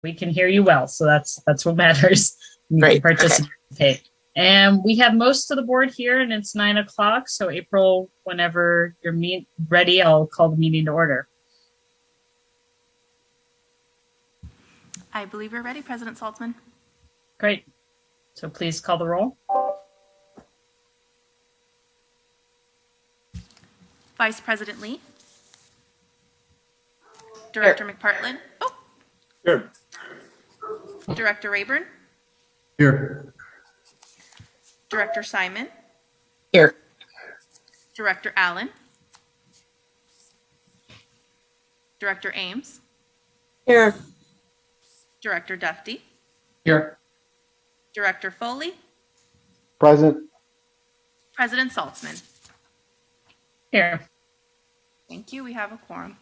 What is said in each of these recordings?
We can hear you well, so that's what matters. You Great. can participate. Okay. And we have most of the board here, and it's 9 o'clock. So April, whenever you're ready, I'll call the meeting to order. I believe we're ready, President Saltzman. Great. So please call the roll. Vice President Lee. Director McPartlin. Oh. Here. Director Rayburn. Here. Director Simon. Here. Director Allen. Director Ames. Here. Director Dufty. Here. Director Foley. Present. President Saltzman. Here. Thank you. We have a quorum.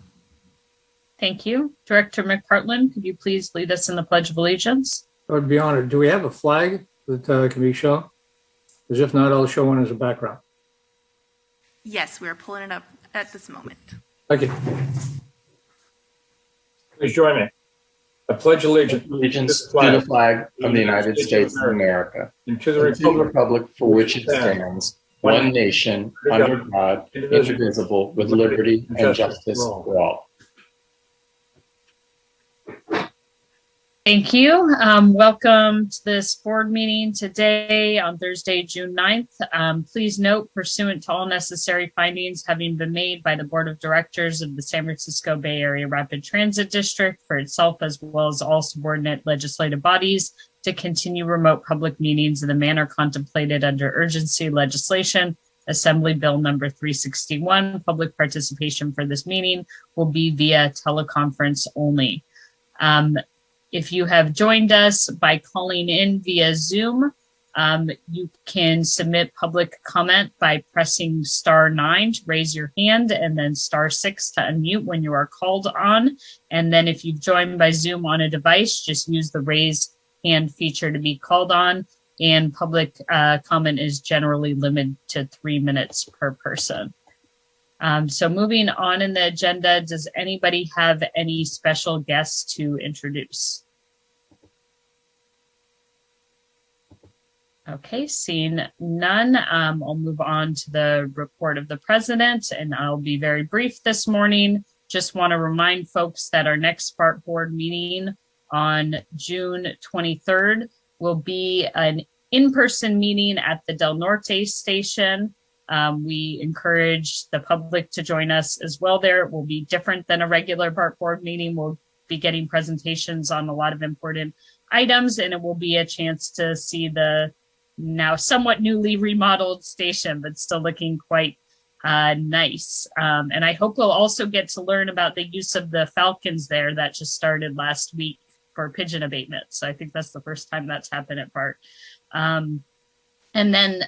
Thank you. Director McPartlin, could you please lead us in the Pledge of Allegiance? I would be honored. Do we have a flag that can be shown? Because if not, I'll show one as a background. Yes, we are pulling it up at this moment. Thank you. Please join me. I pledge allegiance to the flag of the United States of America and to the republic for which it stands, one nation, under God, indivisible, with liberty and justice for all. Thank you. Welcome to this board meeting today on Thursday, June 9th. Please note, pursuant to all necessary findings having been made by the Board of Directors of the San Francisco Bay Area Rapid Transit District for itself as well as all subordinate legislative bodies to continue remote public meetings in the manner contemplated under urgency legislation, Assembly Bill number 361, public participation for this meeting will be via teleconference only. If you have joined us by calling in via Zoom, you can submit public comment by pressing *9 to raise your hand and then *6 to unmute when you are called on. And then if you've joined by Zoom on a device, just use the raise hand feature to be called on. And public comment is generally limited to 3 minutes per person. So moving on in the agenda, does anybody have any special guests to introduce? Okay, seeing none, I'll move on to the report of the president, and I'll be very brief this morning. Just want to remind folks that our next Bart board meeting on June 23rd will be an in-person meeting at the Del Norte station. We encourage the public to join us as well there. It will be different than a regular Bart board meeting. We'll be getting presentations on a lot of important items, and it will be a chance to see the now somewhat newly remodeled station, but still looking quite nice. And I hope we'll also get to learn about the use of the falcons there that just started last week for pigeon abatement. So I think that's the first time that's happened at Bart. And then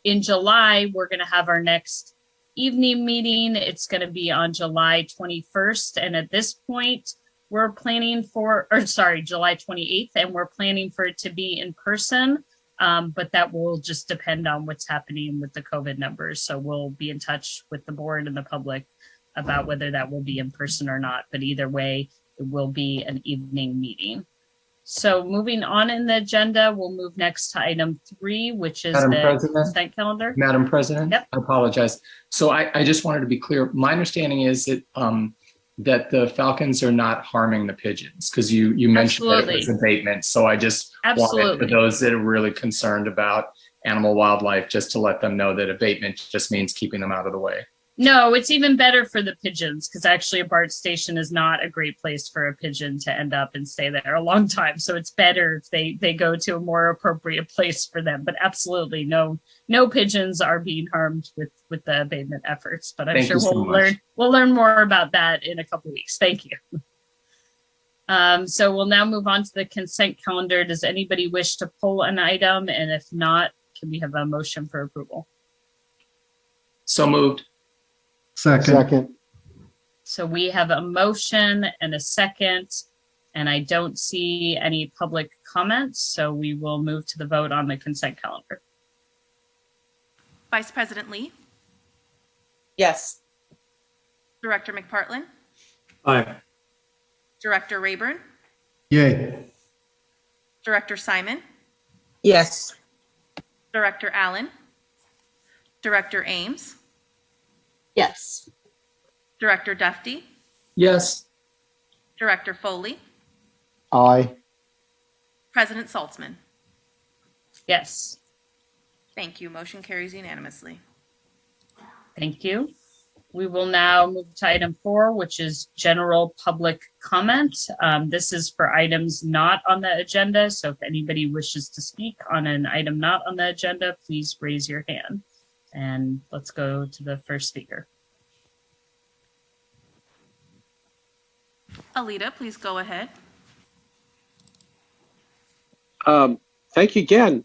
in July, we're going to have our next evening meeting. It's going to be on July 21st. And at this point, we're planning for, July 28th, and we're planning for it to be in person. But that will just depend on what's happening with the COVID numbers. So we'll be in touch with the board and the public about whether that will be in person or not. But either way, it will be an evening meeting. So moving on in the agenda, we'll move next to item 3, which is the consent calendar. Madam President, Yep. I apologize. So I just wanted to be clear. My understanding is that that the falcons are not harming the pigeons, because you mentioned that it was abatement. So I just wanted for those that are really concerned about animal wildlife, just to let them know that abatement just means keeping them out of the way. No, it's even better for the pigeons, because actually a BART station is not a great place for a pigeon to end up and stay there a long time. So it's better if they go to a more appropriate place for them. But absolutely no pigeons are being harmed with the abatement efforts. But I'm sure we'll learn more about that in a couple of weeks. Thank you. So we'll now move on to the consent calendar. Does anybody wish to pull an item? And if not, can we have a motion for approval? So moved. Second. So we have a motion and a second, and I don't see any public comments. So we will move to the vote on the consent calendar. Vice President Lee. Yes. Director McPartlin. Aye. Director Rayburn. Yay. Director Simon, Yes. Director Allen, Director Ames, Yes. Director Duffy, Yes. Director Foley, Aye. President Saltzman. Yes. Thank you. Motion carries unanimously. Thank you. We will now move to item 4, which is general public comment. This is for items not on the agenda. So if anybody wishes to speak on an item not on the agenda, please raise your hand. And let's go to the first speaker. Alita, please go ahead. Thank you again,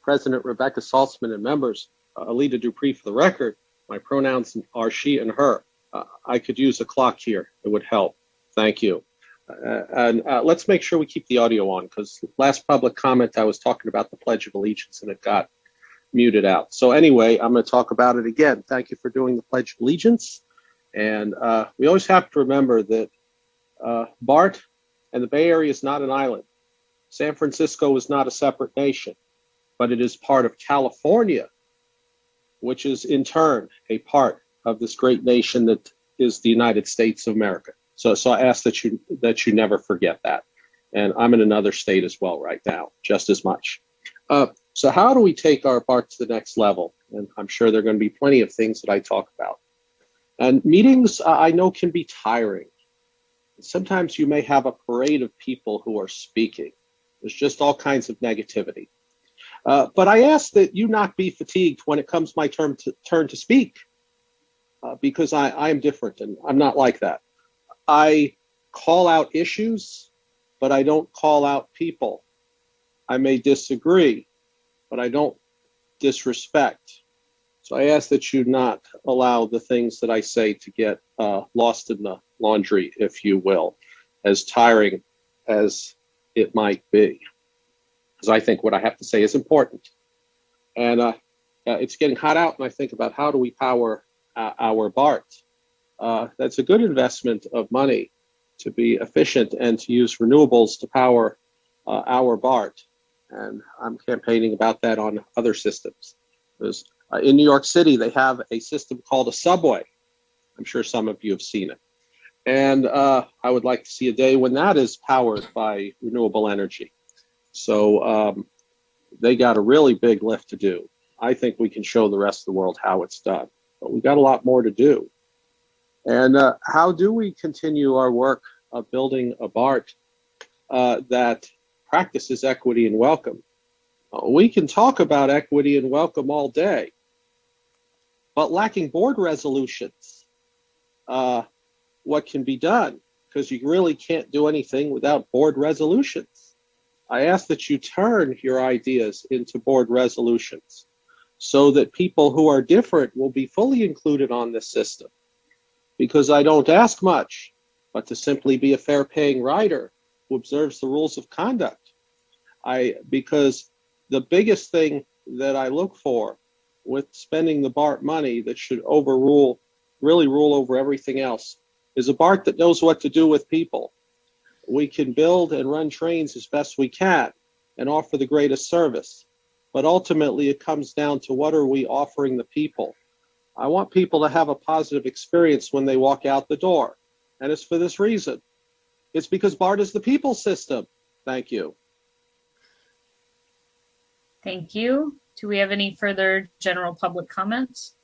President Rebecca Saltzman and members. Alita Dupree for the record. My pronouns are she and her. I could use a clock here. It would help. Thank you. And let's make sure we keep the audio on, because last public comment I was talking about the Pledge of Allegiance and it got muted out. So anyway, I'm going to talk about it again. Thank you for doing the Pledge of Allegiance. And we always have to remember that Bart and the Bay Area is not an island. San Francisco is not a separate nation, but it is part of California, which is in turn a part of this great nation that is the United States of America. So I ask that you never forget that. And I'm in another state as well right now, just as much. So how do we take our Bart to the next level? And I'm sure there are going to be plenty of things that I talk about. And meetings, I know, can be tiring. Sometimes you may have a parade of people who are speaking. There's just all kinds of negativity. But I ask that you not be fatigued when it comes my turn to speak, because I am different and I'm not like that. I call out issues, but I don't call out people. I may disagree, but I don't disrespect. So I ask that you not allow the things that I say to get lost in the laundry, if you will, as tiring as it might be. Because I think what I have to say is important. And it's getting hot out, and I think about how do we power our Bart. That's a good investment of money to be efficient and to use renewables to power our Bart. And I'm campaigning about that on other systems. Because in New York City, they have a system called a subway. I'm sure some of you have seen it. And I would like to see a day when that is powered by renewable energy. So they got a really big lift to do. I think we can show the rest of the world how it's done, but we got a lot more to do. And how do we continue our work of building a Bart that practices equity and welcome? We can talk about equity and welcome all day, but lacking board resolutions, what can be done? Because you really can't do anything without board resolutions. I ask that you turn your ideas into board resolutions so that people who are different will be fully included on this system. Because I don't ask much, but to simply be a fair paying rider who observes the rules of conduct. Because the biggest thing that I look for with spending the Bart money that should really rule over everything else, is a Bart that knows what to do with people. We can build and run trains as best we can and offer the greatest service. But ultimately, it comes down to what are we offering the people? I want people to have a positive experience when they walk out the door. And it's for this reason. It's because Bart is the people system. Thank you. Thank you. Do we have any further general public comments?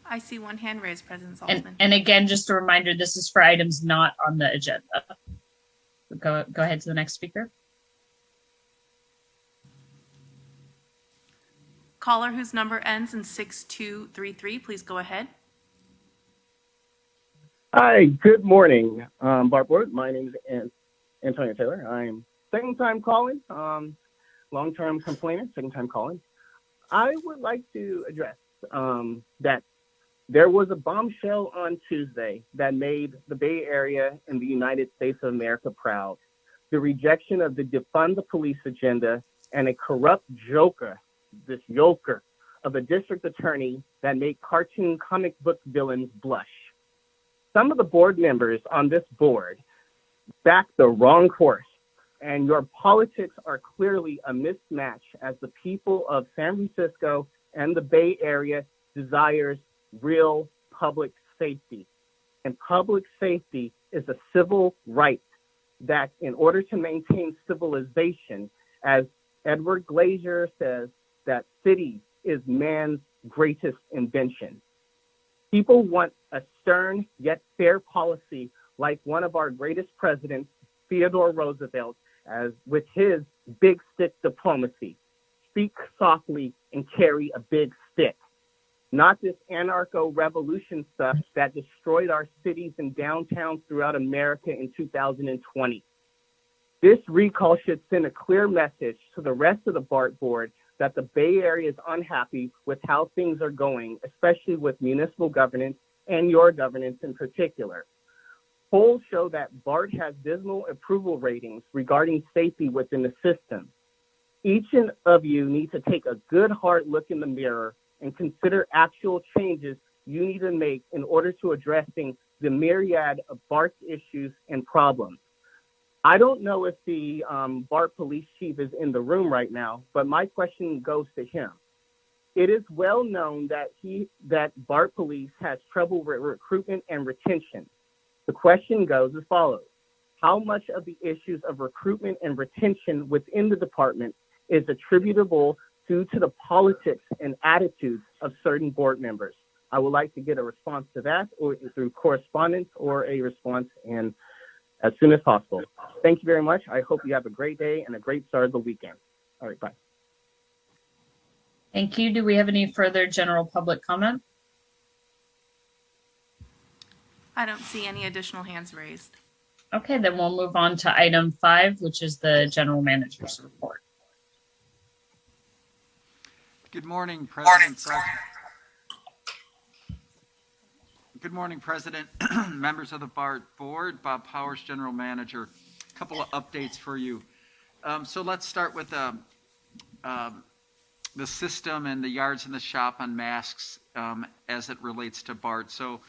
I see one hand raised, President Saltzman. And again, just a reminder, this is for items not on the agenda. Go ahead to the next speaker. Caller whose number ends in 6233, please go ahead. Hi, good morning, Bart Board. My name is Antonio Taylor. I'm second time calling, long-term complainant, second time calling. I would like to address that there was a bombshell on Tuesday that made the Bay Area and the United States of America proud. The rejection of the defund the police agenda and a corrupt joker, this yoker of a district attorney that made cartoon comic book villains blush. some of the board members on this board back the wrong course, and your politics are clearly a mismatch as the people of San Francisco and the Bay Area desires real public safety. And public safety is a civil right that in order to maintain civilization, as Edward Glaser says, that city is man's greatest invention. People want a stern yet fair policy like one of our greatest presidents, Theodore Roosevelt, as with his big stick diplomacy. Speak softly and carry a big stick. Not this anarcho-revolution stuff that destroyed our cities and downtowns throughout America in 2020. This recall should send a clear message to the rest of the BART board that the Bay Area is unhappy with how things are going, especially with municipal governance and your governance in particular. Polls show that BART has dismal approval ratings regarding safety within the system. Each of you need to take a good hard look in the mirror and consider actual changes you need to make in order to addressing the myriad of BART's issues and problems. I don't know if the BART police chief is in the room right now, but my question goes to him. It is well known that BART police has trouble with recruitment and retention. The question goes as follows. How much of the issues of recruitment and retention within the department is attributable due to the politics and attitudes of certain board members? I would like to get a response to that, or through correspondence, or a response and as soon as possible. Thank you very much. I hope you have a great day and a great start of the weekend. All right, bye. Thank you. Do we have any further general public comment? I don't see any additional hands raised. Okay, then we'll move on to item 5, which is the general manager's report. Good morning, President. Good morning, President, members of the BART board, Bob Powers, General Manager. A couple of updates for you. So let's start with the system and the yards in the shop on masks as it relates to BART. So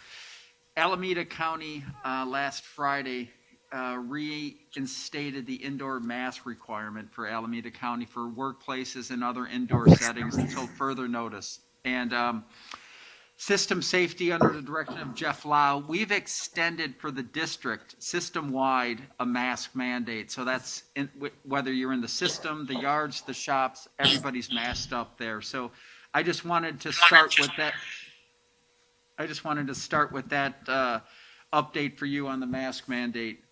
Alameda County last Friday reinstated the indoor mask requirement for Alameda County for workplaces and other indoor settings until further notice. And system safety under the direction of Jeff Lau, we've extended for the district system-wide a mask mandate. So that's whether you're in the system, the yards, the shops, everybody's masked up there. So I just wanted to start with that. Update for you on the mask mandate.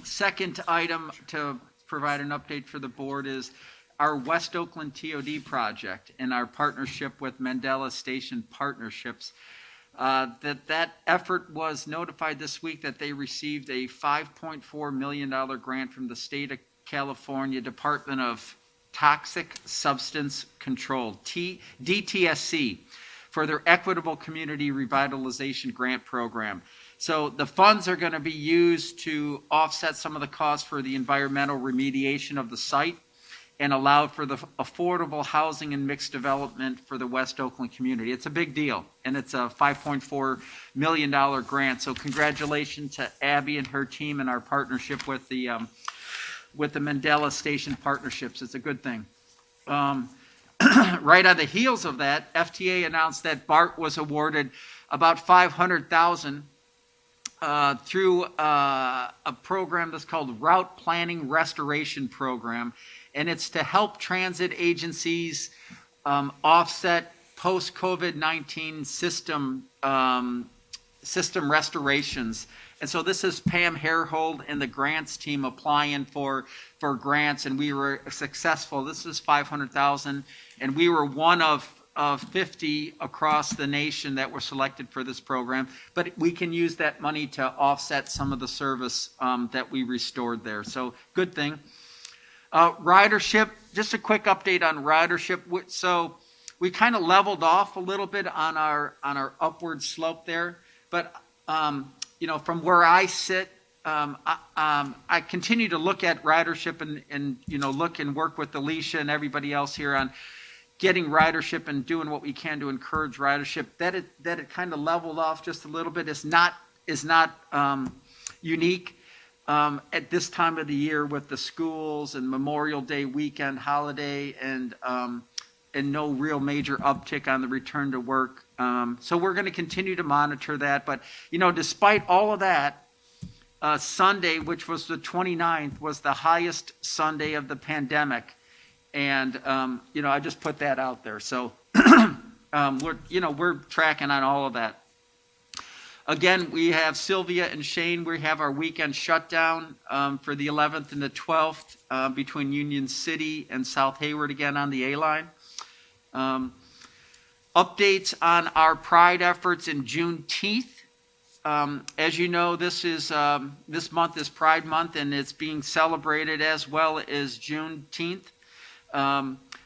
Second item to provide an update for the board is our West Oakland TOD project and our partnership with Mandela Station Partnerships. That effort was notified this week that they received a $5.4 million grant from the state of California Department of Toxic Substance Control, DTSC, for their Equitable Community Revitalization Grant Program. So the funds are going to be used to offset some of the costs for the environmental remediation of the site and allow for the affordable housing and mixed development for the West Oakland community. It's a big deal, and it's a $5.4 million grant. So congratulations to Abby and her team and our partnership with the Mandela Station Partnerships. It's a good thing. Right on the heels of that, FTA announced that BART was awarded about $500,000 through a program that's called Route Planning Restoration Program, and it's to help transit agencies offset post-COVID-19 system restorations. And so this is Pam Harehold and the grants team applying for grants, and we were successful. This is $500,000, and we were one of 50 across the nation that were selected for this program. But we can use that money to offset some of the service that we restored there. So good thing. Ridership, just a quick update on ridership. So we kind of leveled off a little bit on our upward slope there, but from where I sit, I continue to look at ridership and look and work with Alicia and everybody else here on getting ridership and doing what we can to encourage ridership. That it kind of leveled off just a little bit is not unique at this time of the year with the schools and Memorial Day weekend holiday and no real major uptick on the return to work. So we're going to continue to monitor that. But, despite all of that, Sunday, which was the 29th, was the highest Sunday of the pandemic. And, I just put that out there. So, we're tracking on all of that. Again, we have Sylvia and Shane. We have our weekend shutdown for the 11th and the 12th between Union City and South Hayward again on the A-line. Updates on our Pride efforts in Juneteenth. As you know, this month is Pride Month, and it's being celebrated as well as Juneteenth.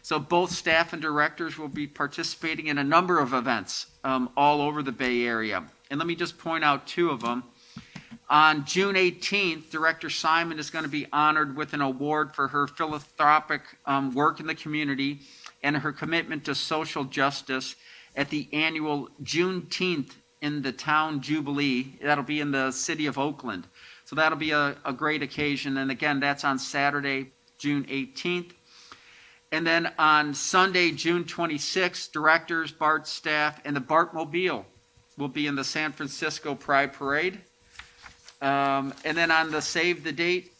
So both staff and directors will be participating in a number of events all over the Bay Area. And let me just point out two of them. On June 18th, Director Simon is going to be honored with an award for her philanthropic work in the community and her commitment to social justice at the annual Juneteenth in the Town Jubilee. That'll be in the city of Oakland. So that'll be a great occasion. And again, that's on Saturday, June 18th. And then on Sunday, June 26th, directors, Bart staff, and the Bart Mobile will be in the San Francisco Pride Parade. And then on the Save the Date,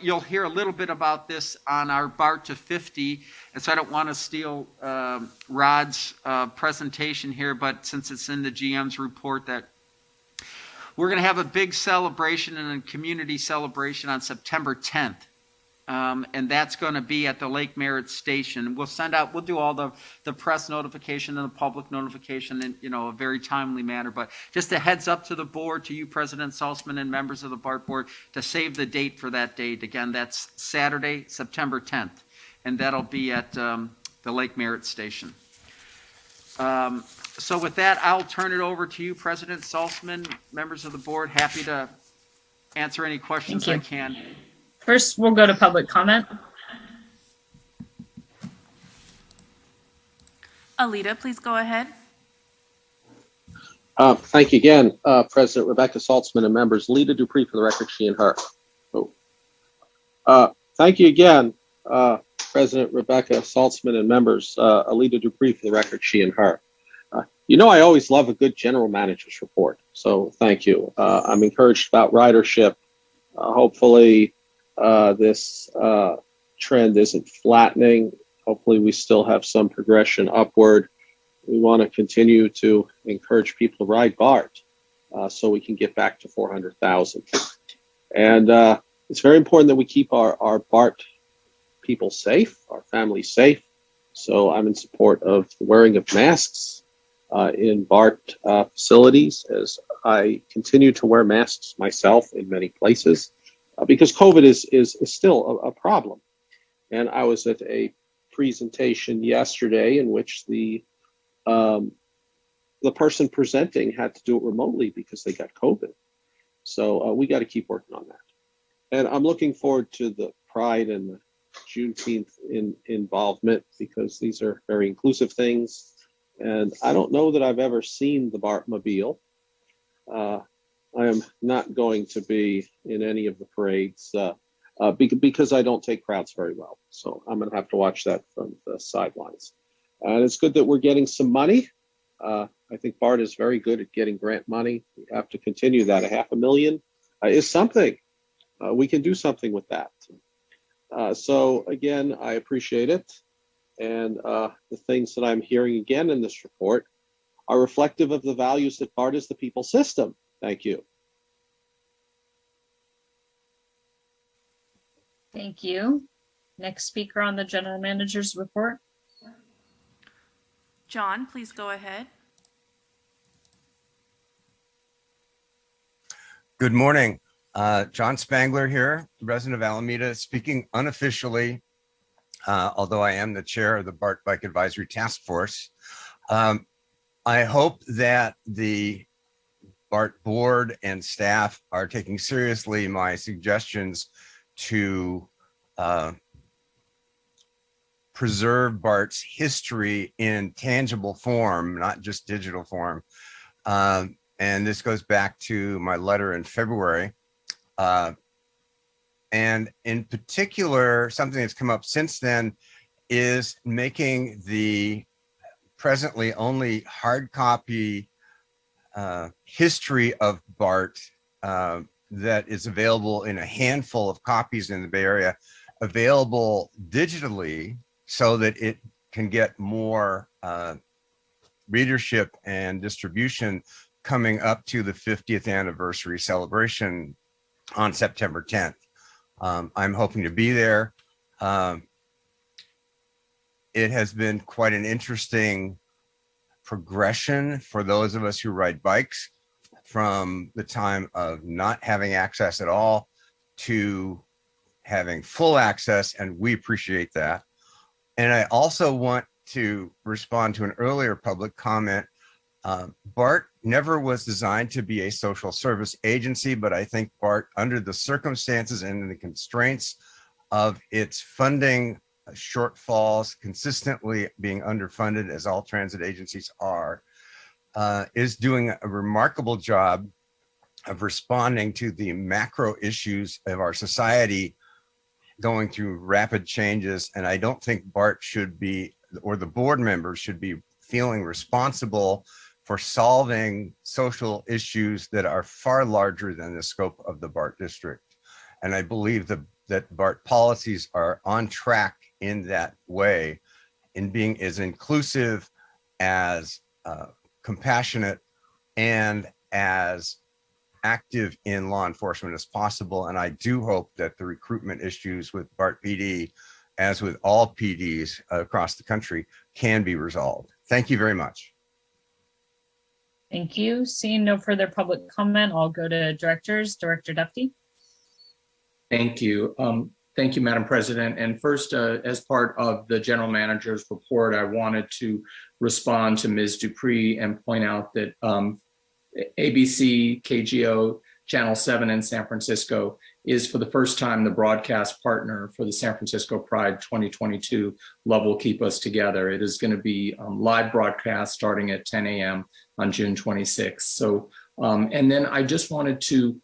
you'll hear a little bit about this on our Bart to 50. And so I don't want to steal Rod's presentation here, but since it's in the GM's report, that we're going to have a big celebration and a community celebration on September 10th. And that's going to be at the Lake Merritt Station. We'll do all the press notification and the public notification in, a very timely manner. But just a heads up to the board, to you, President Salzman, and members of the BART board, to save the date for that date. Again, that's Saturday, September 10th. And that'll be at the Lake Merritt Station. So with that, I'll turn it over to you, President Salzman, members of the board. Happy to answer any questions I can. First, we'll go to public comment. Alita, please go ahead. Thank you again, President Rebecca Saltzman and members. Alita Dupree for the record, she and her. Thank you again, President Rebecca Saltzman and members. Alita Dupree for the record, she and her. I always love a good general manager's report, so thank you. I'm encouraged about ridership. Hopefully, this trend isn't flattening. Hopefully we still have some progression upward. We want to continue to encourage people to ride BART so we can get back to 400,000. And it's very important that we keep our BART people safe, our families safe. So I'm in support of the wearing of masks in BART facilities, as I continue to wear masks myself in many places. Because COVID is still a problem. And I was at a presentation yesterday in which the person presenting had to do it remotely because they got COVID. So we got to keep working on that. And I'm looking forward to the Pride and the Juneteenth involvement, because these are very inclusive things. And I don't know that I've ever seen the Bart Mobile. I am not going to be in any of the parades because I don't take crowds very well. So I'm going to have to watch that from the sidelines. And it's good that we're getting some money. I think BART is very good at getting grant money. We have to continue that. $500,000 is something. We can do something with that. So again, I appreciate it. And the things that I'm hearing again in this report are reflective of the values that BART is the people system. Thank you. Thank you. Next speaker on the general manager's report. John, please go ahead. Good morning. John Spangler here, resident of Alameda, speaking unofficially, although I am the chair of the BART Bike Advisory Task Force. I hope that the BART board and staff are taking seriously my suggestions to preserve Bart's history in tangible form, not just digital form. And this goes back to my letter in February. And in particular, something that's come up since then is making the presently only hard copy history of Bart that is available in a handful of copies in the Bay Area available digitally so that it can get more readership and distribution coming up to the 50th anniversary celebration on September 10th. I'm hoping to be there. It has been quite an interesting progression for those of us who ride bikes from the time of not having access at all to having full access, and we appreciate that. And I also want to respond to an earlier public comment. Bart never was designed to be a social service agency, but I think Bart, under the circumstances and the constraints of its funding shortfalls, consistently being underfunded as all transit agencies are, is doing a remarkable job of responding to the macro issues of our society going through rapid changes. And I don't think Bart should be, or the board members should be, feeling responsible for solving social issues that are far larger than the scope of the Bart district. And I believe that Bart policies are on track in that way, in being as inclusive, as compassionate, and as active in law enforcement as possible. And I do hope that the recruitment issues with Bart PD, as with all PDs across the country, can be resolved. Thank you very much. Thank you. Seeing no further public comment, I'll go to directors. Director Duffy. Thank you. Thank you, Madam President. And first, as part of the general manager's report, I wanted to respond to Ms. Dupree and point out that ABC KGO Channel 7 in San Francisco is for the first time the broadcast partner for the San Francisco Pride 2022 Love Will Keep Us Together. It is going to be live broadcast starting at 10 a.m. on June 26th. So, and then I just wanted to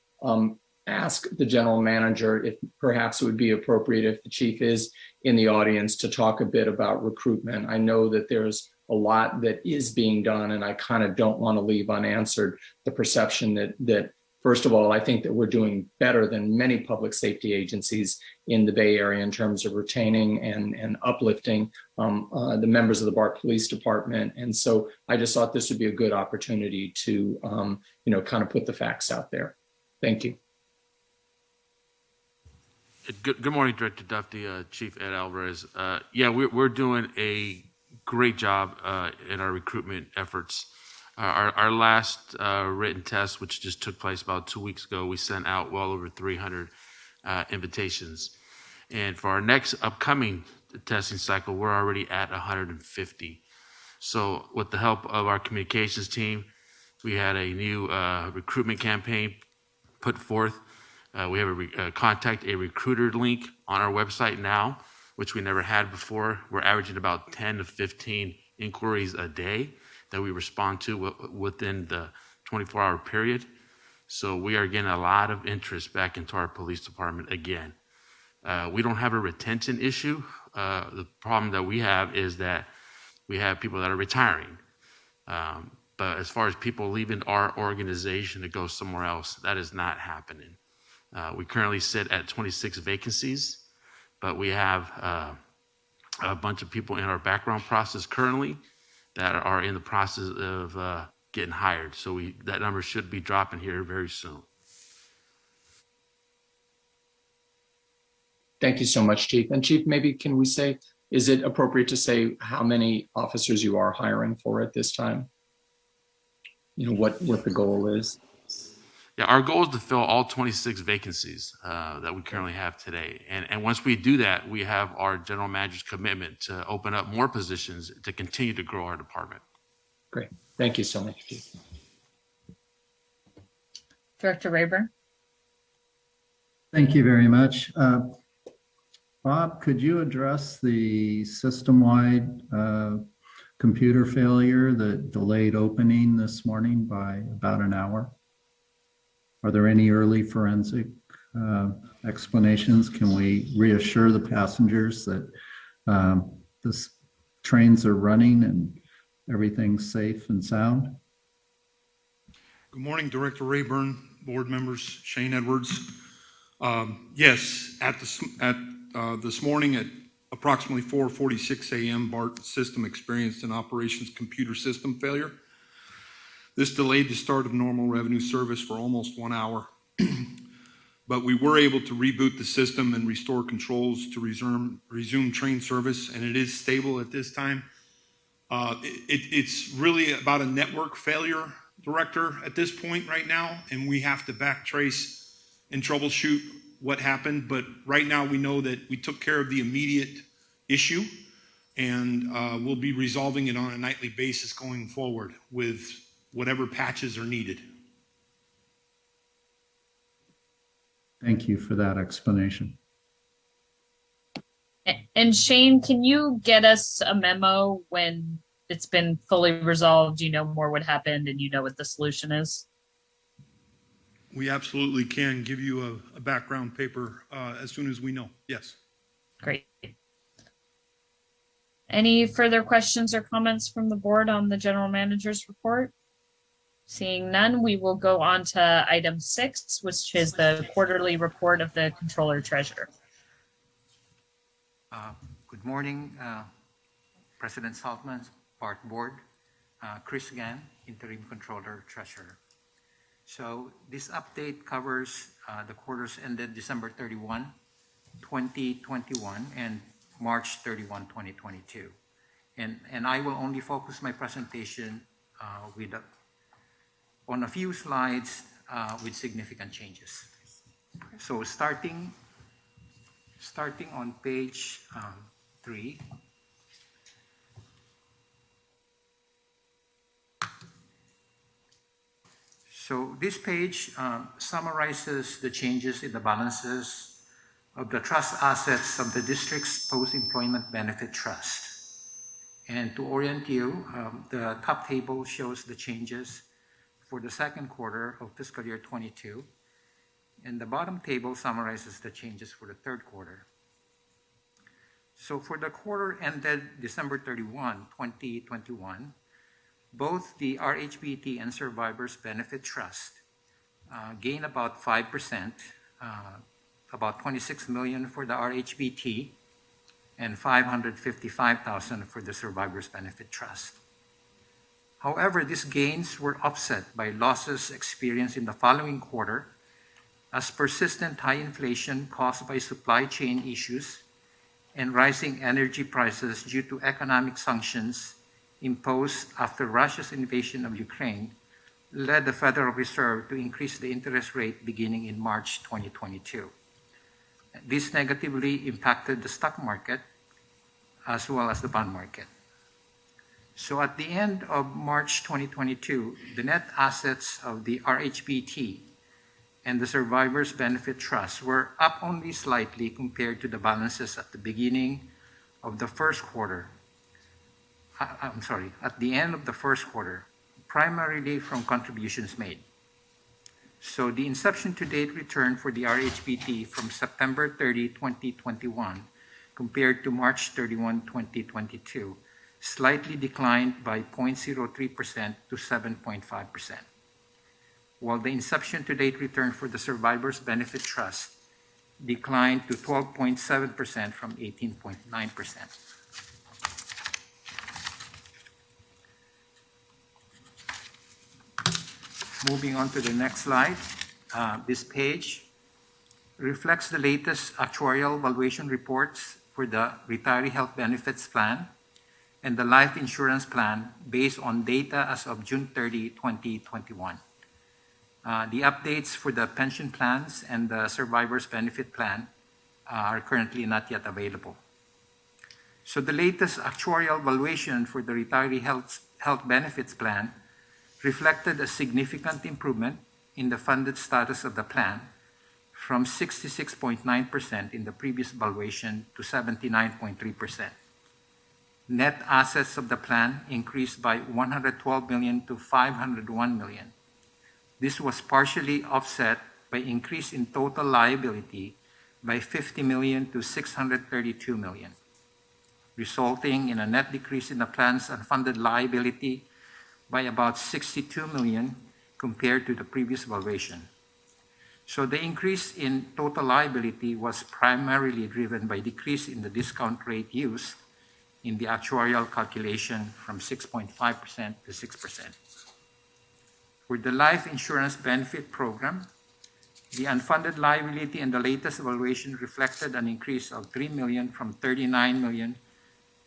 ask the general manager if perhaps it would be appropriate, if the chief is in the audience, to talk a bit about recruitment. I know that there's a lot that is being done, and I kind of don't want to leave unanswered the perception that first of all, I think that we're doing better than many public safety agencies in the Bay Area in terms of retaining and uplifting the members of the Bart Police Department. And so I just thought this would be a good opportunity to, kind of put the facts out there. Thank you. Good morning, Director Duffy, Chief Ed Alvarez. Yeah, we're doing a great job in our recruitment efforts. Our last written test, which just took place about 2 weeks ago, we sent out well over 300 invitations. And for our next upcoming testing cycle, we're already at 150. So with the help of our communications team, we had a new recruitment campaign put forth. We have a contact a recruiter link on our website now, which we never had before. We're averaging about 10 to 15 inquiries a day that we respond to within the 24-hour period. So we are getting a lot of interest back into our police department again. We don't have a retention issue. The problem that we have is that we have people that are retiring. But as far as people leaving our organization to go somewhere else, that is not happening. We currently sit at 26 vacancies, but we have a bunch of people in our background process currently that are in the process of getting hired. So that number should be dropping here very soon. Thank you so much, Chief. And Chief, maybe can we say, is it appropriate to say how many officers you are hiring for at this time? What the goal is? Yeah, our goal is to fill all 26 vacancies that we currently have today. And once we do that, we have our general manager's commitment to open up more positions to continue to grow our department. Great. Thank you so much, Chief. Director Rayburn. Thank you very much. Bob, could you address the system-wide computer failure that delayed opening this morning by about an hour? Are there any early forensic explanations? Can we reassure the passengers that the trains are running and everything's safe and sound? Good morning, Director Rayburn, board members, Shane Edwards. Yes, this morning at approximately 4:46 a.m., Bart system experienced an operations computer system failure. This delayed the start of normal revenue service for almost 1 hour, but we were able to reboot the system and restore controls to resume train service, and it is stable at this time. It's really about a network failure, Director, at this point right now, and we have to backtrace and troubleshoot what happened. But right now we know that we took care of the immediate issue, and we'll be resolving it on a nightly basis going forward with whatever patches are needed. Thank you for that explanation. And Shane, can you get us a memo when it's been fully resolved, you know more what happened and you know what the solution is? We absolutely can give you a background paper as soon as we know. Yes. Great. Any further questions or comments from the board on the general manager's report? Seeing none, we will go on to item 6, which is the quarterly report of the Controller Treasurer. Good morning, President Saltman, Bart Board, Chris Gann, Interim Controller Treasurer. So this update covers the quarters ended December 31, 2021 and March 31, 2022. And I will only focus my presentation on a few slides with significant changes. So starting on page 3. So this page summarizes the changes in the balances of the trust assets of the district's post-employment benefit trust. And to orient you, the top table shows the changes for the second quarter of fiscal year 22, and the bottom table summarizes the changes for the third quarter. So for the quarter ended December 31, 2021, both the RHBT and Survivors Benefit Trust gained about 5%, about $26 million for the RHBT and $555,000 for the Survivors Benefit Trust. However, these gains were offset by losses experienced in the following quarter as persistent high inflation caused by supply chain issues and rising energy prices due to economic sanctions imposed after Russia's invasion of Ukraine led the Federal Reserve to increase the interest rate beginning in March 2022. This negatively impacted the stock market as well as the bond market. So at the end of March 2022, the net assets of the RHBT and the Survivors Benefit Trust were up only slightly compared to the balances at the beginning of the first quarter. At the end of the first quarter, primarily from contributions made. So the inception to date return for the RHBT from September 30, 2021 compared to March 31, 2022 slightly declined by 0.03% to 7.5%, while the inception to date return for the Survivors Benefit Trust declined to 12.7% from 18.9%. Moving on to the next slide, this page reflects the latest actuarial valuation reports for the Retiree Health Benefits Plan and the Life Insurance Plan based on data as of June 30, 2021. The updates for the pension plans and the Survivors Benefit Plan are currently not yet available. So the latest actuarial valuation for the Retiree Health Benefits Plan reflected a significant improvement in the funded status of the plan from 66.9% in the previous valuation to 79.3%. Net assets of the plan increased by 112 million to 501 million. This was partially offset by increase in total liability by 50 million to 632 million, resulting in a net decrease in the plan's unfunded liability by about 62 million compared to the previous valuation. So the increase in total liability was primarily driven by decrease in the discount rate used in the actuarial calculation from 6.5% to 6%. For the life insurance benefit program, the unfunded liability in the latest evaluation reflected an increase of 3 million from 39 million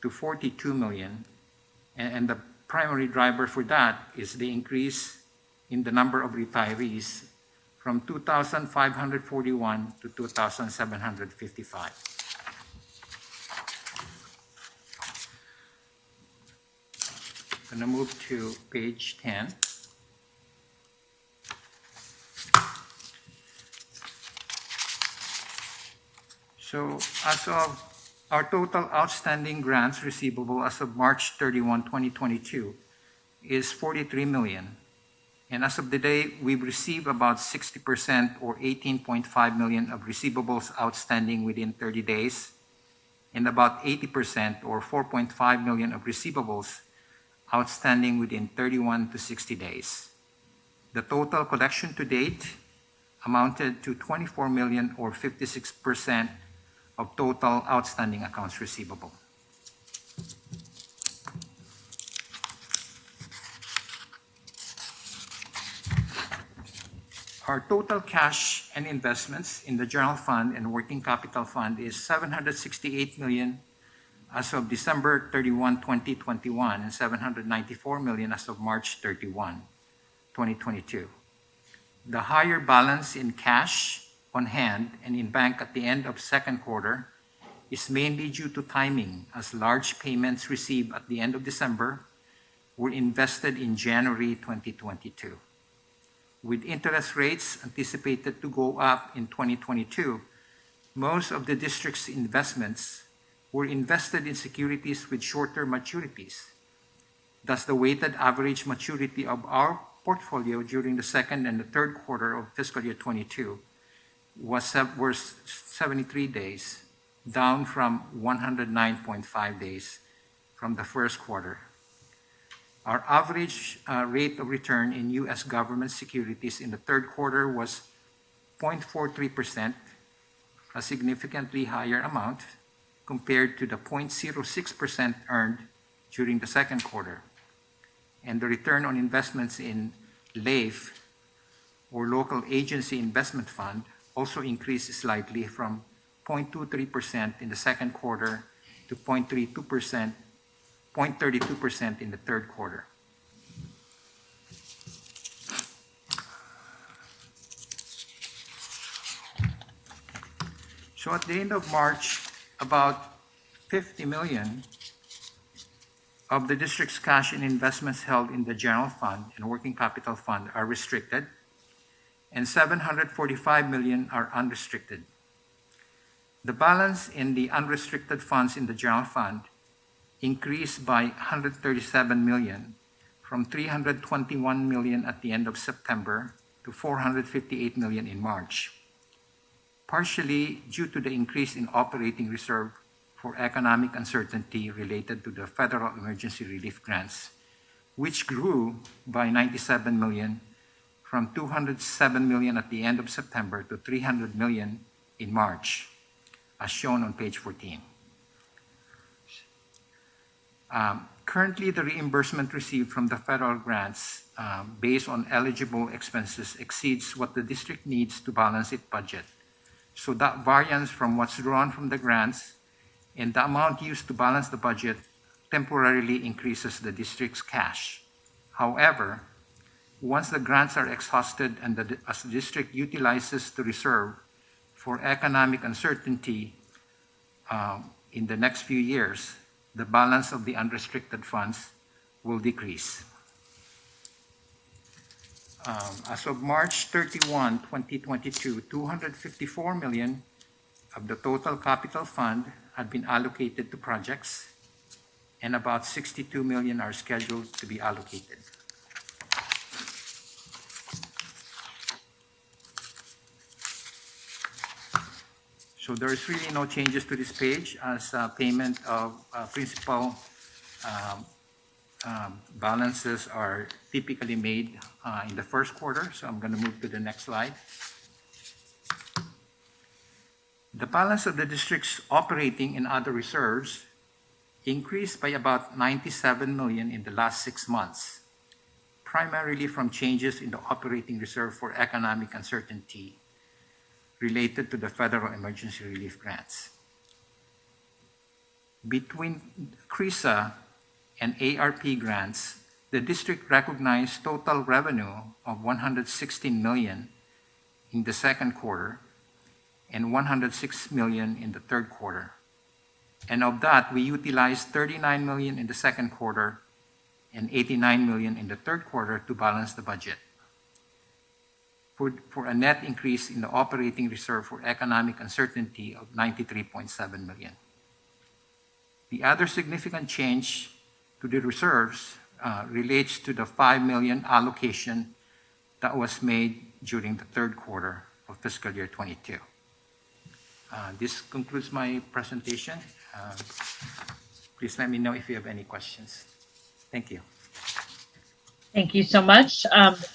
to 42 million. And the primary driver for that is the increase in the number of retirees from 2,541 to 2,755. I'm going to move to page 10. So as of our total outstanding grants receivable as of March 31, 2022 is 43 million. And as of the day, we've received about 60% or 18.5 million of receivables outstanding within 30 days and about 80% or 4.5 million of receivables outstanding within 31 to 60 days. The total collection to date amounted to 24 million or 56% of total outstanding accounts receivable. Our total cash and investments in the general fund and working capital fund is 768 million as of December 31, 2021, and 794 million as of March 31, 2022. The higher balance in cash on hand and in bank at the end of second quarter is mainly due to timing, as large payments received at the end of December were invested in January 2022. With interest rates anticipated to go up in 2022, most of the district's investments were invested in securities with shorter maturities. Thus, the weighted average maturity of our portfolio during the second and the third quarter of fiscal year 22 were 73 days, down from 109.5 days from the first quarter. Our average rate of return in U.S. government securities in the third quarter was 0.43%, a significantly higher amount compared to the 0.06% earned during the second quarter. And the return on investments in LAIF, or Local Agency Investment Fund, also increased slightly from 0.23% in the second quarter to 0.32% in the third quarter. So at the end of March, about 50 million of the district's cash and investments held in the general fund and working capital fund are restricted, and 745 million are unrestricted. The balance in the unrestricted funds in the general fund increased by 137 million from 321 million at the end of September to 458 million in March, partially due to the increase in operating reserve for economic uncertainty related to the federal emergency relief grants, which grew by 97 million from 207 million at the end of September to 300 million in March, as shown on page 14. Currently, the reimbursement received from the federal grants based on eligible expenses exceeds what the district needs to balance its budget. So that variance from what's drawn from the grants and the amount used to balance the budget temporarily increases the district's cash. However, once the grants are exhausted and as the district utilizes the reserve for economic uncertainty in the next few years, the balance of the unrestricted funds will decrease. As of March 31, 2022, 254 million of the total capital fund had been allocated to projects, and about 62 million are scheduled to be allocated. So there is really no changes to this page, as payment of principal balances are typically made in the first quarter. So I'm going to move to the next slide. The balance of the district's operating and other reserves increased by about 97 million in the last 6 months, primarily from changes in the operating reserve for economic uncertainty related to the federal emergency relief grants. Between CRISA and ARP grants, the district recognized total revenue of 116 million in the second quarter and 106 million in the third quarter. And of that, we utilized 39 million in the second quarter and 89 million in the third quarter to balance the budget, for a net increase in the operating reserve for economic uncertainty of 93.7 million. The other significant change to the reserves relates to the 5 million allocation that was made during the third quarter of fiscal year 22. This concludes my presentation. Please let me know if you have any questions. Thank you. Thank you so much.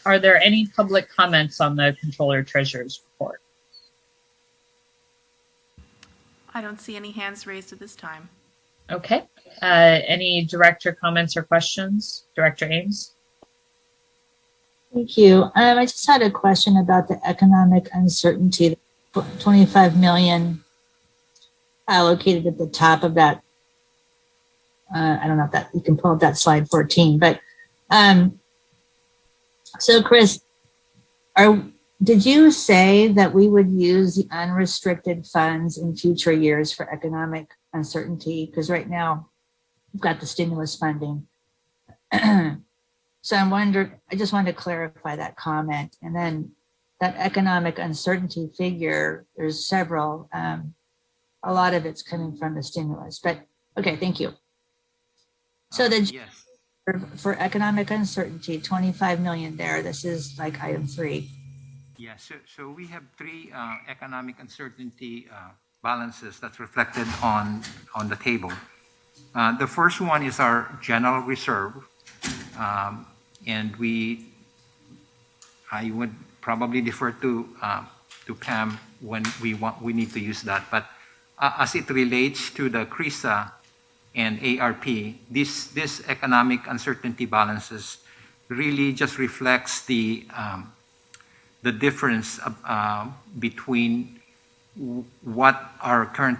Are there any public comments on the Controller Treasurer's report? I don't see any hands raised at this time. Okay. Any director comments or questions? Director Ames? Thank you. I just had a question about the economic uncertainty. 25 million allocated at the top of that. I don't know if that you can pull up that slide 14, but so Chris, did you say that we would use the unrestricted funds in future years for economic uncertainty? Because right now we've got the stimulus funding. So I just wanted to clarify that comment. And then that economic uncertainty figure, there's several, a lot of it's coming from the stimulus, but okay, thank you. So the Yes. for economic uncertainty, 25 million there, this is like item 3. Yeah, so we have 3 economic uncertainty balances that's reflected on the table. The first one is our general reserve, and I would probably defer to Pam when we need to use that. But as it relates to the CRISA and ARP, this economic uncertainty balances really just reflects the difference between what our current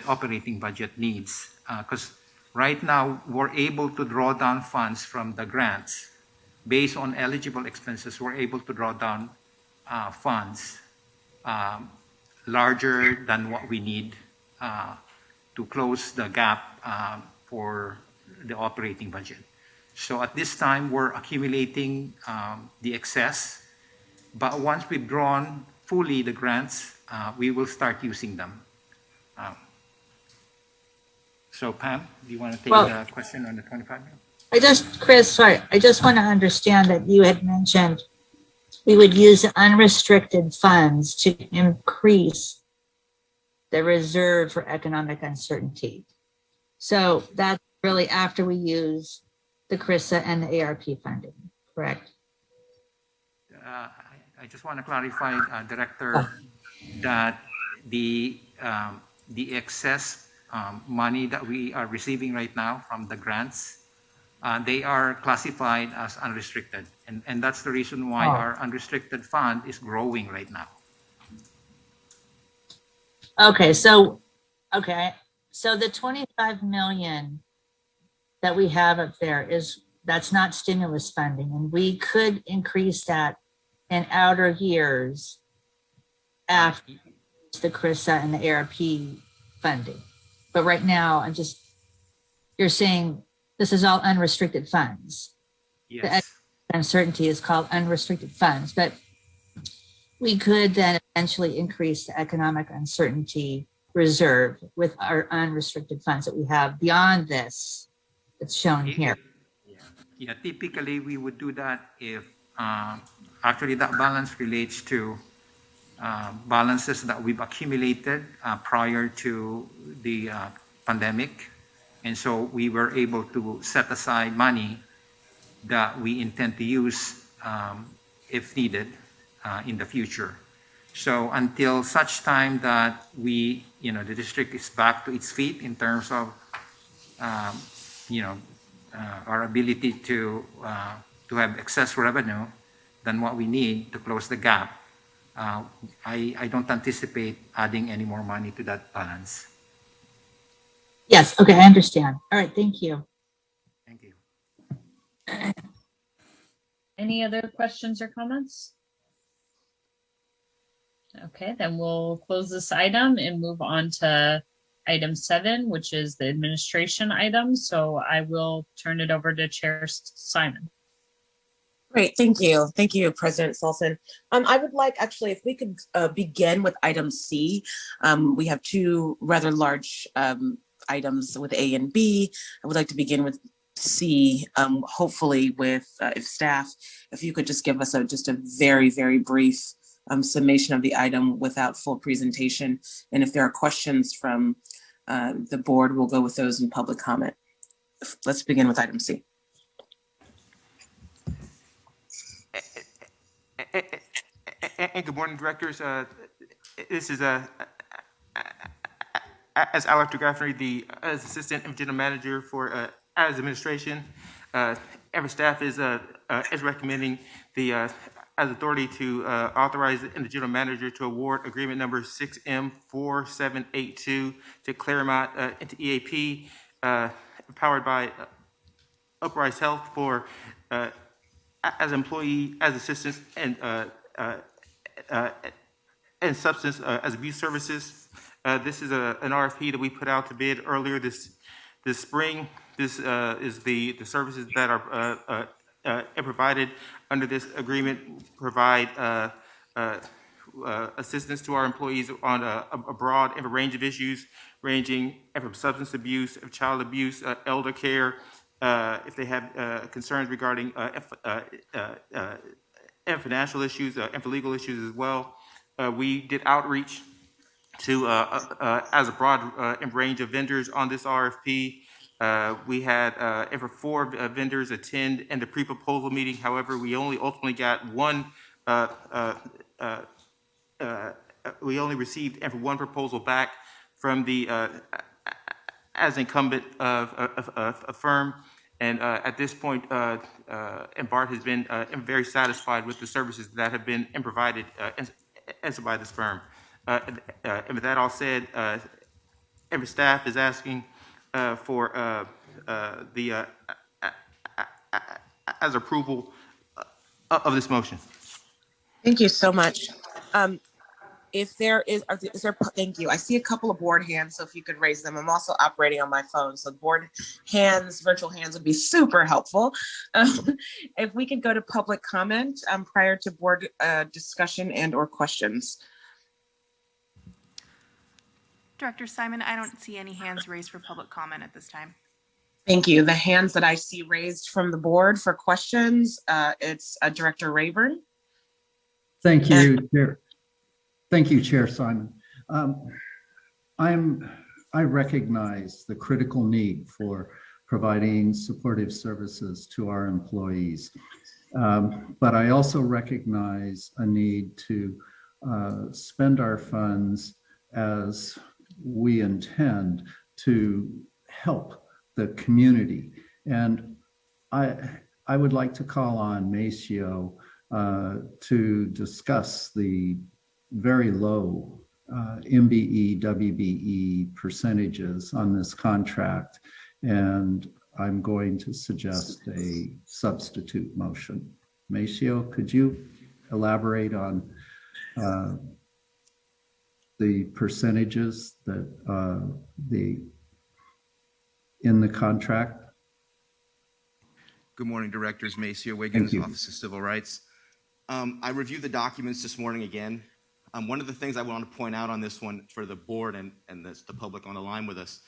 operating budget needs. Because right now we're able to draw down funds from the grants based on eligible expenses. We're able to draw down funds larger than what we need to close the gap for the operating budget. So at this time, we're accumulating the excess, but once we've drawn fully the grants, we will start using them. So Pam, do you want to take the question on the 25 million? Chris, sorry, I just want to understand that you had mentioned we would use unrestricted funds to increase the reserve for economic uncertainty. So that's really after we use the CRISA and the ARP funding, correct? I just want to clarify, Director, that the excess money that we are receiving right now from the grants, they are classified as unrestricted. And that's the reason why our unrestricted fund is growing right now. Okay, so the 25 million that we have up there that's not stimulus funding, and we could increase that in outer years after the CRISA and the ARP funding. But right now, you're saying this is all unrestricted funds. Yes. uncertainty is called unrestricted funds, but we could then eventually increase the economic uncertainty reserve with our unrestricted funds that we have beyond this that's shown here. Yeah, typically we would do that if actually that balance relates to balances that we've accumulated prior to the pandemic. And so we were able to set aside money that we intend to use if needed in the future. So until such time that the district is back to its feet in terms of, our ability to have excess revenue than what we need to close the gap, I don't anticipate adding any more money to that balance. Yes, okay, I understand. All right, thank you. Thank you. Any other questions or comments? Okay, then we'll close this item and move on to item 7, which is the administration item. So I will turn it over to Chair Simon. Great, thank you. Thank you, President Salson. I would like, actually, if we could begin with item C. We have 2 rather large items with A and B. I would like to begin with C, hopefully with, if you could just give us just a very, very brief summation of the item without full presentation. And if there are questions from the board, we'll go with those in public comment. Let's begin with item C. And good morning, directors. This is as Alex Gaffney, as assistant and general manager for as administration. Every staff is recommending the as authority to authorize the general manager to award agreement number 6M4782 to Claremont into EAP, powered by Uprise Health for as employee, as assistants, and substance as abuse services. This is an RFP that we put out to bid earlier this spring. This is the services that are provided under this agreement. Provide assistance to our employees on a broad range of issues, ranging from substance abuse, child abuse, elder care. If they have concerns regarding and financial issues and for legal issues as well. We did outreach to as a broad range of vendors on this RFP. We had over 4 vendors attend in the pre-proposal meeting. However, we only ultimately got one. We only received one proposal back from the as incumbent of a firm. And at this point, and Bart has been very satisfied with the services that have been provided by this firm. And with that all said, every staff is asking for the as approval of this motion. Thank you so much. If there is there, thank you. I see a couple of board hands, so if you could raise them. I'm also operating on my phone, so board hands, virtual hands would be super helpful. If we could go to public comment prior to board discussion and or questions. Director Simon, I don't see any hands raised for public comment at this time. Thank you. The hands that I see raised from the board for questions, it's Director Rayburn. Thank you, Chair. Thank you, Chair Simon. I recognize the critical need for providing supportive services to our employees, but I also recognize a need to spend our funds as we intend to help the community. And I would like to call on Maceo to discuss the very low MBE, WBE percentages on this contract. And I'm going to suggest a substitute motion. Maceo, could you elaborate on the percentages that in the contract? Good morning, Directors. Maceo Wiggins, you. Office of Civil Rights. I reviewed the documents this morning again. One of the things I want to point out on this one for the board and the public on the line with us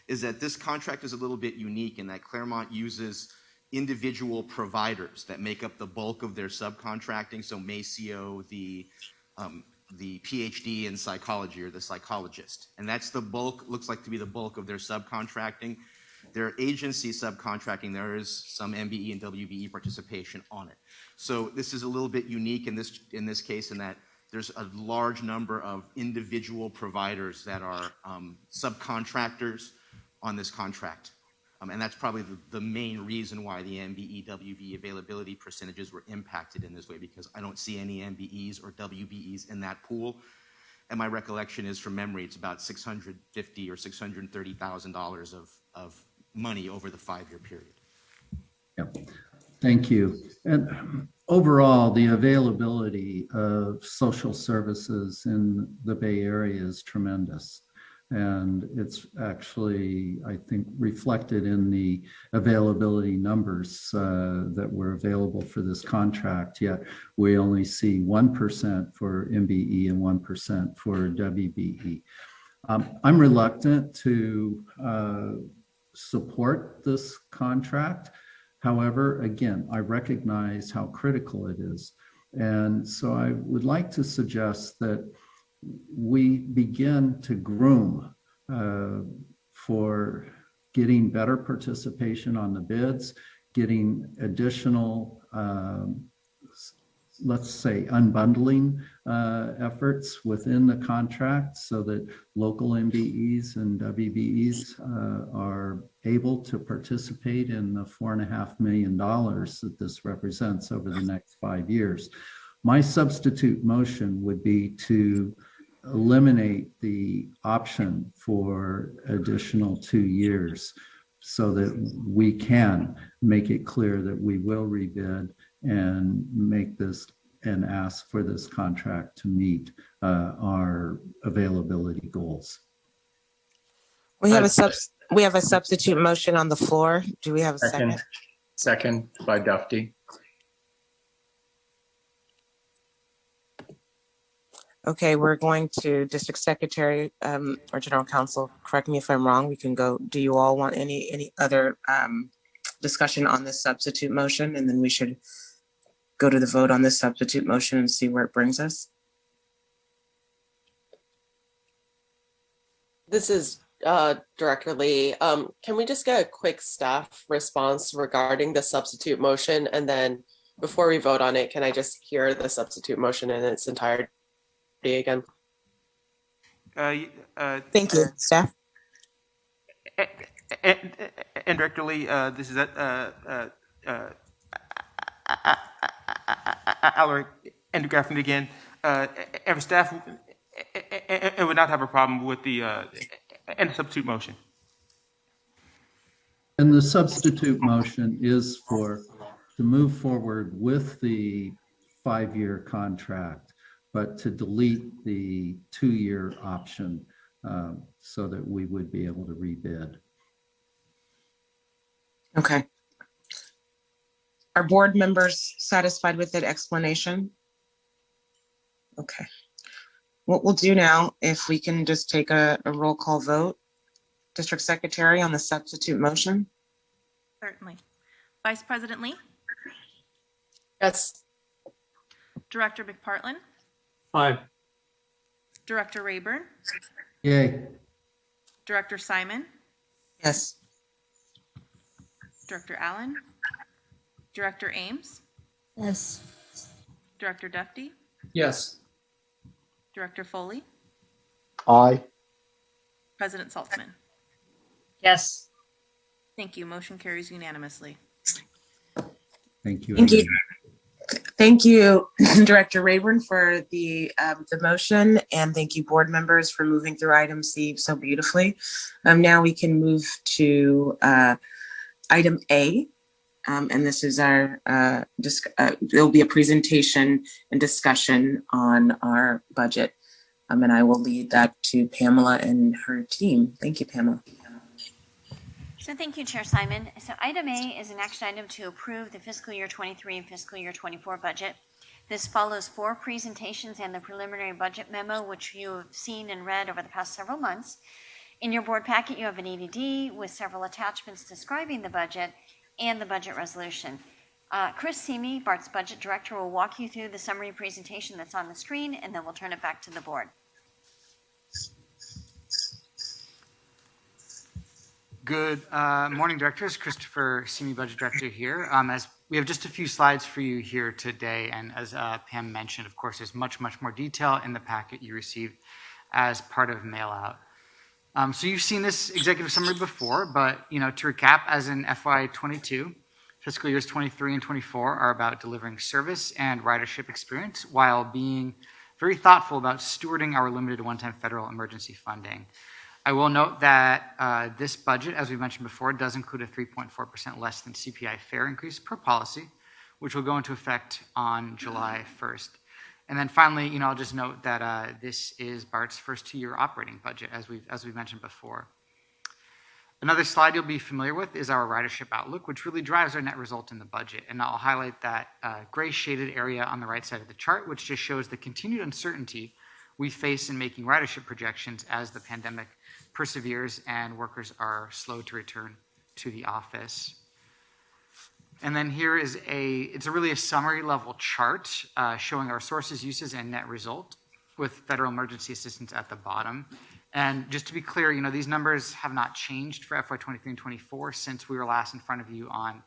is that this contract is a little bit unique in that Claremont uses individual providers that make up the bulk of their subcontracting. So Maceo, the PhD in psychology or the psychologist. And that's the bulk, looks like to be the bulk of their subcontracting. Their agency subcontracting, there is some MBE and WBE participation on it. So this is a little bit unique in this case in that there's a large number of individual providers that are subcontractors on this contract. And that's probably the main reason why the MBE, WBE availability percentages were impacted in this way, because I don't see any MBEs or WBEs in that pool. And my recollection is from memory, it's about $650,000 or $630,000 of money over the 5-year period. Yep. Thank you. And overall, the availability of social services in the Bay Area is tremendous. And it's actually, I think, reflected in the availability numbers that were available for this contract, yet we only see 1% for MBE and 1% for WBE. I'm reluctant to support this contract. However, again, I recognize how critical it is. And so I would like to suggest that we begin to groom for getting better participation on the bids, getting additional, let's say, unbundling efforts within the contract so that local MBEs and WBEs are able to participate in the $4.5 million that this represents over the next 5 years. My substitute motion would be to eliminate the option for additional 2 years so that we can make it clear that we will rebid and make this and ask for this contract to meet our availability goals. We have a substitute motion on the floor. Do we have a second? Second by Dufty. Okay, we're going to District Secretary or General Counsel. Correct me if I'm wrong. We can go. Do you all want any other discussion on this substitute motion? And then we should go to the vote on this substitute motion and see where it brings us. This is Director Lee. Can we just get a quick staff response regarding the substitute motion? And then before we vote on it, can I just hear the substitute motion in its entirety again? Thank you, staff. And Director Lee, this is Alaric Endergraffman again. Every staff would not have a problem with the substitute motion. And the substitute motion is to move forward with the 5-year contract, but to delete the 2-year option so that we would be able to rebid. Okay. Are board members satisfied with that explanation? Okay. What we'll do now, if we can just take a roll call vote. District Secretary on the substitute motion. Certainly. Vice President Lee? Yes. Director McPartlin? Aye. Director Rayburn? Yay. Director Simon? Yes. Director Allen? Director Ames? Yes. Director Dufty? Yes. Director Foley? Aye. President Saltzman? Yes. Thank you. Motion carries unanimously. Thank you. Thank you. Thank you, Director Rayburn, for the motion, and thank you, board members, for moving through item C so beautifully. Now we can move to item A, and this is our there will be a presentation and discussion on our budget, and I will lead that to Pamela and her team. Thank you, Pamela. So thank you, Chair Simon. So item A is an action item to approve the fiscal year 23 and fiscal year 24 budget. This follows 4 presentations and the preliminary budget memo, which you have seen and read over the past several months. In your board packet, you have an ADD with several attachments describing the budget and the budget resolution. Chris Simi, Bart's budget director, will walk you through the summary presentation that's on the screen, and then we'll turn it back to the board. Good morning, directors. Christopher Simi, budget director here. As we have just a few slides for you here today, and as Pam mentioned, of course, there's much more detail in the packet you received as part of mail out. So you've seen this executive summary before, but to recap, as in FY22, fiscal years 23 and 24 are about delivering service and ridership experience while being very thoughtful about stewarding our limited one-time federal emergency funding. I will note that this budget, as we mentioned before, does include a 3.4% less than CPI fare increase per policy, which will go into effect on July 1st. And then finally, I'll just note that this is Bart's first 2-year operating budget, as we mentioned before. Another slide you'll be familiar with is our Ridership Outlook, which really drives our net result in the budget. And I'll highlight that gray shaded area on the right side of the chart, which just shows the continued uncertainty we face in making ridership projections as the pandemic perseveres and workers are slow to return to the office. And then here is it's really a summary level chart showing our sources, uses, and net result with federal emergency assistance at the bottom. And just to be clear, these numbers have not changed for FY23 and 24 since we were last in front of you on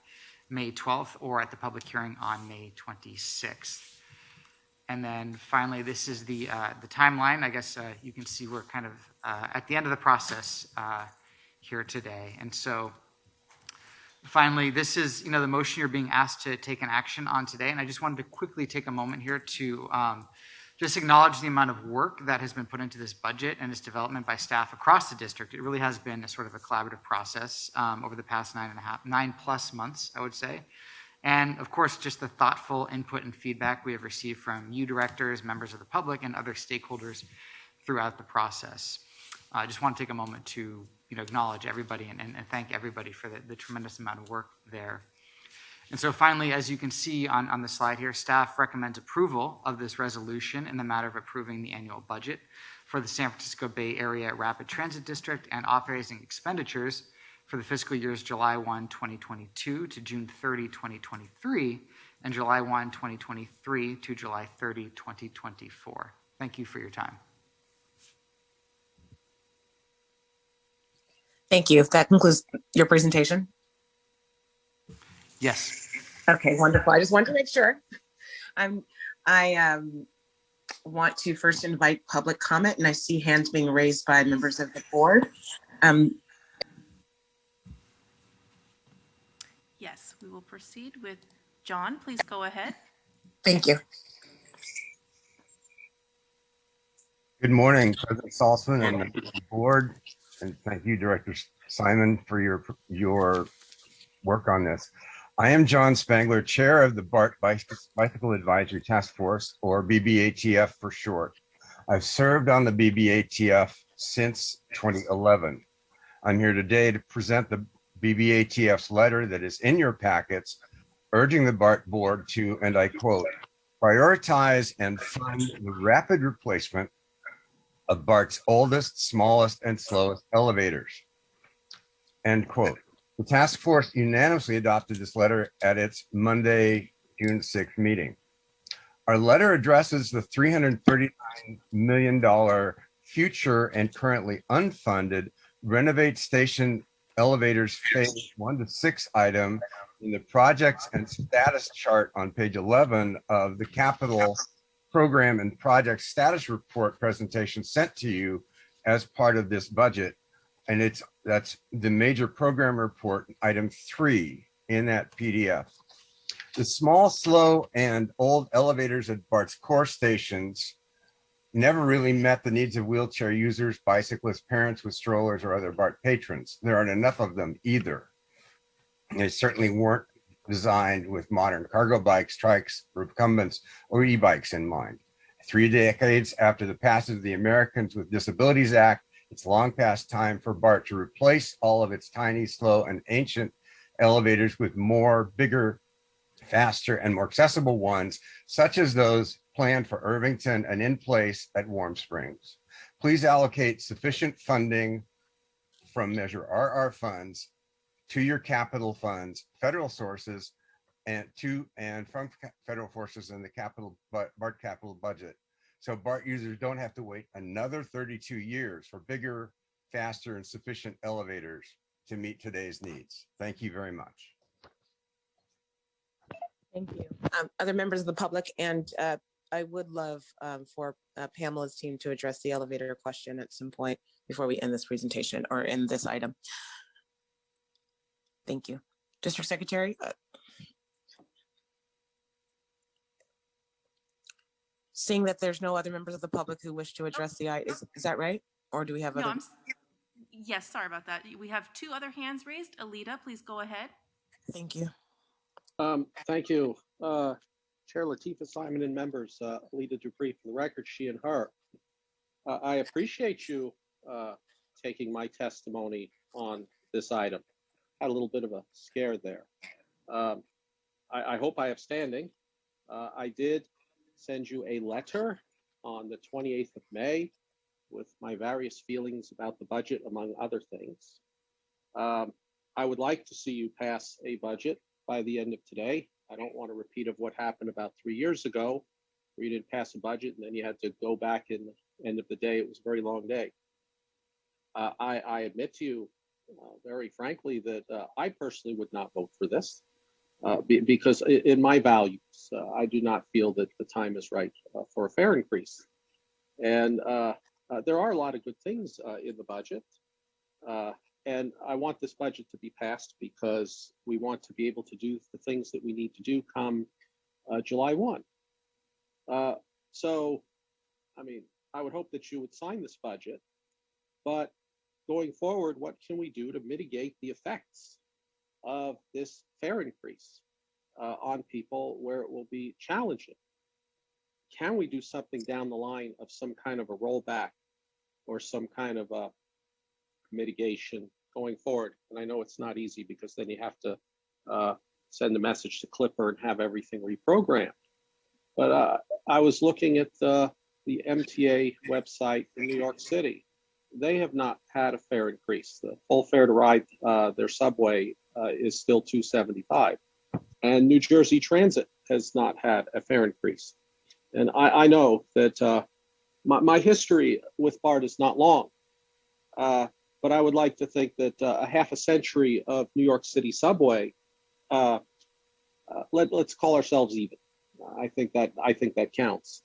May 12th or at the public hearing on May 26th. And then finally, this is the timeline. I guess you can see we're kind of at the end of the process here today. And so finally, this is the motion you're being asked to take an action on today. And I just wanted to quickly take a moment here to just acknowledge the amount of work that has been put into this budget and its development by staff across the district. It really has been a sort of a collaborative process over the past 9+ months, I would say. And of course, just the thoughtful input and feedback we have received from you directors, members of the public, and other stakeholders throughout the process. I just want to take a moment to acknowledge everybody and thank everybody for the tremendous amount of work there. And so finally, as you can see on the slide here, staff recommends approval of this resolution in the matter of approving the annual budget for the San Francisco Bay Area Rapid Transit District and authorizing expenditures for the fiscal years July 1, 2022 to June 30, 2023, and July 1, 2023 to July 30, 2024. Thank you for your time. Thank you. That concludes your presentation. Yes. Okay, wonderful. I just wanted to make sure. I want to first invite public comment, and I see hands being raised by members of the board. Yes, we will proceed with John. Please go ahead. Thank you. Good morning, President Saltzman and the board, and thank you, Director Simon, for your work on this. I am John Spangler, Chair of the Bart Bicycle Advisory Task Force, or BBATF for short. I've served on the BBATF since 2011. I'm here today to present the BBATF's letter that is in your packets, urging the Bart board to, and I quote, prioritize and fund the rapid replacement of Bart's oldest, smallest, and slowest elevators. End quote. The task force unanimously adopted this letter at its Monday, June 6th meeting. Our letter addresses the $339 million future and currently unfunded renovate station elevators phase 1 to 6 item in the projects and status chart on page 11 of the capital program and project status report presentation sent to you as part of this budget. And that's the major program report, item 3 in that PDF. The small, slow, and old elevators at Bart's core stations never really met the needs of wheelchair users, bicyclists, parents with strollers, or other Bart patrons. There aren't enough of them either. They certainly weren't designed with modern cargo bikes, trikes, recumbents, or e-bikes in mind. 3 decades after the passage of the Americans with Disabilities Act It's long past time for BART to replace all of its tiny, slow, and ancient elevators with more, bigger, faster, and more accessible ones, such as those planned for Irvington and in place at Warm Springs. Please allocate sufficient funding from Measure RR funds to your capital funds, federal sources, and from federal forces in the BART capital budget. So BART users don't have to wait another 32 years for bigger, faster, and sufficient elevators to meet today's needs. Thank you very much. Thank you. Other members of the public, and I would love for Pamela's team to address the elevator question at some point before we end this presentation or end this item. Thank you. District Secretary. Seeing that there's no other members of the public who wish to address the item, is that right? Or do we have other? Yes, sorry about that. We have two other hands raised. Alita, please go ahead. Thank you. Thank you. Chair Lateefah Simon and members, Alita Dupree for the record, she and her. I appreciate you taking my testimony on this item. Had a little bit of a scare there. I hope I have standing. I did send you a letter on the 28th of May with my various feelings about the budget, among other things. I would like to see you pass a budget by the end of today. I don't want a repeat of what happened about 3 years ago, where you didn't pass a budget and then you had to go back in the end of the day. It was a very long day. I admit to you very frankly that I personally would not vote for this because in my values, I do not feel that the time is right for a fare increase. And there are a lot of good things in the budget. And I want this budget to be passed because we want to be able to do the things that we need to do come July 1. So, I mean, I would hope that you would sign this budget, but going forward, what can we do to mitigate the effects of this fare increase on people where it will be challenging? Can we do something down the line of some kind of a rollback or some kind of a mitigation going forward? And I know it's not easy because then you have to send a message to Clipper and have everything reprogrammed. But I was looking at the MTA website in New York City. They have not had a fare increase. The full fare to ride their subway is still $2.75. And New Jersey Transit has not had a fare increase. And I know that my history with BART is not long, but I would like to think that a half a century of New York City subway, let's call ourselves even. I think that counts.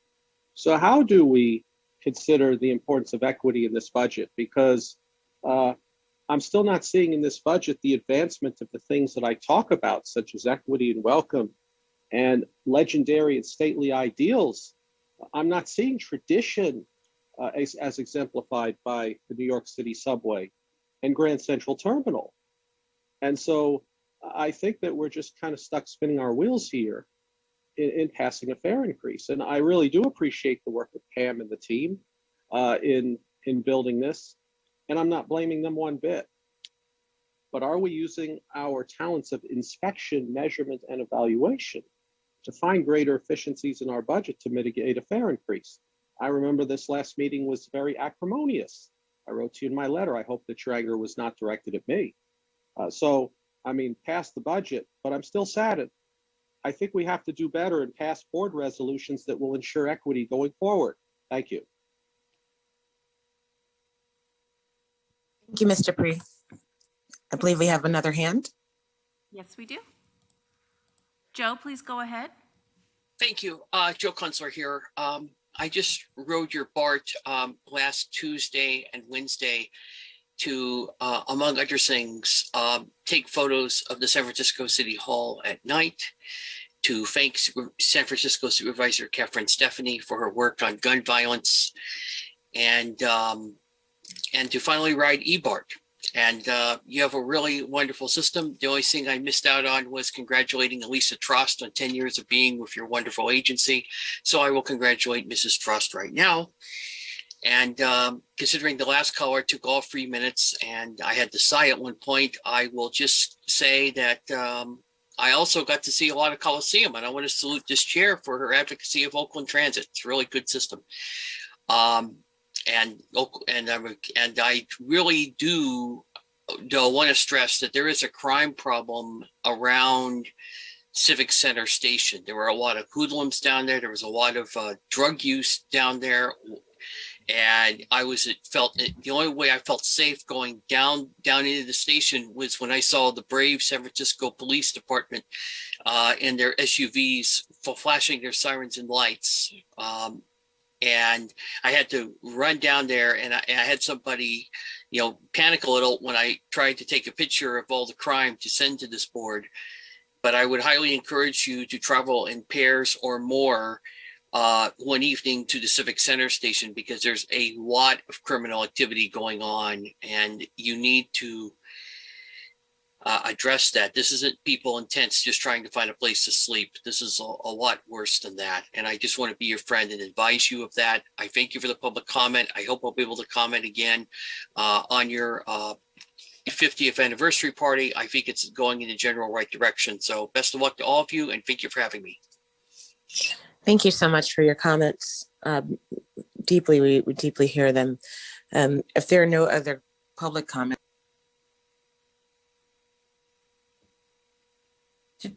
So how do we consider the importance of equity in this budget? Because I'm still not seeing in this budget the advancement of the things that I talk about, such as equity and welcome and legendary and stately ideals. I'm not seeing tradition as exemplified by the New York City subway and Grand Central Terminal. And so I think that we're just kind of stuck spinning our wheels here in passing a fare increase. And I really do appreciate the work of Pam and the team in building this. And I'm not blaming them one bit. But are we using our talents of inspection, measurement, and evaluation to find greater efficiencies in our budget to mitigate a fare increase? I remember this last meeting was very acrimonious. I wrote to you in my letter. I hope that your anger was not directed at me. So, I mean, pass the budget, but I'm still saddened. I think we have to do better and pass board resolutions that will ensure equity going forward. Thank you. Thank you, Mr. Dupree. I believe we have another hand. Yes, we do. Joe, please go ahead. Thank you. Joe Kunstler here. I just rode your BART last Tuesday and Wednesday to, among other things, take photos of the San Francisco City Hall at night, to thank San Francisco Supervisor Catherine Stephanie for her work on gun violence, and to finally ride eBART. And you have a really wonderful system. The only thing I missed out on was congratulating Elisa Trost on 10 years of being with your wonderful agency. So I will congratulate Mrs. Trost right now. And considering the last caller took all 3 minutes and I had to sigh at one point, I will just say that I also got to see a lot of Coliseum, and I want to salute this chair for her advocacy of Oakland Transit. It's a really good system. And I really do want to stress that there is a crime problem around Civic Center Station. There were a lot of hoodlums down there. There was a lot of drug use down there. And the only way I felt safe going down into the station was when I saw the brave San Francisco Police Department in their SUVs flashing their sirens and lights. And I had to run down there, and I had somebody, panic a little when I tried to take a picture of all the crime to send to this board. But I would highly encourage you to travel in pairs or more one evening to the Civic Center Station, because there's a lot of criminal activity going on, and you need to address that. This isn't people in tents just trying to find a place to sleep. This is a lot worse than that. And I just want to be your friend and advise you of that. I thank you for the public comment. I hope I'll be able to comment again on your 50th anniversary party. I think it's going in the general right direction. So best of luck to all of you, and thank you for having me. Thank you so much for your comments. We deeply hear them. If there are no other public comments.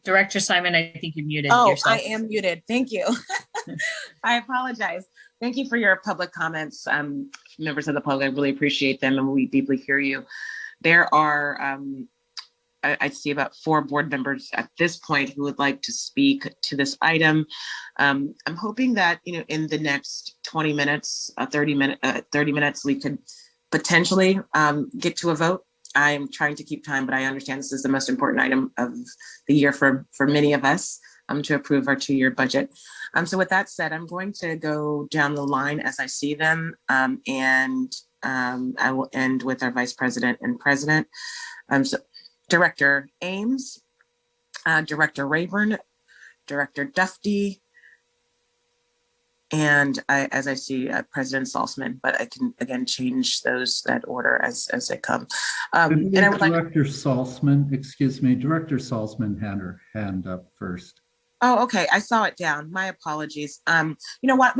Director Simon, I think you muted yourself. yourself. I am muted. Thank you. I apologize. Thank you for your public comments, members of the public. I really appreciate them, and we deeply hear you. There are, I see about 4 board members at this point who would like to speak to this item. I'm hoping that, in the next 20 minutes, 30 minutes, we could potentially get to a vote. I'm trying to keep time, but I understand this is the most important item of the year for many of us to approve our 2-year budget. So with that said, I'm going to go down the line as I see them, and I will end with our Vice President and President. So Director Ames, Director Rayburn, Director Dufty, and as I see President Salzman, but I can again change that order as they come. And I would Director Salzman, excuse me, Director Salzman had her hand up first. Oh, okay. I saw it down. My apologies. You know what?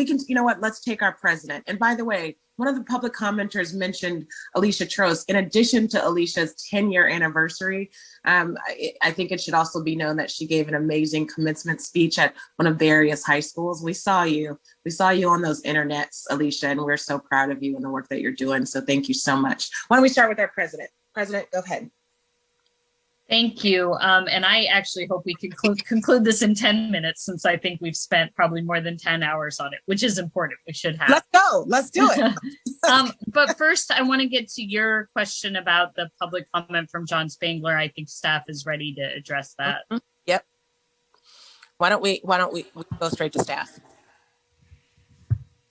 Let's take our president. And by the way, one of the public commenters mentioned Alicia Trost. In addition to Alicia's 10-year anniversary, I think it should also be known that she gave an amazing commencement speech at one of various high schools. We saw you on those internets, Alicia, and we're so proud of you and the work that you're doing. So thank you so much. Why don't we start with our president? President, go ahead. Thank you. And I actually hope we can conclude this in 10 minutes, since I think we've spent probably more than 10 hours on it, which is important. We should have. Let's go. Let's do it. But first, I want to get to your question about the public comment from John Spangler. I think staff is ready to address that. Mm-hmm. Yep. Why don't we go straight to staff?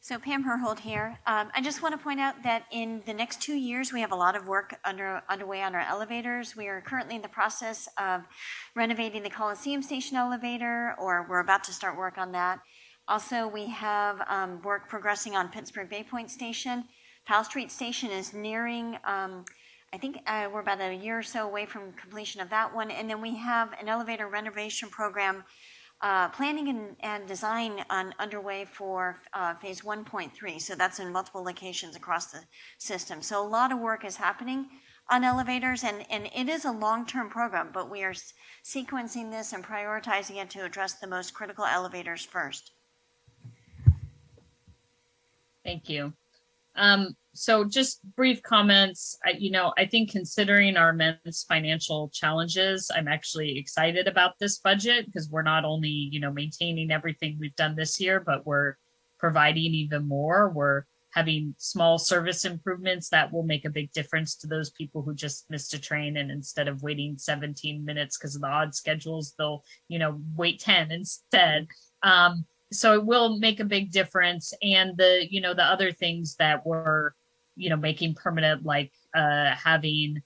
So Pam Herhold here. I just want to point out that in the next 2 years, we have a lot of work underway on our elevators. We are currently in the process of renovating the Coliseum Station elevator, or we're about to start work on that. Also, we have work progressing on Pittsburgh Bay Point Station. Powell Street Station is nearing, I think we're about a year or so away from completion of that one. And then we have an elevator renovation program planning and design underway for phase 1.3. So that's in multiple locations across the system. So a lot of work is happening on elevators, and it is a long-term program, but we are sequencing this and prioritizing it to address the most critical elevators first. Thank you. So just brief comments. I think considering our immense financial challenges, I'm actually excited about this budget, because we're not only, maintaining everything we've done this year, but we're providing even more. We're having small service improvements that will make a big difference to those people who just missed a train, and instead of waiting 17 minutes because of the odd schedules, they'll, wait 10 instead. So it will make a big difference. And the other things that we're, making permanent, like having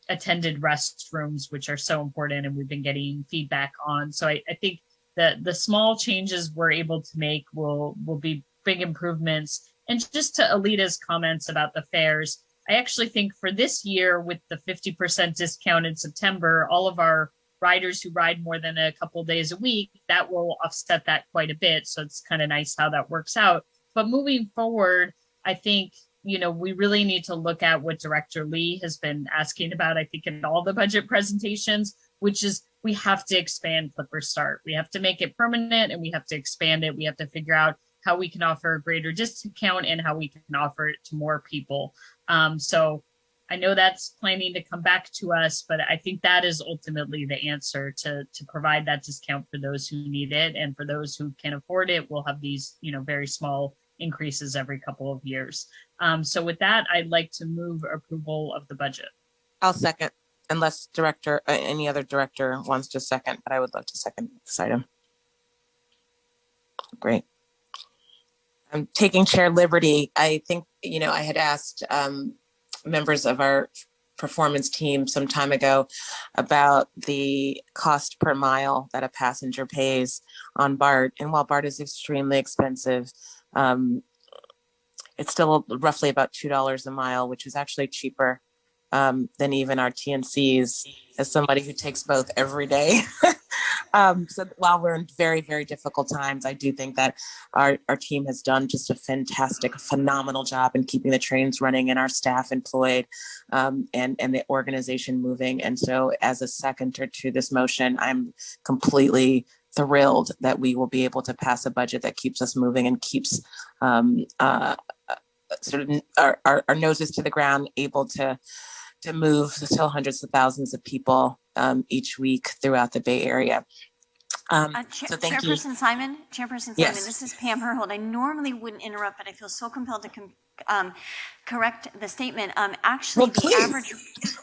attended restrooms, which are so important, and we've been getting feedback on. So I think that the small changes we're able to make will be big improvements. And just to Alita's comments about the fares, I actually think for this year with the 50% discount in September, all of our riders who ride more than a couple days a week, that will offset that quite a bit. So it's kind of nice how that works out. But moving forward, I think, we really need to look at what Director Lee has been asking about, I think, in all the budget presentations, which is we have to expand Clipper Start. We have to make it permanent and we have to expand it. We have to figure out how we can offer a greater discount and how we can offer it to more people. So I know that's planning to come back to us, but I think that is ultimately the answer to provide that discount for those who need it. And for those who can afford it, we'll have these, very small increases every couple of years. So with that, I'd like to move approval of the budget. I'll second, unless any other director wants to second, but I would love to second this item. Great. I'm taking chair liberty. I think, I had asked members of our performance team some time ago about the cost per mile that a passenger pays on Bart. And while Bart is extremely expensive, it's still roughly about $2 a mile, which is actually cheaper than even our TNCs, as somebody who takes both every day. So while we're in very, very difficult times, I do think that our team has done just a phenomenal job in keeping the trains running and our staff employed and the organization moving. And so as a seconder to this motion, I'm completely thrilled that we will be able to pass a budget that keeps us moving and keeps sort of our noses to the ground, able to move still hundreds of thousands of people each week throughout the Bay Area. So thank you. Chairperson Simon, Yes. this is Pam Herhold. I normally wouldn't interrupt, but I feel so compelled to correct the statement. Actually,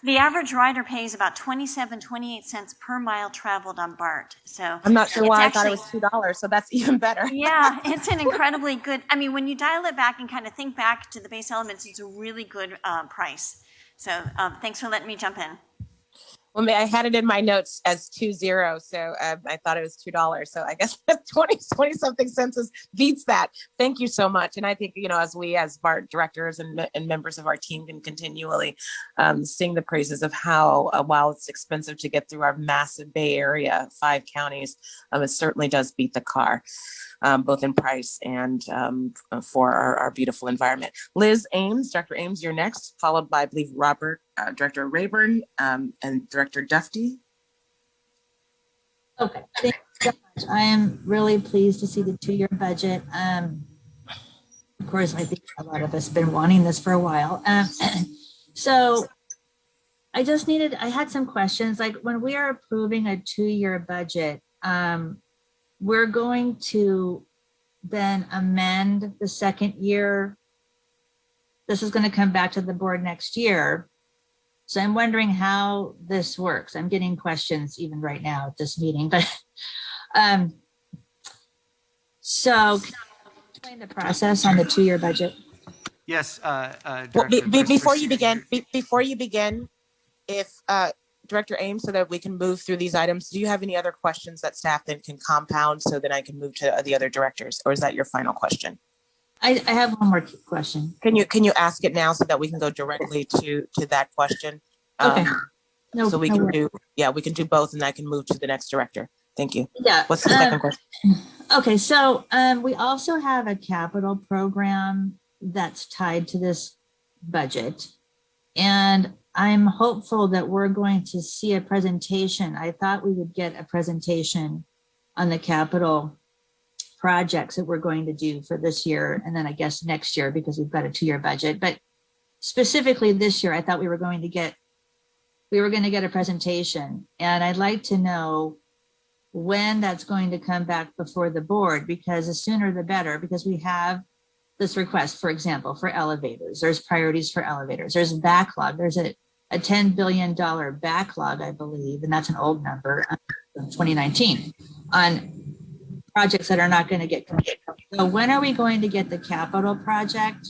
the average rider pays about 28 cents per mile traveled on BART. So I'm not sure why I thought it was $2, so that's even better. Yeah, it's an incredibly good, when you dial it back and kind of think back to the base elements, it's a really good price. So thanks for letting me jump in. Well, I had it in my notes as 2.0, so I thought it was $2. So I guess 20 something cents beats that. Thank you so much. And I think, as we as BART directors and members of our team can continually sing the praises of how, while it's expensive to get through our massive Bay Area, 5 counties, it certainly does beat the car, both in price and for our beautiful environment. Liz Ames, Dr. Ames, you're next, followed by, I believe, Robert, Director Rayburn, and Director Duffy. Okay, thank you so much. I am really pleased to see the 2-year budget. Of course, I think a lot of us have been wanting this for a while. So I had some questions. Like when we are approving a 2-year budget, we're going to then amend the second year. This is going to come back to the board next year. So I'm wondering how this works. I'm getting questions even right now at this meeting, but so can you explain the process on the 2-year budget? Yes. Before you begin, if Director Ames, so that we can move through these items, do you have any other questions that staff then can compound so that I can move to the other directors, or is that your final question? I have one more question. Can you ask it now so that we can go directly to that question? Okay. So we can do both, and I can move to the next director. Thank you. Yeah. What's the second question? Okay, so we also have a capital program that's tied to this budget, and I'm hopeful that we're going to see a presentation. I thought we would get a presentation on the capital projects that we're going to do for this year, and then I guess next year, because we've got a 2-year budget. But specifically this year, I thought we were going to get a presentation, and I'd like to know when that's going to come back before the board, because the sooner the better, because we have this request, for example, for elevators. There's priorities for elevators. There's a backlog. There's a $10 billion backlog, I believe, and that's an old number, 2019, on projects that are not going to get completed. So when are we going to get the capital project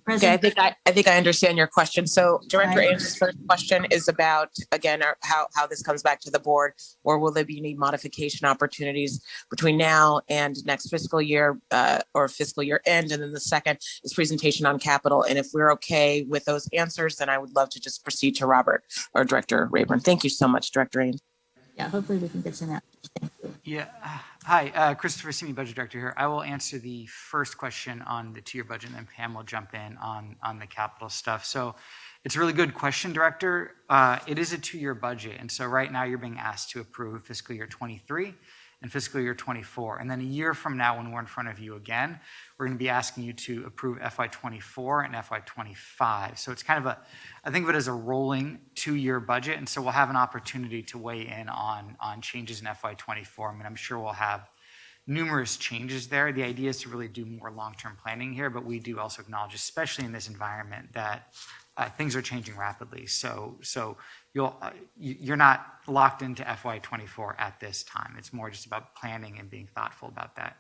Okay, I think I understand your question. So Director Ames' first question is about, again, how this comes back to the board, or will there be any modification opportunities between now and next fiscal year or fiscal year end? And then the second is presentation on capital. And if we're okay with those answers, then I would love to just proceed to Robert or Director Rayburn. Thank you so much, Director Ames. Yeah, hopefully we can get some answers. Thank you. Yeah. Hi, Christopher Simi, Budget Director here. I will answer the first question on the two-year budget, and then Pam will jump in on the capital stuff. So it's a really good question, Director. It is a two-year budget. And so right now you're being asked to approve fiscal year 23 and fiscal year 24. And then a year from now, when we're in front of you again, we're going to be asking you to approve FY24 and FY25. So it's kind of I think of it as a rolling two-year budget. And so we'll have an opportunity to weigh in on changes in FY24. I mean, I'm sure we'll have numerous changes there. The idea is to really do more long-term planning here, but we do also acknowledge, especially in this environment, that things are changing rapidly. So you're not locked into FY24 at this time. It's more just about planning and being thoughtful about that.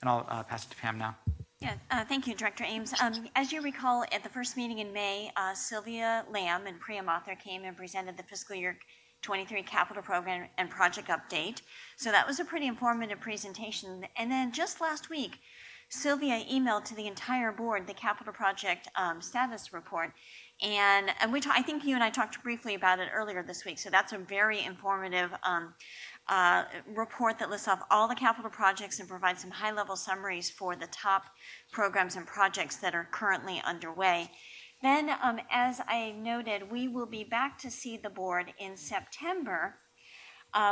And I'll pass it to Pam now. Yeah, thank you, Director Ames. As you recall, at the first meeting in May, Sylvia Lamb and Priya Mathur came and presented the fiscal year 23 capital program and project update. So that was a pretty informative presentation. And then just last week, Sylvia emailed to the entire board the capital project status report. And I think you and I talked briefly about it earlier this week. So that's a very informative report that lists off all the capital projects and provides some high-level summaries for the top programs and projects that are currently underway. Then, as I noted, we will be back to see the board in September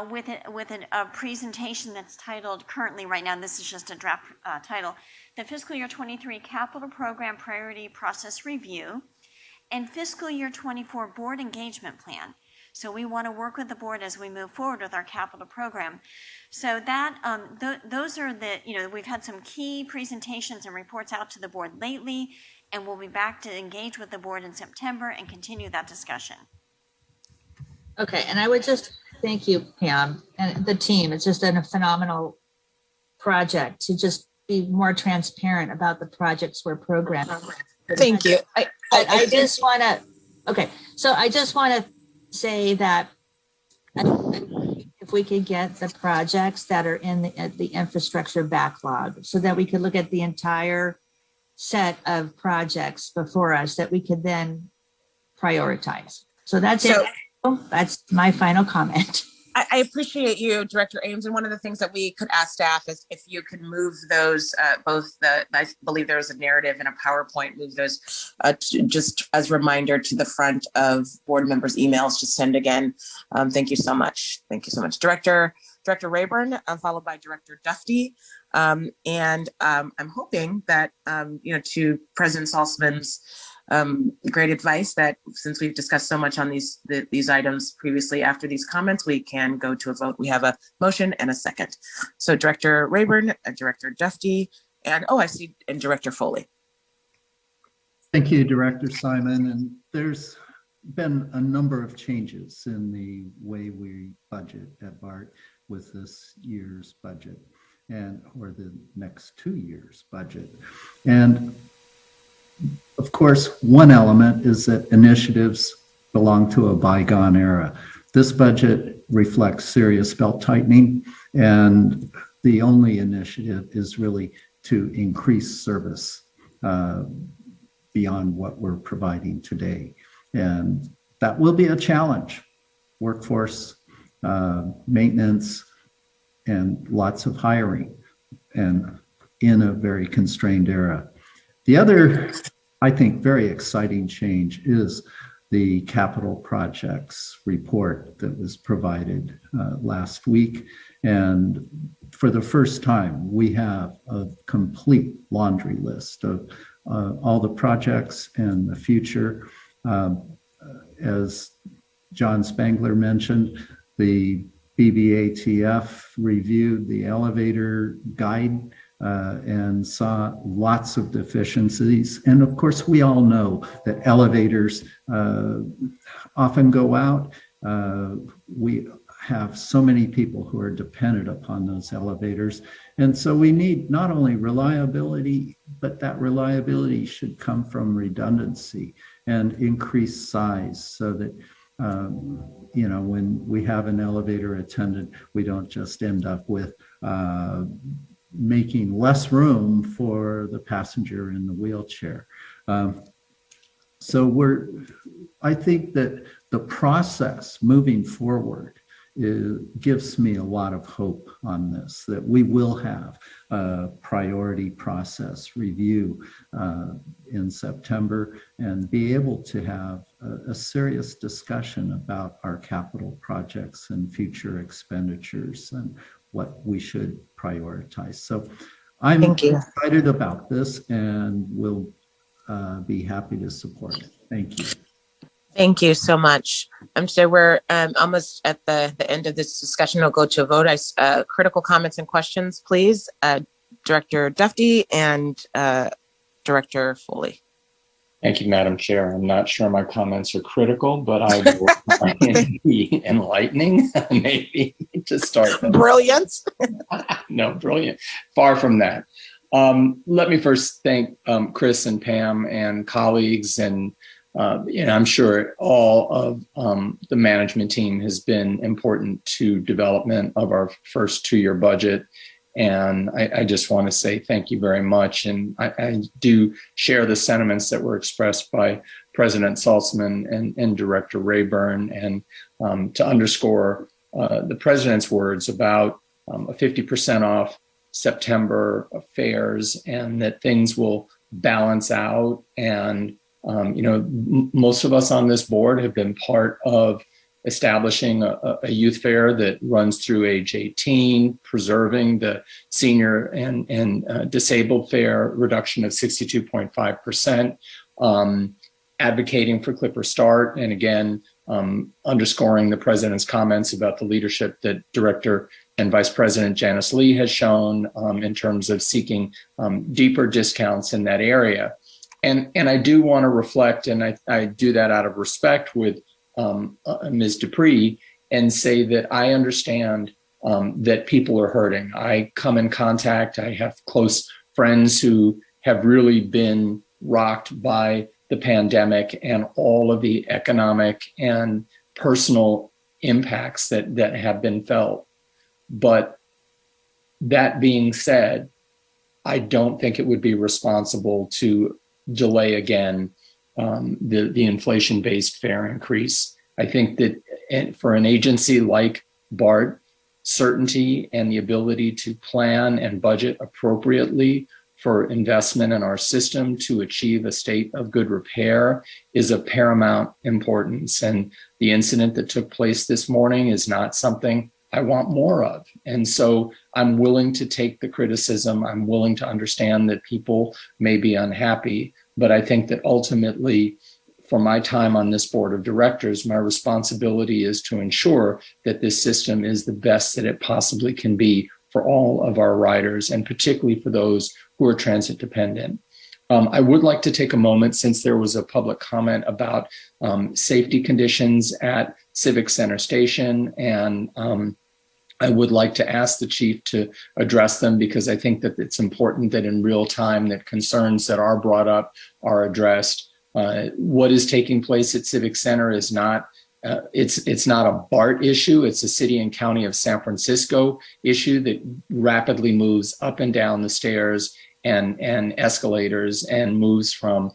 with a presentation that's titled, currently right now, this is just a draft title, the Fiscal Year 23 Capital Program Priority Process Review and Fiscal Year 24 Board Engagement Plan. So we want to work with the board as we move forward with our capital program. So that those are we've had some key presentations and reports out to the board lately, and we'll be back to engage with the board in September and continue that discussion. Okay, and I would just thank you, Pam, and the team. It's just a phenomenal project to just be more transparent about the projects we're programming. Thank you. I just want to say that if we could get the projects that are in the infrastructure backlog so that we could look at the entire set of projects before us that we could then prioritize. So that's it. That's my final comment. I appreciate you, Director Ames. And one of the things that we could ask staff is if you could move those, I believe there was a narrative and a PowerPoint, move those just as a reminder to the front of board members' emails to send again. Thank you so much. Thank you so much. Director Rayburn, followed by Director Dufty. And I'm hoping that, to President Salzman's great advice that since we've discussed so much on these items previously, after these comments, we can go to a vote. We have a motion and a second. So Director Rayburn, Director Dufty, and Director Foley. Thank you, Director Simon. And there's been a number of changes in the way we budget at BART with this year's budget or the next 2 years' budget. And of course, one element is that initiatives belong to a bygone era. This budget reflects serious belt tightening, and the only initiative is really to increase service beyond what we're providing today. And that will be a challenge. Workforce, maintenance, and lots of hiring, and in a very constrained era. The other, I think, very exciting change is the capital projects report that was provided last week. And for the first time, we have a complete laundry list of all the projects and the future. As John Spangler mentioned, the BBATF reviewed the elevator guide and saw lots of deficiencies. And of course, we all know that elevators often go out. We have so many people who are dependent upon those elevators. And so we need not only reliability, but that reliability should come from redundancy and increased size so that, when we have an elevator attendant, we don't just end up with making less room for the passenger in the wheelchair. I think that the process moving forward gives me a lot of hope on this, that we will have a priority process review in September and be able to have a serious discussion about our capital projects and future expenditures and what we should prioritize. So I'm excited about this and will be happy to support it. Thank you. Thank you so much. So we're almost at the end of this discussion. We'll go to a vote. Critical comments and questions, please. Director Dufty and Director Foley. Thank you, Madam Chair. I'm not sure my comments are critical, but I will try and be enlightening, maybe, to start. Brilliant. No, brilliant. Far from that. Let me first thank Chris and Pam and colleagues, and I'm sure all of the management team has been important to development of our first 2-year budget. And I just want to say thank you very much. And I do share the sentiments that were expressed by President Saltzman and Director Rayburn, and to underscore the President's words about a 50% off September fares, and that things will balance out. And most of us on this board have been part of establishing a youth fare that runs through age 18, preserving the senior and disabled fare reduction of 62.5%, advocating for Clipper Start, and again, underscoring the President's comments about the leadership that Director and Vice President Janice Lee has shown in terms of seeking deeper discounts in that area. And I do want to reflect, and I do that out of respect with Ms. Dupree, and say that I understand that people are hurting. I come in contact, I have close friends who have really been rocked by the pandemic and all of the economic and personal impacts that have been felt. But that being said, I don't think it would be responsible to delay again the inflation-based fare increase. I think that for an agency like BART, certainty and the ability to plan and budget appropriately for investment in our system to achieve a state of good repair is of paramount importance. And the incident that took place this morning is not something I want more of. And so I'm willing to take the criticism. I'm willing to understand that people may be unhappy. But I think that ultimately, for my time on this board of directors, my responsibility is to ensure that this system is the best that it possibly can be for all of our riders, and particularly for those who are transit dependent. I would like to take a moment, since there was a public comment about safety conditions at Civic Center Station, and I would like to ask the chief to address them, because I think that it's important that in real time that concerns that are brought up are addressed. What is taking place at Civic Center is not, it's not a BART issue. It's a city and county of San Francisco issue that rapidly moves up and down the stairs and escalators, and moves from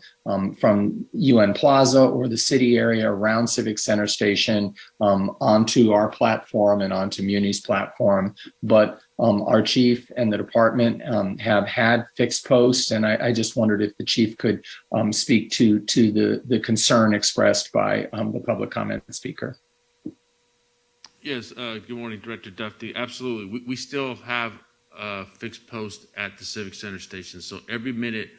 UN Plaza or the city area around Civic Center Station onto our platform and onto Muni's platform. But our chief and the department have had fixed posts, and I just wondered if the chief could speak to the concern expressed by the public comment speaker. Yes, good morning, Director Dufty. Absolutely. We still have fixed post at the Civic Center Station. So every minute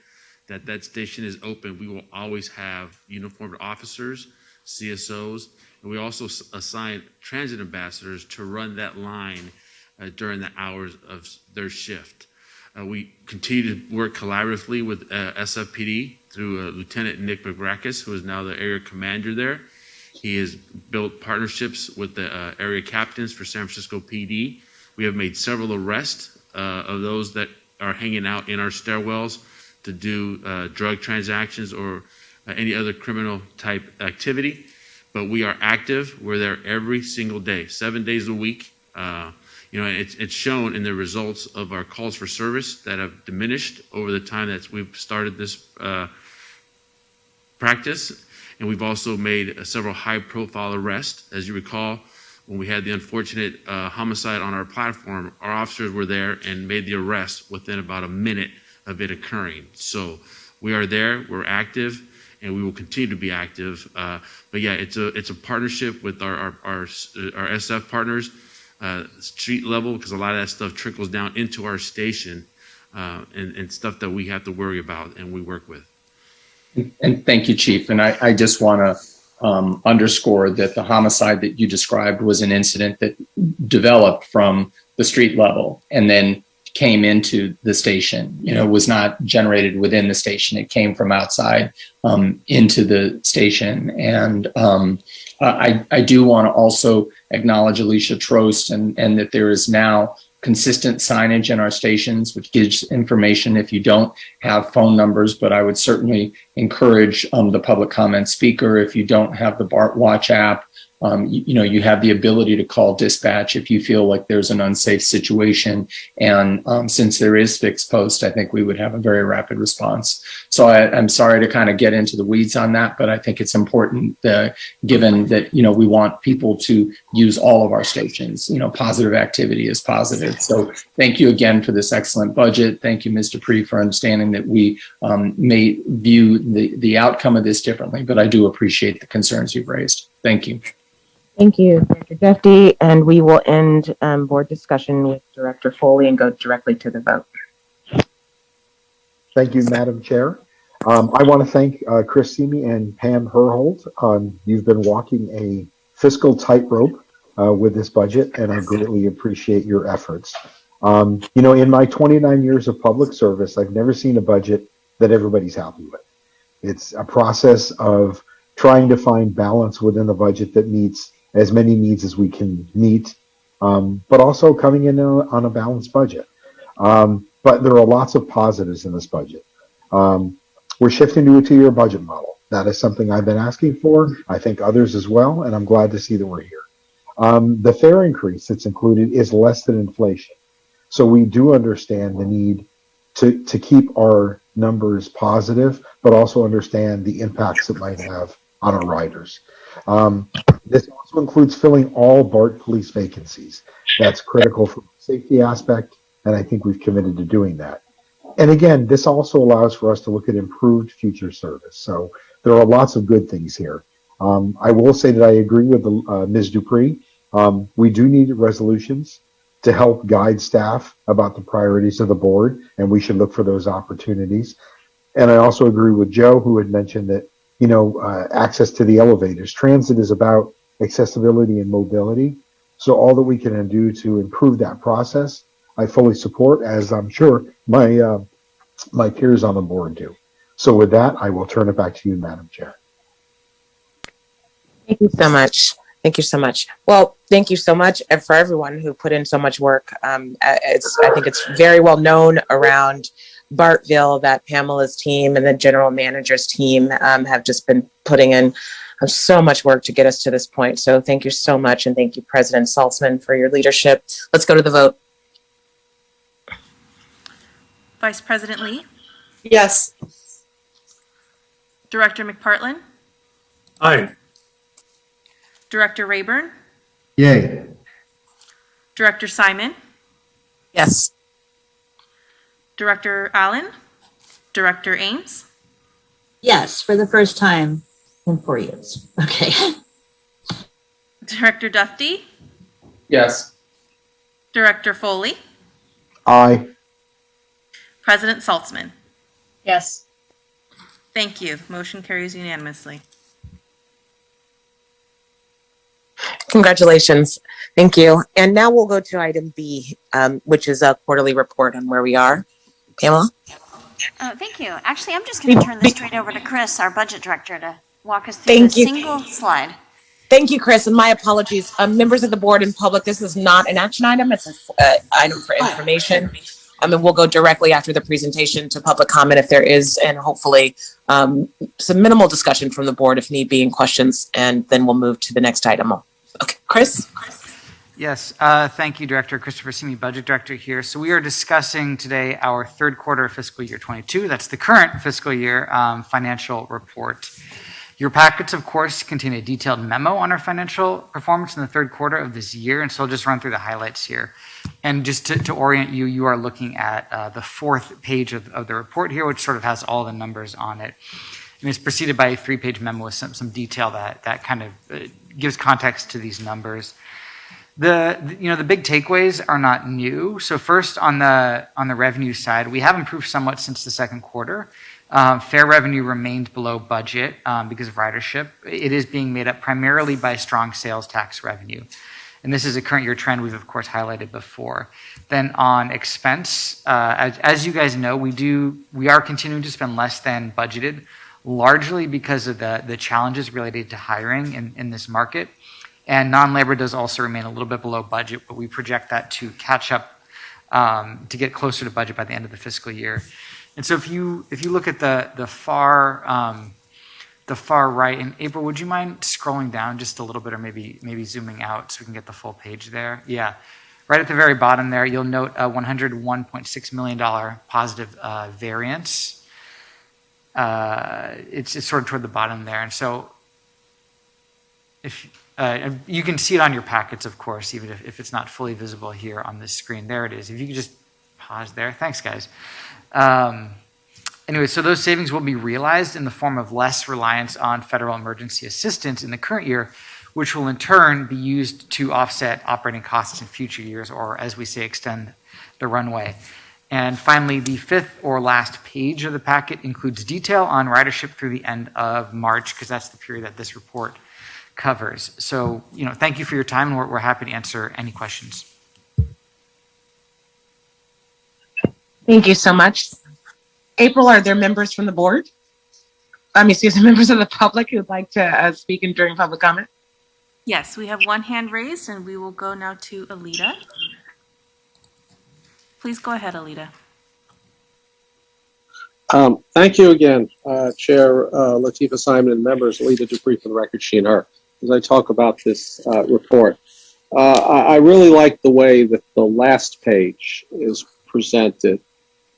that station is open, we will always have uniformed officers, CSOs, and we also assign transit ambassadors to run that line during the hours of their shift. We continue to work collaboratively with SFPD through Lieutenant Nick McRackus, who is now the area commander there. He has built partnerships with the area captains for San Francisco PD. We have made several arrests of those that are hanging out in our stairwells to do drug transactions or any other criminal type activity. But we are active. We're there every single day, 7 days a week. It's shown in the results of our calls for service that have diminished over the time that we've started this practice. And we've also made several high-profile arrests. As you recall, when we had the unfortunate homicide on our platform, our officers were there and made the arrest within about a minute of it occurring. So we are there, we're active, and we will continue to be active. But yeah, it's a partnership with our SF partners, street level, because a lot of that stuff trickles down into our station and stuff that we have to worry about and we work with. And thank you, Chief. And I just want to underscore that the homicide that you described was an incident that developed from the street level and then came into the station. Was not generated within the station. It came from outside into the station. And I do want to also acknowledge Alicia Trost and that there is now consistent signage in our stations, which gives information if you don't have phone numbers. But I would certainly encourage the public comment speaker, if you don't have the Bart Watch app, you have the ability to call dispatch if you feel like there's an unsafe situation. And since there is fixed post, I think we would have a very rapid response. So I'm sorry to kind of get into the weeds on that, but I think it's important given that, we want people to use all of our stations. Positive activity is positive. So thank you again for this excellent budget. Thank you, Ms. Dupree, for understanding that we may view the outcome of this differently, but I do appreciate the concerns you've raised. Thank you. Thank you, Director Duffy. And we will end board discussion with Director Foley and go directly to the vote. Thank you, Madam Chair. I want to thank Chris Simi and Pam Herhold. You've been walking a fiscal tightrope with this budget, and I greatly appreciate your efforts. In my 29 years of public service, I've never seen a budget that everybody's happy with. It's a process of trying to find balance within the budget that meets as many needs as we can meet, but also coming in on a balanced budget. But there are lots of positives in this budget. We're shifting to a two-year budget model. That is something I've been asking for. I think others as well, and I'm glad to see that we're here. The fare increase that's included is less than inflation. So we do understand the need to keep our numbers positive, but also understand the impacts it might have on our riders. This also includes filling all BART police vacancies. That's critical for the safety aspect, and I think we've committed to doing that. And again, this also allows for us to look at improved future service. So there are lots of good things here. I will say that I agree with Ms. Dupree. We do need resolutions to help guide staff about the priorities of the board, and we should look for those opportunities. And I also agree with Joe, who had mentioned that access to the elevators. Transit is about accessibility and mobility. So all that we can do to improve that process, I fully support, as I'm sure my peers on the board do. So with that, I will turn it back to you, Madam Chair. Thank you so much. Thank you so much. Well, thank you so much for everyone who put in so much work. I think it's very well known around Bartville that Pamela's team and the general manager's team have just been putting in so much work to get us to this point. So thank you so much. And thank you, President Saltzman, for your leadership. Let's go to the vote. Vice President Lee? Yes. Director McPartlin? Aye. Director Rayburn? Yay. Director Simon? Yes. Director Allen? Director Ames? Yes, for the first time in 4 years. Okay. Director Duffy? Yes. Director Foley? Aye. President Saltzman? Yes. Thank you. Motion carries unanimously. Congratulations. Thank you. And now we'll go to item B, which is a quarterly report on where we are. Pamela? Thank you. Actually, I'm just going to turn this straight over to Chris, our budget director, to walk us through a single slide. Thank you, Chris, and my apologies. Members of the board and public, this is not an action item. It's an item for information. And we'll go directly after the presentation to public comment if there is, and hopefully some minimal discussion from the board if need be and questions, and then we'll move to the next item. Okay, Chris? Yes, thank you, Director Christopher Simi, Budget Director here. So we are discussing today our third quarter of fiscal year 22. That's the current fiscal year financial report. Your packets, of course, contain a detailed memo on our financial performance in the third quarter of this year, and so I'll just run through the highlights here. And just to orient you, you are looking at the fourth page of the report here, which sort of has all the numbers on it. And it's preceded by a 3-page memo with some detail that kind of gives context to these numbers. The big takeaways are not new. So first on the revenue side, we have improved somewhat since the second quarter. Fare revenue remained below budget because of ridership. It is being made up primarily by strong sales tax revenue. And this is a current year trend we've, of course, highlighted before. Then on expense, as you guys know, we are continuing to spend less than budgeted, largely because of the challenges related to hiring in this market. And non-labor does also remain a little bit below budget, but we project that to catch up to get closer to budget by the end of the fiscal year. And so if you look at the far right, and April, would you mind scrolling down just a little bit, or maybe zooming out so we can get the full page there? Yeah, right at the very bottom there, you'll note a $101.6 million positive variance. It's sort of toward the bottom there, and so if you can see it on your packets, of course, even if it's not fully visible here on this screen. There it is. If you could just pause there. Thanks, guys. Anyway, so those savings will be realized in the form of less reliance on federal emergency assistance in the current year, which will in turn be used to offset operating costs in future years, or as we say, extend the runway. And finally, the fifth or last page of the packet includes detail on ridership through the end of March, because that's the period that this report covers. So, thank you for your time, and we're happy to answer any questions. Thank you so much. April, are there members from the board? Members of the public who would like to speak during public comment? Yes, we have one hand raised, and we will go now to Alita. Please go ahead, Alita. Thank you again, Chair Latifah Simon and members. Alita Dupree for the record, she and her. As I talk about this report, I really like the way that the last page is presented,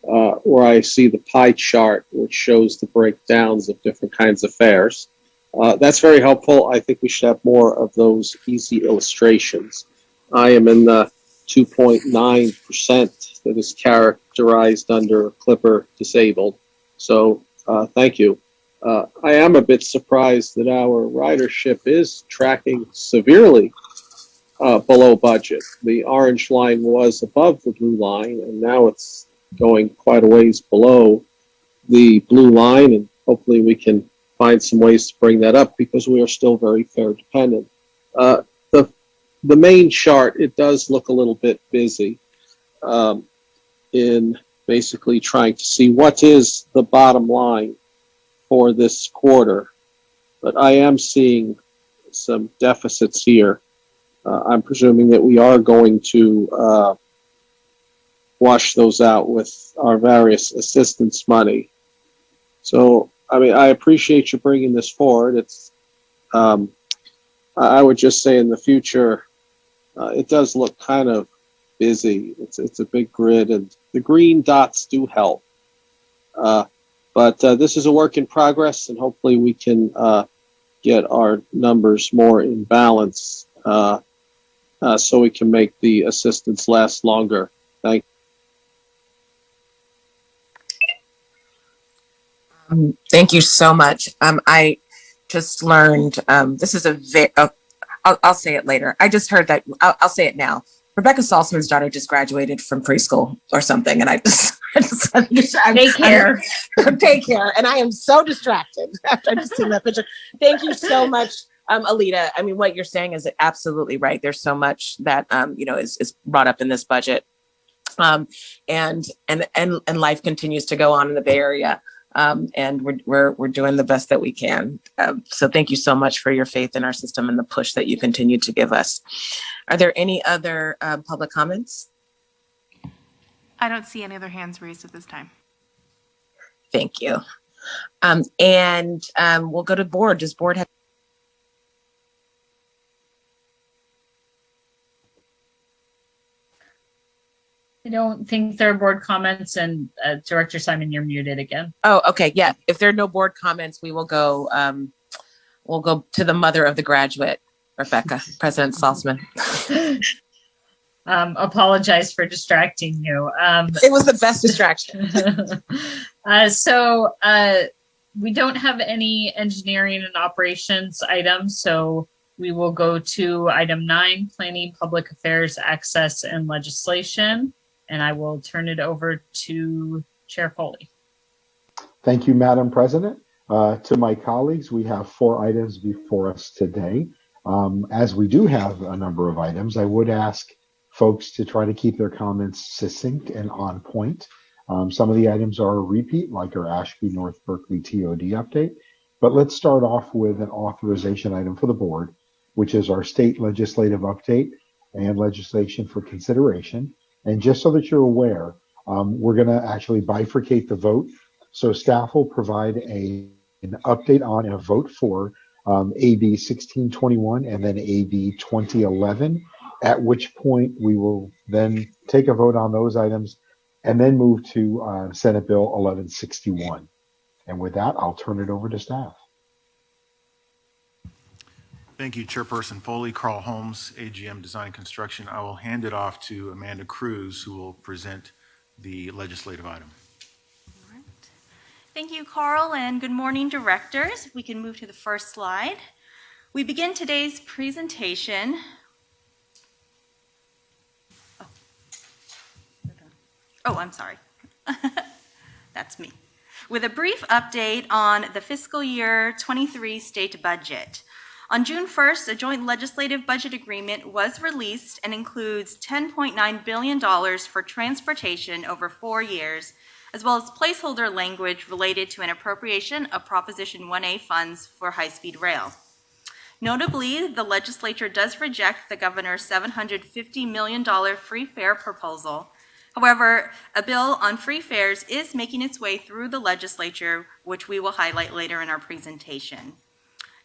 where I see the pie chart, which shows the breakdowns of different kinds of fares. That's very helpful. I think we should have more of those easy illustrations. I am in the 2.9% that is characterized under Clipper disabled. So thank you. I am a bit surprised that our ridership is tracking severely below budget. The orange line was above the blue line, and now it's going quite a ways below the blue line, and hopefully we can find some ways to bring that up because we are still very fare dependent. The main chart, it does look a little bit busy in basically trying to see what is the bottom line for this quarter, but I am seeing some deficits here. I'm presuming that we are going to wash those out with our various assistance money. So, I appreciate you bringing this forward. It's, I would just say in the future, it does look kind of busy. It's a big grid, and the green dots do help. But this is a work in progress, and hopefully we can get our numbers more in balance so we can make the assistance last longer. Thank you. Thank you so much. I just learned, this is I'll say it later. I just heard that, I'll say it now. Rebecca Salzman's daughter just graduated from preschool or something, and I just daycare, and I am so distracted after I just seen that picture. Thank you so much, Alita. What you're saying is absolutely right. There's so much that is brought up in this budget, and life continues to go on in the Bay Area. And we're doing the best that we can. So thank you so much for your faith in our system and the push that you continue to give us. Are there any other public comments? I don't see any other hands raised at this time. Thank you. And we'll go to board. Does board have? I don't think there are board comments, and Director Simon, you're muted again. Oh, okay. Yeah. If there are no board comments, we will go. We'll go to the mother of the graduate, Rebecca, President Salzman. Apologize for distracting you. It was the best distraction. So we don't have any engineering and operations items, so we will go to item 9, planning, public affairs, access, and legislation. And I will turn it over to Chair Foley. Thank you, Madam President. To my colleagues, we have 4 items before us today. As we do have a number of items, I would ask folks to try to keep their comments succinct and on point. Some of the items are a repeat, like our Ashby North Berkeley TOD update. But let's start off with an authorization item for the board, which is our state legislative update and legislation for consideration. And just so that you're aware, we're going to actually bifurcate the vote. So staff will provide an update on and a vote for AB 1621 and then AB 2011, at which point we will then take a vote on those items and then move to Senate Bill 1161. And with that, I'll turn it over to staff. Thank you, Chairperson Foley. Carl Holmes, AGM Design and Construction. I will hand it off to Amanda Cruz, who will present the legislative item. All right. Thank you, Carl, and good morning, directors. We can move to the first slide. We begin today's presentation. Oh, I'm sorry. That's me. With a brief update on the fiscal year 23 state budget. On June 1st, a joint legislative budget agreement was released and includes $10.9 billion for transportation over 4 years, as well as placeholder language related to an appropriation of Proposition 1A funds for high-speed rail. Notably, the legislature does reject the governor's $750 million free fare proposal. However, a bill on free fares is making its way through the legislature, which we will highlight later in our presentation.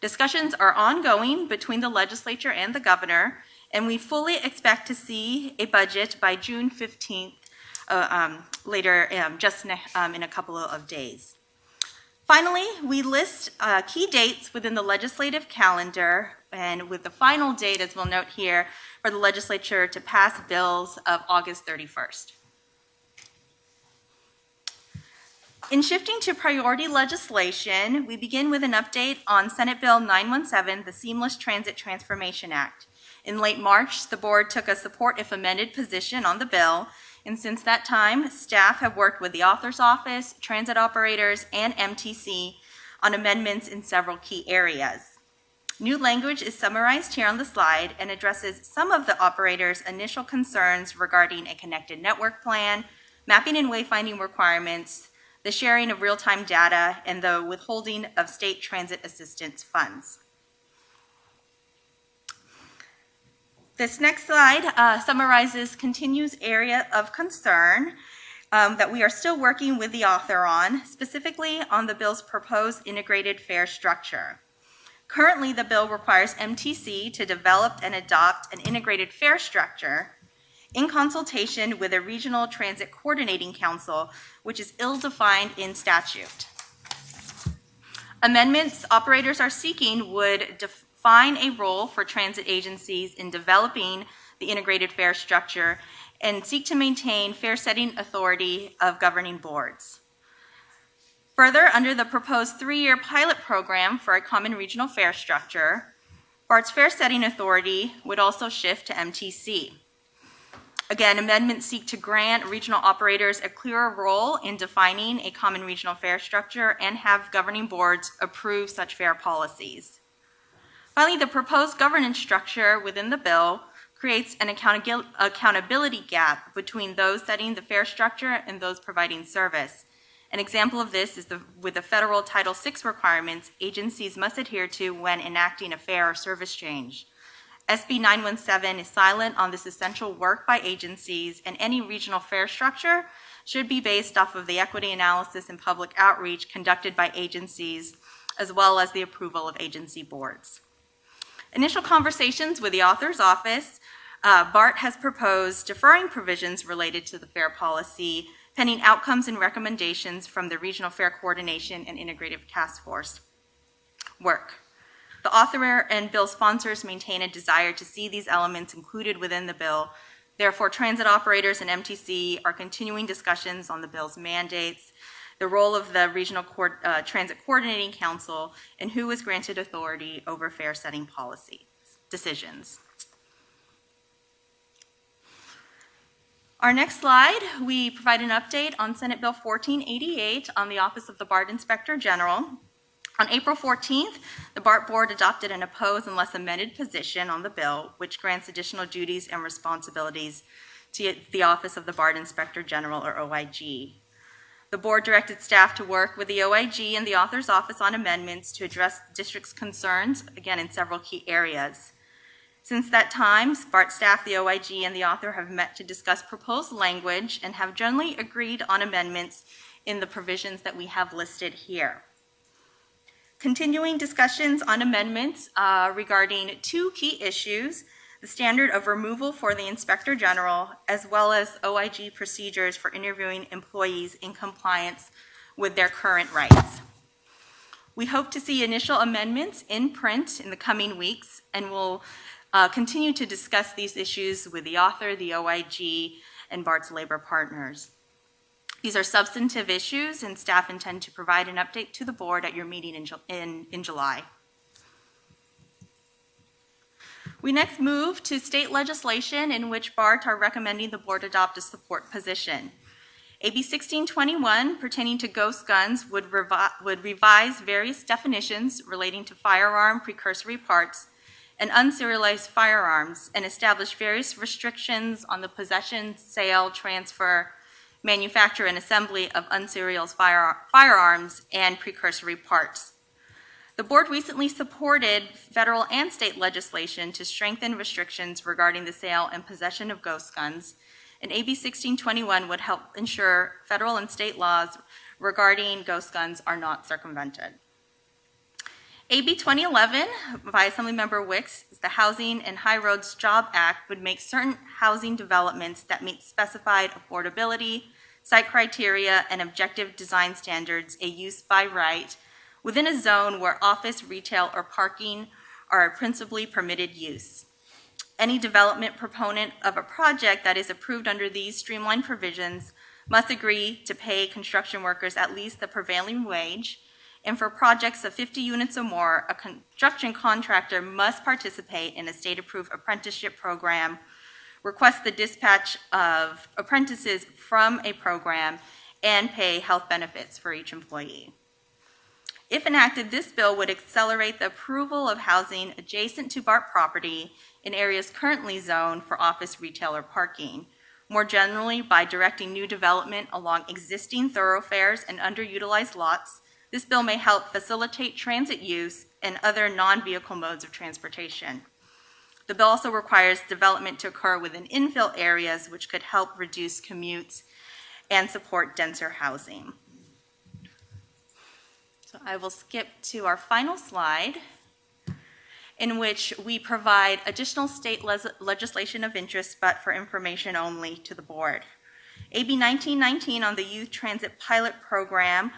Discussions are ongoing between the legislature and the governor, and we fully expect to see a budget by June 15th, later, just in a couple of days. Finally, we list key dates within the legislative calendar, and with the final date, as we'll note here, for the legislature to pass bills of August 31st. In shifting to priority legislation, we begin with an update on Senate Bill 917, the Seamless Transit Transformation Act. In late March, the board took a support if amended position on the bill, and since that time, staff have worked with the author's office, transit operators, and MTC on amendments in several key areas. New language is summarized here on the slide and addresses some of the operators' initial concerns regarding a connected network plan, mapping and wayfinding requirements, the sharing of real-time data, and the withholding of state transit assistance funds. This next slide summarizes continuous area of concern that we are still working with the author on, specifically on the bill's proposed integrated fare structure. Currently, the bill requires MTC to develop and adopt an integrated fare structure in consultation with a regional transit coordinating council, which is ill-defined in statute. Amendments operators are seeking would define a role for transit agencies in developing the integrated fare structure and seek to maintain fare setting authority of governing boards. Further, under the proposed 3-year pilot program for a common regional fare structure, BART's fare setting authority would also shift to MTC. Again, amendments seek to grant regional operators a clearer role in defining a common regional fare structure and have governing boards approve such fare policies. Finally, the proposed governance structure within the bill creates an accountability gap between those setting the fare structure and those providing service. An example of this is with the federal Title VI requirements agencies must adhere to when enacting a fare or service change. SB 917 is silent on this essential work by agencies, and any regional fare structure should be based off of the equity analysis and public outreach conducted by agencies, as well as the approval of agency boards. Initial conversations with the author's office, Bart has proposed deferring provisions related to the fare policy pending outcomes and recommendations from the Regional Fare Coordination and Integrative Task Force work. The author and bill sponsors maintain a desire to see these elements included within the bill. Therefore, transit operators and MTC are continuing discussions on the bill's mandates, the role of the Regional Transit Coordinating Council, and who is granted authority over fare setting policy decisions. Our next slide, we provide an update on Senate Bill 1488 on the Office of the Bart Inspector General. On April 14th, the Bart Board adopted an opposed unless amended position on the bill, which grants additional duties and responsibilities to the Office of the Bart Inspector General, or OIG. The board directed staff to work with the OIG and the author's office on amendments to address the district's concerns, again, in several key areas. Since that time, Bart staff, the OIG, and the author have met to discuss proposed language and have generally agreed on amendments in the provisions that we have listed here. Continuing discussions on amendments regarding two key issues, the standard of removal for the Inspector General, as well as OIG procedures for interviewing employees in compliance with their current rights. We hope to see initial amendments in print in the coming weeks, and will continue to discuss these issues with the author, the OIG, and Bart's labor partners. These are substantive issues, and staff intend to provide an update to the board at your meeting in July. We next move to state legislation in which Bart are recommending the board adopt a support position. AB 1621 pertaining to ghost guns would revise various definitions relating to firearm precursory parts and unserialized firearms, and establish various restrictions on the possession, sale, transfer, manufacture, and assembly of unserialized firearms and precursory parts. The board recently supported federal and state legislation to strengthen restrictions regarding the sale and possession of ghost guns, and AB 1621 would help ensure federal and state laws regarding ghost guns are not circumvented. AB 2011 by Assemblymember Wicks, the Housing and High Roads Job Act, would make certain housing developments that meet specified affordability, site criteria, and objective design standards a use by right within a zone where office, retail, or parking are a principally permitted use. Any development proponent of a project that is approved under these streamlined provisions must agree to pay construction workers at least the prevailing wage, and for projects of 50 units or more, a construction contractor must participate in a state-approved apprenticeship program, request the dispatch of apprentices from a program, and pay health benefits for each employee. If enacted, this bill would accelerate the approval of housing adjacent to Bart property in areas currently zoned for office, retail, or parking. More generally, by directing new development along existing thoroughfares and underutilized lots, this bill may help facilitate transit use and other non-vehicle modes of transportation. The bill also requires development to occur within infill areas, which could help reduce commutes and support denser housing. So I will skip to our final slide, in which we provide additional state legislation of interest, but for information only to the board. AB 1919 on the Youth Transit Pilot Program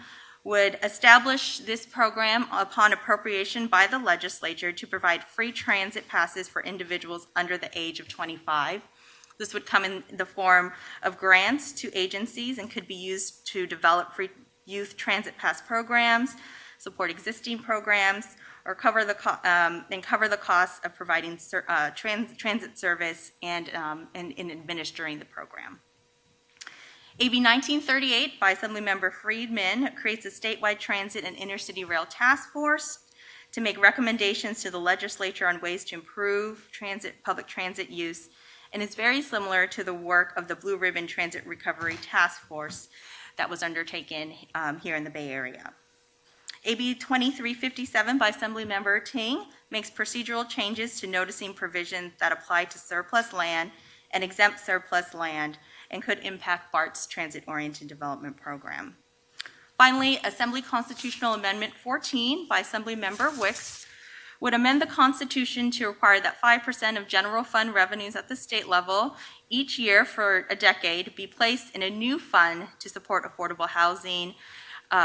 would establish this program upon appropriation by the legislature to provide free transit passes for individuals under the age of 25. This would come in the form of grants to agencies and could be used to develop free youth transit pass programs, support existing programs, or cover the costs of providing transit service and administering the program. AB 1938 by Assemblymember Friedman creates a statewide transit and intercity rail task force to make recommendations to the legislature on ways to improve public transit use, and it's very similar to the work of the Blue Ribbon Transit Recovery Task Force that was undertaken here in the Bay Area. AB 2357 by Assemblymember Ting makes procedural changes to noticing provisions that apply to surplus land and exempt surplus land and could impact BART's transit-oriented development program. Finally, Assembly Constitutional Amendment 14 by Assemblymember Wicks would amend the Constitution to require that 5% of general fund revenues at the state level each year for a decade be placed in a new fund to support affordable housing,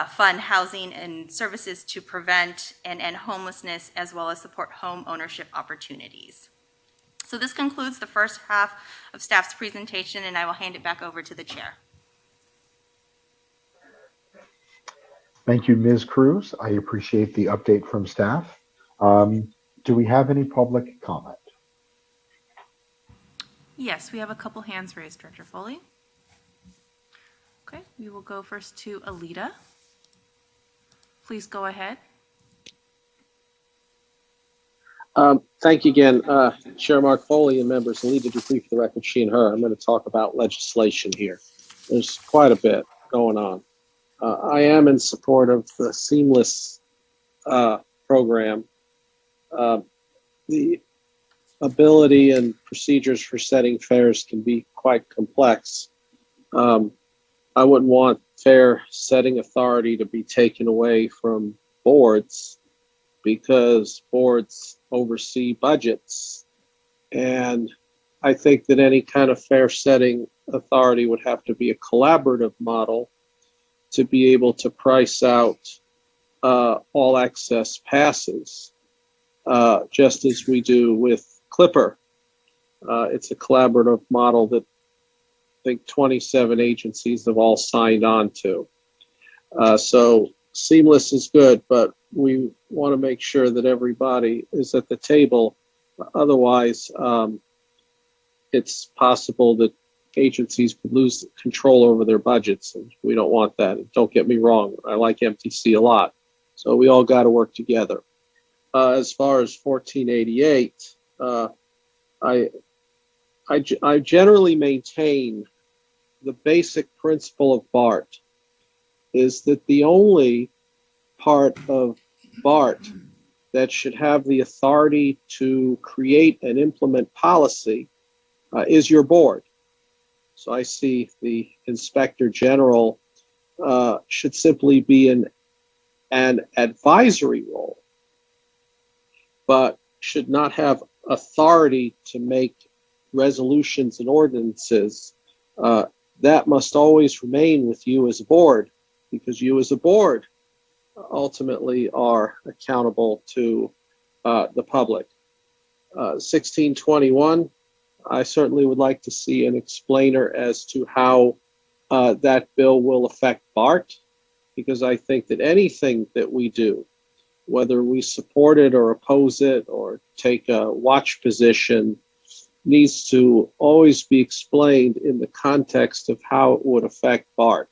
fund housing and services to prevent and end homelessness, as well as support home ownership opportunities. So this concludes the first half of staff's presentation, and I will hand it back over to the chair. Thank you, Ms. Cruz. I appreciate the update from staff. Do we have any public comment? Yes, we have a couple hands raised, Director Foley. Okay, we will go first to Alita. Please go ahead. Thank you again, Chair Mark Foley and members. Alita Dupree for the record, she and her. I'm going to talk about legislation here. There's quite a bit going on. I am in support of the seamless program. The ability and procedures for setting fares can be quite complex. I wouldn't want fare setting authority to be taken away from boards because boards oversee budgets. And I think that any kind of fare setting authority would have to be a collaborative model to be able to price out all access passes, just as we do with Clipper. It's a collaborative model that I think 27 agencies have all signed on to. So seamless is good, but we want to make sure that everybody is at the table. Otherwise, it's possible that agencies could lose control over their budgets, and we don't want that. And don't get me wrong, I like MTC a lot. So we all got to work together. As far as 1488, I generally maintain the basic principle of BART is that the only part of BART that should have the authority to create and implement policy is your board. So I see the Inspector General should simply be an advisory role, but should not have authority to make resolutions and ordinances. That must always remain with you as a board, because you as a board ultimately are accountable to the public. 1621, I certainly would like to see an explainer as to how that bill will affect BART, because I think that anything that we do, whether we support it or oppose it or take a watch position, needs to always be explained in the context of how it would affect BART.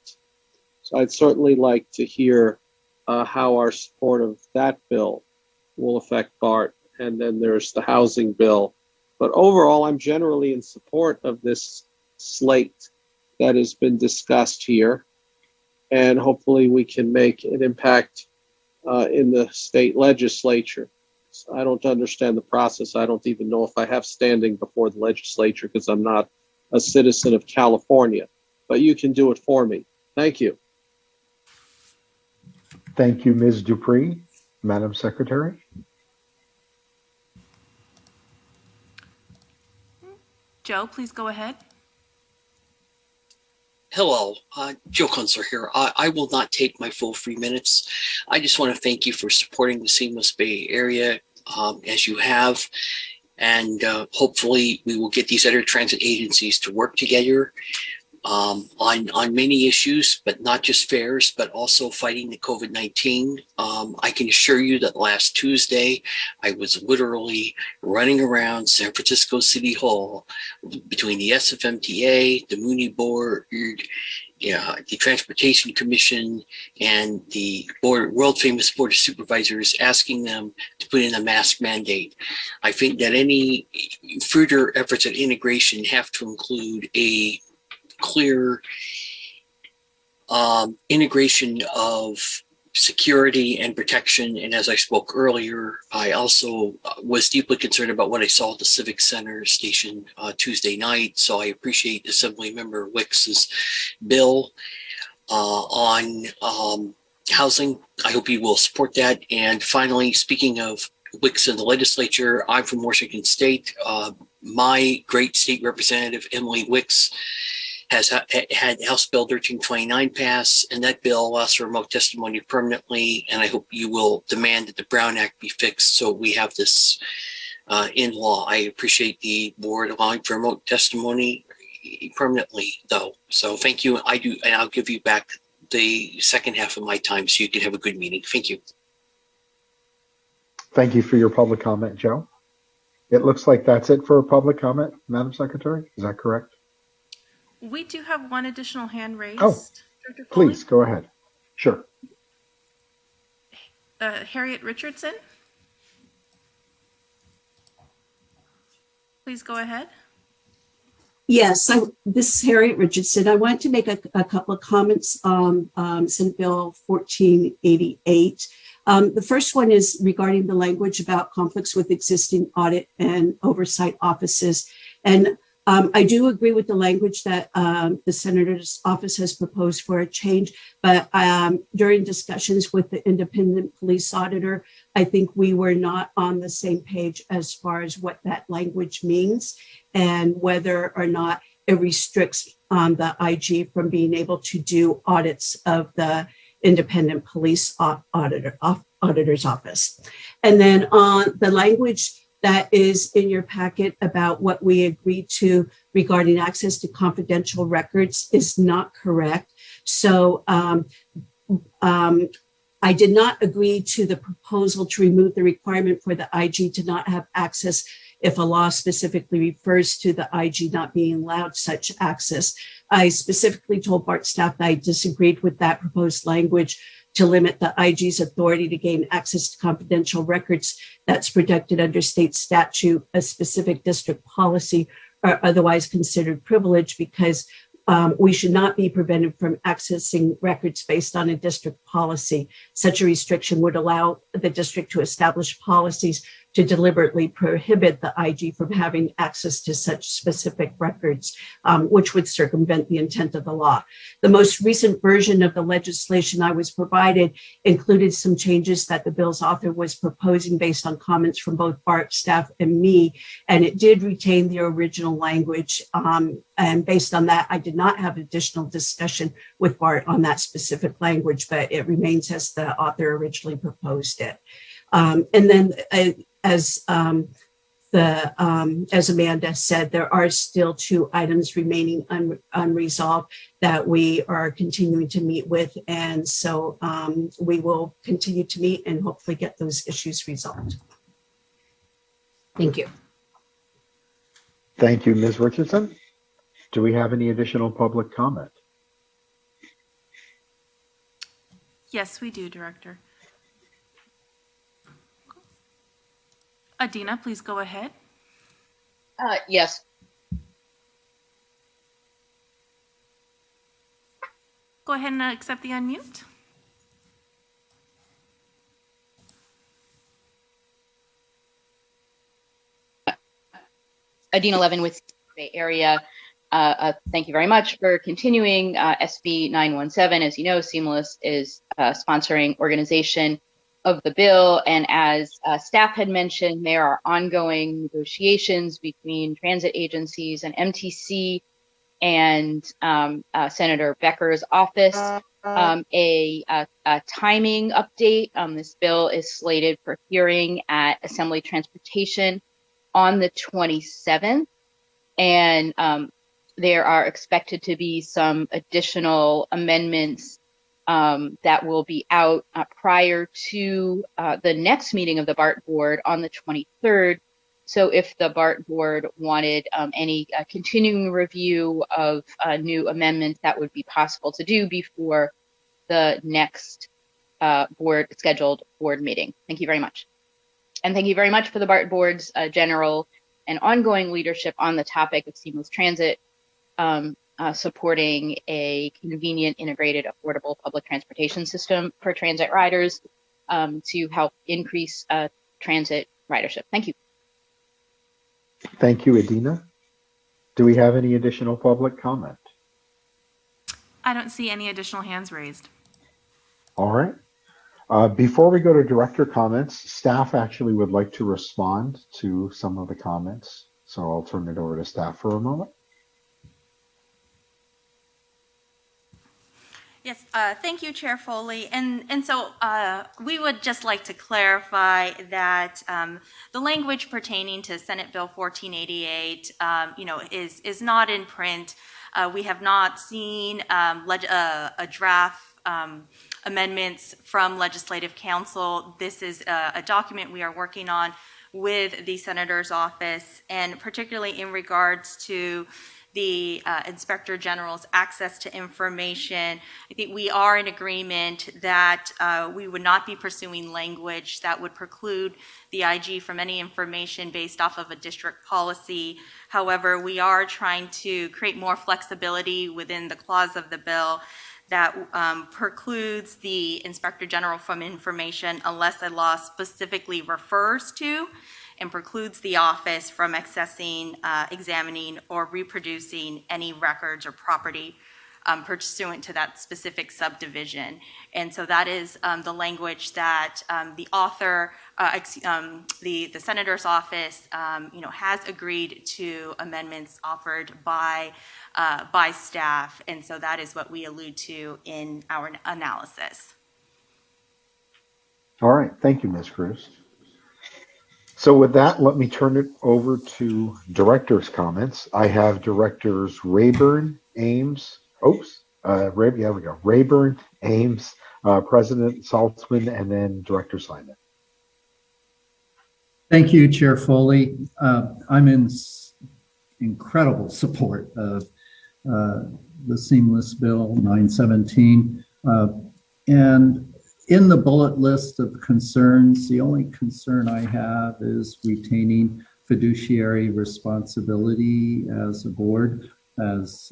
So I'd certainly like to hear how our support of that bill will affect BART. And then there's the housing bill. But overall, I'm generally in support of this slate that has been discussed here. And hopefully we can make an impact in the state legislature. So I don't understand the process. I don't even know if I have standing before the legislature because I'm not a citizen of California. But you can do it for me. Thank you. Thank you, Ms. Dupree. Madam Secretary. Joe, please go ahead. Hello, Joe Kunstler here. I will not take my full 3 minutes. I just want to thank you for supporting the Seamless Bay Area as you have. And hopefully we will get these other transit agencies to work together on many issues, but not just fares, but also fighting the COVID-19. I can assure you that last Tuesday, I was literally running around San Francisco City Hall between the SFMTA, the Mooney Board, the Transportation Commission, and the world famous Board of Supervisors, asking them to put in a mask mandate. I think that any further efforts at integration have to include a clear integration of security and protection. And as I spoke earlier, I also was deeply concerned about what I saw at the Civic Center station Tuesday night. So I appreciate Assemblymember Wicks's bill on housing. I hope you will support that. And finally, speaking of Wicks in the legislature, I'm from Washington State. My great state representative, Emily Wicks, has had House Bill 1329 pass, and that bill allows for remote testimony permanently. And I hope you will demand that the Brown Act be fixed so we have this in law. I appreciate the board allowing for remote testimony permanently, though. So thank you. I do, and I'll give you back the second half of my time so you can have a good meeting. Thank you. Thank you for your public comment, Joe. It looks like that's it for a public comment, Madam Secretary. Is that correct? We do have one additional hand raised. Oh, please go ahead. Sure. Harriet Richardson. Please go ahead. Yes, this is Harriet Richardson. I want to make a couple of comments on Senate Bill 1488. The first one is regarding the language about conflicts with existing audit and oversight offices. And I do agree with the language that the Senator's office has proposed for a change, but during discussions with the independent police auditor, I think we were not on the same page as far as what that language means and whether or not it restricts the IG from being able to do audits of the independent police auditor's office. And then on the language that is in your packet about what we agreed to regarding access to confidential records is not correct. So I did not agree to the proposal to remove the requirement for the IG to not have access if a law specifically refers to the IG not being allowed such access. I specifically told Bart staff that I disagreed with that proposed language to limit the IG's authority to gain access to confidential records that's protected under state statute, a specific district policy, or otherwise considered privileged, because we should not be prevented from accessing records based on a district policy. Such a restriction would allow the district to establish policies to deliberately prohibit the IG from having access to such specific records, which would circumvent the intent of the law. The most recent version of the legislation I was provided included some changes that the bill's author was proposing based on comments from both Bart staff and me, and it did retain the original language. And based on that, I did not have additional discussion with Bart on that specific language, but it remains as the author originally proposed it. And then as Amanda said, there are still 2 items remaining unresolved that we are continuing to meet with. And so we will continue to meet and hopefully get those issues resolved. Thank you. Thank you, Ms. Richardson. Do we have any additional public comment? Yes, we do, Director. Adina, please go ahead. Yes. Go ahead and accept the unmute. Adina Levin with Bay Area. Thank you very much for continuing. SB 917, as you know, Seamless is sponsoring organization of the bill. And as staff had mentioned, there are ongoing negotiations between transit agencies and MTC and Senator Becker's office. A timing update. This bill is slated for hearing at Assembly Transportation on the 27th. And there are expected to be some additional amendments that will be out prior to the next meeting of the BART board on the 23rd. So if the BART board wanted any continuing review of new amendments, that would be possible to do before the next scheduled board meeting. Thank you very much. And thank you very much for the BART board's general and ongoing leadership on the topic of seamless transit. supporting a convenient, integrated, affordable public transportation system for transit riders to help increase transit ridership. Thank you. Thank you, Adina. Do we have any additional public comment? I don't see any additional hands raised. All right. Before we go to director comments, staff actually would like to respond to some of the comments. So I'll turn it over to staff for a moment. Yes, thank you, Chair Foley. And so we would just like to clarify that the language pertaining to Senate Bill 1488, is not in print. We have not seen a draft amendments from Legislative Council. This is a document we are working on with the Senator's office, and particularly in regards to the Inspector General's access to information. I think we are in agreement that we would not be pursuing language that would preclude the IG from any information based off of a district policy. However, we are trying to create more flexibility within the clause of the bill that precludes the Inspector General from information unless a law specifically refers to and precludes the office from accessing, examining, or reproducing any records or property pursuant to that specific subdivision. And so that is the language that the author, the Senator's office, has agreed to amendments offered by staff. And so that is what we allude to in our analysis. All right. Thank you, Ms. Cruz. So with that, let me turn it over to director's comments. I have directors Rayburn, Ames, Rayburn, Ames, President Saltzman, and then Director Simon. Thank you, Chair Foley. I'm in incredible support of the Seamless Bill 917. And in the bullet list of concerns, the only concern I have is retaining fiduciary responsibility as a board, as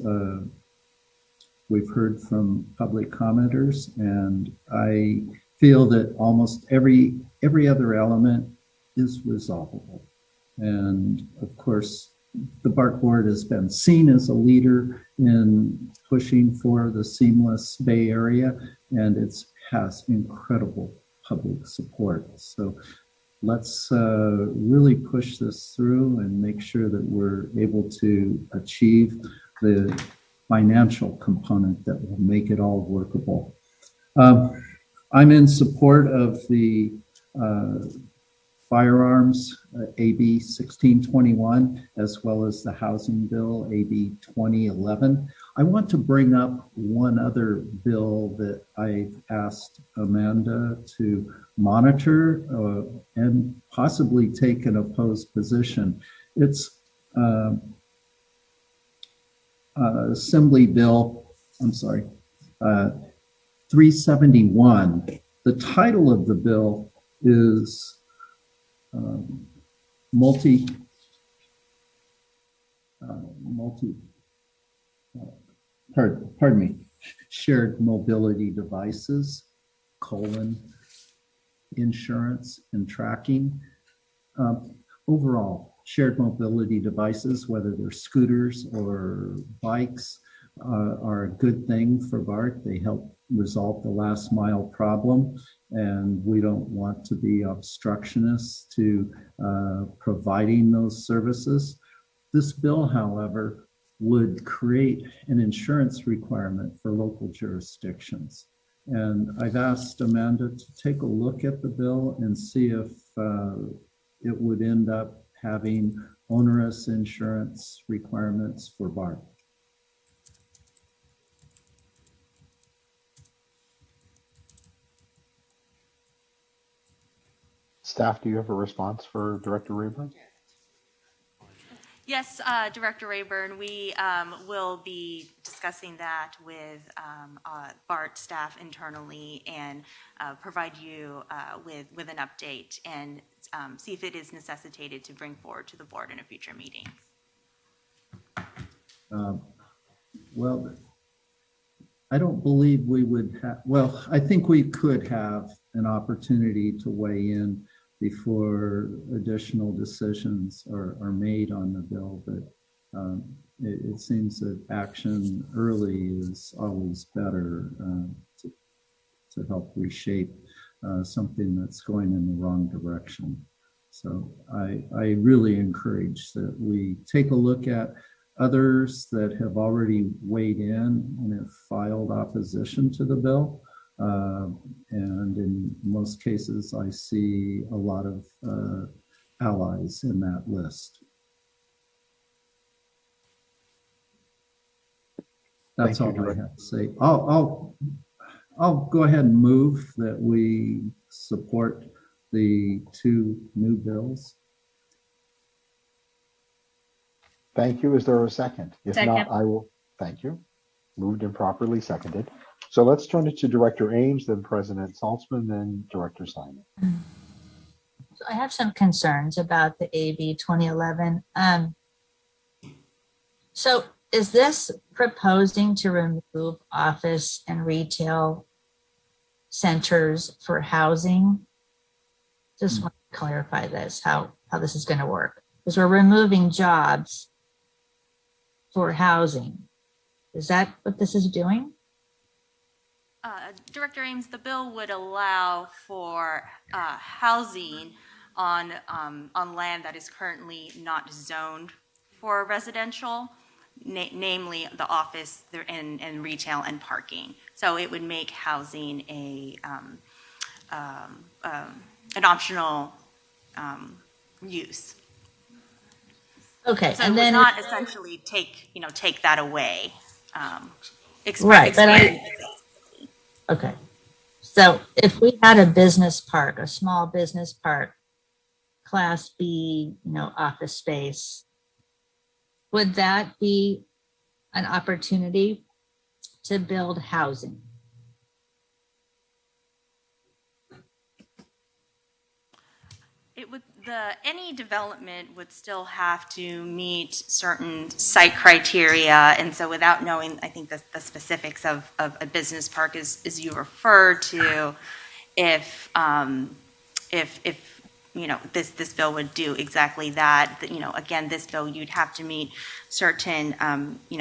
we've heard from public commenters. And I feel that almost every other element is resolvable. And of course, the Bart board has been seen as a leader in pushing for the seamless Bay Area, and it's has incredible public support. So let's really push this through and make sure that we're able to achieve the financial component that will make it all workable. I'm in support of the firearms, AB 1621, as well as the housing bill, AB 2011. I want to bring up one other bill that I've asked Amanda to monitor and possibly take an opposed position. It's Assembly Bill, 371. The title of the bill is shared mobility devices, insurance and tracking. Overall, shared mobility devices, whether they're scooters or bikes, are a good thing for BART. They help resolve the last mile problem, and we don't want to be obstructionists to providing those services. This bill, however, would create an insurance requirement for local jurisdictions. And I've asked Amanda to take a look at the bill and see if it would end up having onerous insurance requirements for BART. Staff, do you have a response for Director Rayburn? Yes, Director Rayburn, we will be discussing that with BART staff internally and provide you with an update and see if it is necessitated to bring forward to the board in a future meeting. Well, I don't believe we would have, well, I think we could have an opportunity to weigh in before additional decisions are made on the bill, but it seems that action early is always better to help reshape something that's going in the wrong direction. So I really encourage that we take a look at others that have already weighed in and have filed opposition to the bill. And in most cases, I see a lot of allies in that list. That's all I have to say. I'll go ahead and move that we support the two new bills. Thank you. Is there a second? If not, I will. Thank you. Moved and properly seconded. So let's turn it to Director Ames, then President Saltzman, then Director Simon. So I have some concerns about the AB 2011. So is this proposing to remove office and retail centers for housing? Just want to clarify this, how this is going to work. Because we're removing jobs for housing. Is that what this is doing? Director Ames, the bill would allow for housing on land that is currently not zoned for residential, namely the office and retail and parking. So it would make housing an optional use. Okay, so and it then would not essentially take that away. Right, but okay. So if we had a business park, a small business park, Class B, office space, would that be an opportunity to build housing? It would, any development would still have to meet certain site criteria, and so without knowing, I think the specifics of a business park as you refer to, if this bill would do exactly that. Again, this bill, you'd have to meet certain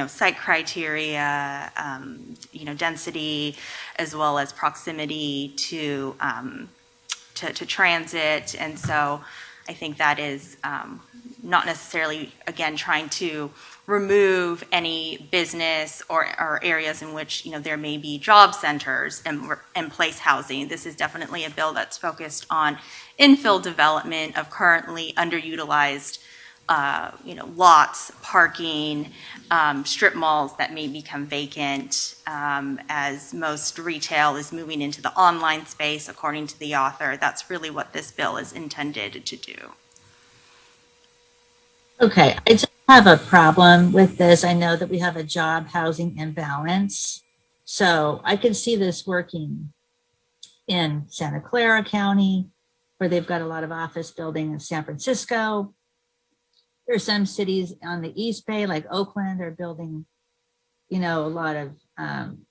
site criteria, density, as well as proximity to transit. And so I think that is not necessarily, again, trying to remove any business or areas in which there may be job centers and place housing. This is definitely a bill that's focused on infill development of currently underutilized lots, parking, strip malls that may become vacant as most retail is moving into the online space, according to the author. That's really what this bill is intended to do. Okay, I just have a problem with this. I know that we have a job housing imbalance. So I can see this working in Santa Clara County, where they've got a lot of office building in San Francisco. There are some cities on the East Bay, like Oakland, are building, a lot of,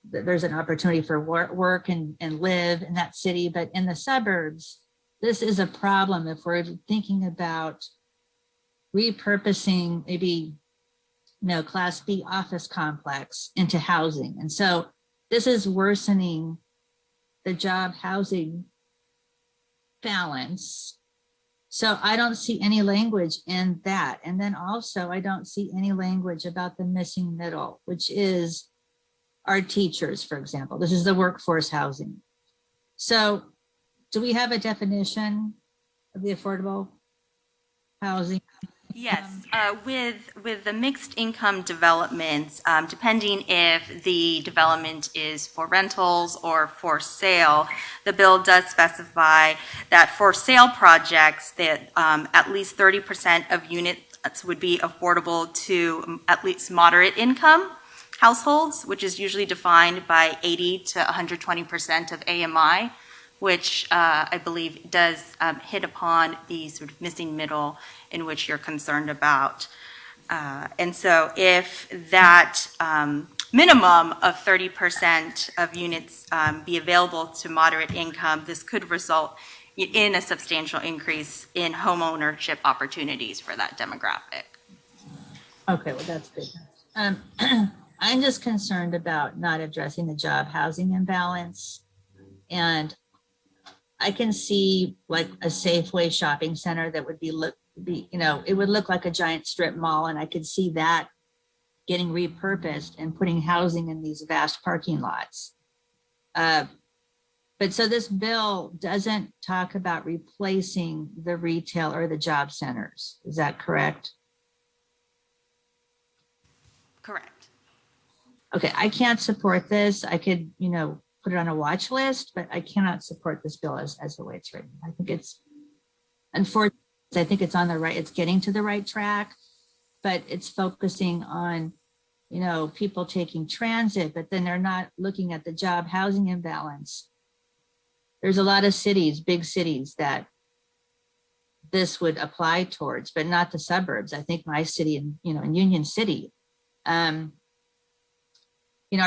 there's an opportunity for work and live in that city. But in the suburbs, this is a problem if we're thinking about repurposing maybe, Class B office complex into housing. And so this is worsening the job housing balance. So I don't see any language in that. And then also I don't see any language about the missing middle, which is our teachers, for example. This is the workforce housing. So do we have a definition of the affordable housing? Yes, with the mixed income developments, depending if the development is for rentals or for sale, the bill does specify that for sale projects that at least 30% of units would be affordable to at least moderate income households, which is usually defined by 80 to 120% of AMI, which I believe does hit upon the sort of missing middle in which you're concerned about. And so if that minimum of 30% of units be available to moderate income, this could result in a substantial increase in home ownership opportunities for that demographic. Okay, well, that's good. I'm just concerned about not addressing the job housing imbalance. And I can see like a Safeway shopping center that would it would look like a giant strip mall, and I could see that getting repurposed and putting housing in these vast parking lots. But so this bill doesn't talk about replacing the retail or the job centers. Is that correct? Correct. Okay, I can't support this. I could, put it on a watch list, but I cannot support this bill as the way it's written. I think it's, unfortunately, I think it's it's getting to the right track, but it's focusing on, people taking transit, but then they're not looking at the job housing imbalance. There's a lot of cities, big cities, that this would apply towards, but not the suburbs. I think my city in Union City, our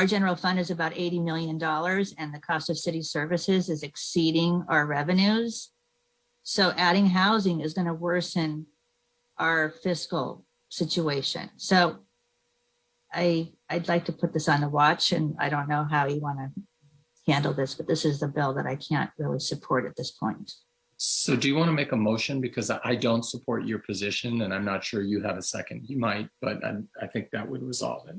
general fund is about $80 million and the cost of city services is exceeding our revenues. So adding housing is going to worsen our fiscal situation. So I'd like to put this on the watch, and I don't know how you want to handle this, but this is the bill that I can't really support at this point. So do you want to make a motion? Because I don't support your position and I'm not sure you have a second. You might, but I think that would resolve it.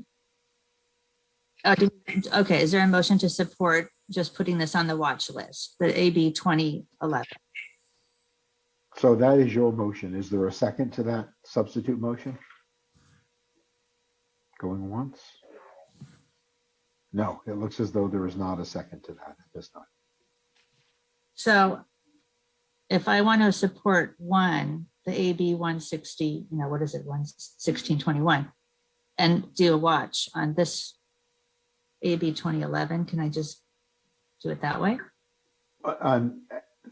Okay, is there a motion to support just putting this on the watch list, the AB 2011? So that is your motion. Is there a second to that substitute motion? Going once? No, it looks as though there is not a second to that at this time. So if I want to support the AB 160, what is it, 1621, and do a watch on this AB 2011, can I just do it that way?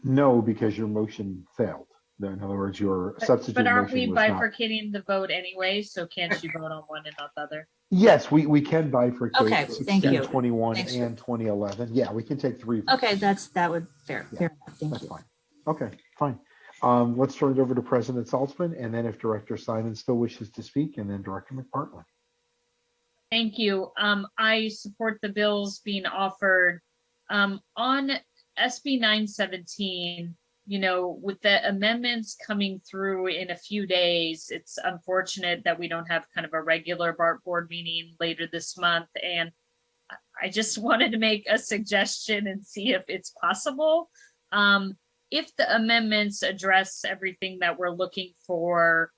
No, because your motion failed. In other words, your substitute motion. But aren't we was not. bifurcating the vote anyway? So can't you vote on one and not the other? Yes, we can bifurcate. Okay, thank you. 2021 and 2011. Yeah, we can take three. Okay, that would fair enough. Thank you. Fine. Okay, fine. Let's turn it over to President Saltzman, and then if Director Simon still wishes to speak, and then Director McPartland. Thank you. I support the bills being offered. On SB 917, with the amendments coming through in a few days, it's unfortunate that we don't have kind of a regular BART board meeting later this month. And I just wanted to make a suggestion and see if it's possible. If the amendments address everything that we're looking for,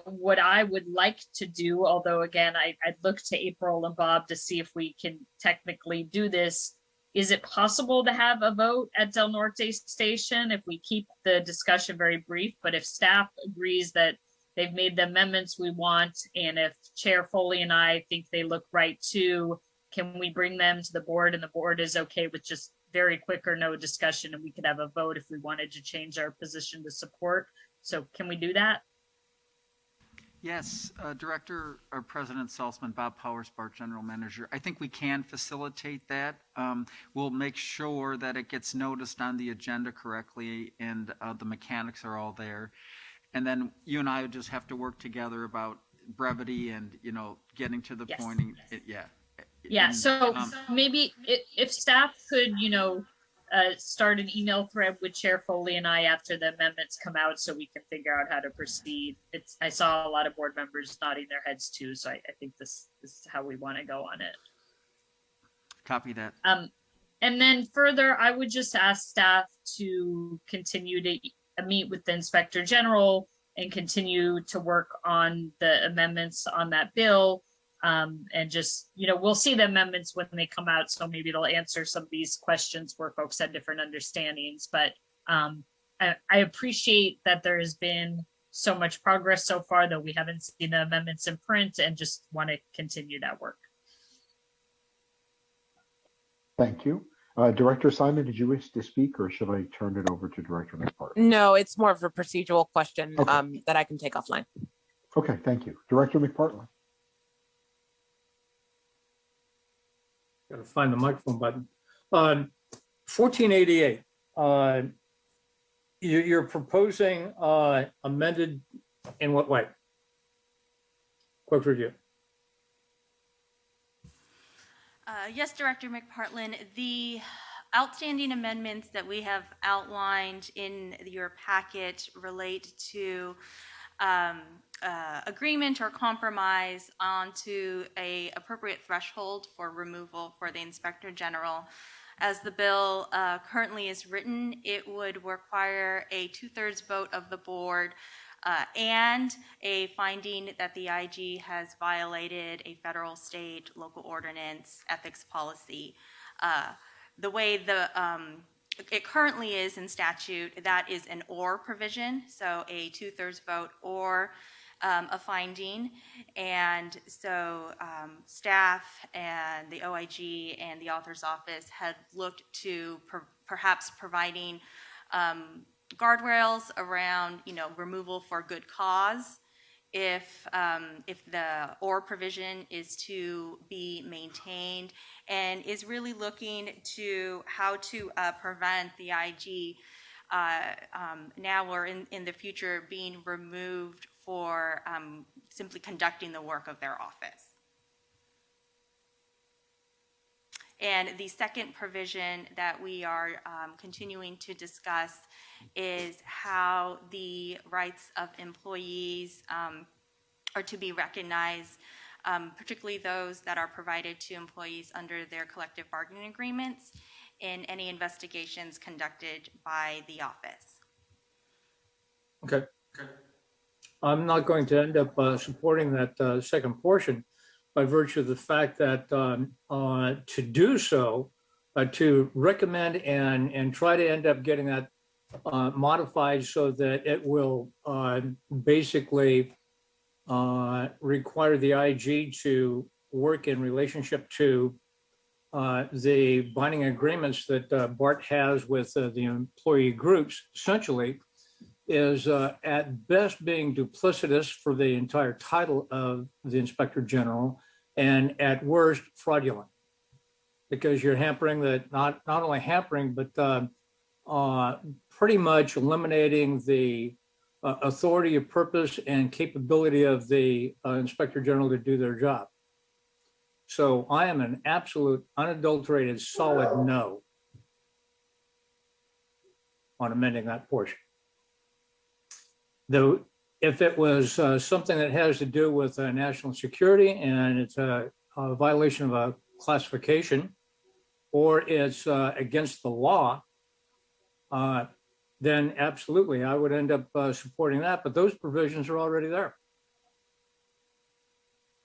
what I would like to do, although again, I'd look to April and Bob to see if we can technically do this. Is it possible to have a vote at Del Norte Station if we keep the discussion very brief? But if staff agrees that they've made the amendments we want, and if Chair Foley and I think they look right too, can we bring them to the board and the board is okay with just very quick or no discussion, and we could have a vote if we wanted to change our position to support? So can we do that? Yes, Director or President Saltzman, Bob Powers, BART General Manager. I think we can facilitate that. We'll make sure that it gets noticed on the agenda correctly and the mechanics are all there. And then you and I would just have to work together about brevity and, getting to the point. Yeah, so maybe if staff could, start an email thread with Chair Foley and I after the amendments come out so we can figure out how to proceed. I saw a lot of board members nodding their heads too, so I think this is how we want to go on it. Copy that. And then further, I would just ask staff to continue to meet with the Inspector General and continue to work on the amendments on that bill. And just, we'll see the amendments when they come out. So maybe it'll answer some of these questions where folks had different understandings. But I appreciate that there has been so much progress so far, though we haven't seen the amendments in print, and just want to continue that work. Thank you. Director Simon, did you wish to speak, or should I turn it over to Director McPartland? No, it's more of a procedural question that I can take offline. Okay, thank you. Director McPartland. got to find the microphone button. 1488. You're proposing amended in what way? Quick review. Yes, Director McPartlin, the outstanding amendments that we have outlined in your packet relate to agreement or compromise onto a appropriate threshold for removal for the Inspector General. As the bill currently is written, it would require a 2/3 vote of the board and a finding that the IG has violated a federal, state, local ordinance, ethics policy. The way it currently is in statute, that is an or provision, so a 2/3 vote or a finding. And so staff and the OIG and the author's office had looked to perhaps providing guardrails around, removal for good cause if the or provision is to be maintained, and is really looking to how to prevent the IG now or in the future being removed for simply conducting the work of their office. And the second provision that we are continuing to discuss is how the rights of employees are to be recognized, particularly those that are provided to employees under their collective bargaining agreements in any investigations conducted by the office. Okay. I'm not going to end up supporting that second portion by virtue of the fact that to do so, to recommend and try to end up getting that modified so that it will basically require the IG to work in relationship to the binding agreements that Bart has with the employee groups, essentially, is at best being duplicitous for the entire title of the Inspector General, and at worst fraudulent, because you're hampering not only hampering, but pretty much eliminating the authority of purpose and capability of the Inspector General to do their job. So I am an absolute unadulterated solid no on amending that portion. Though, if it was something that has to do with national security and it's a violation of a classification, or it's against the law, then absolutely I would end up supporting that. But those provisions are already there.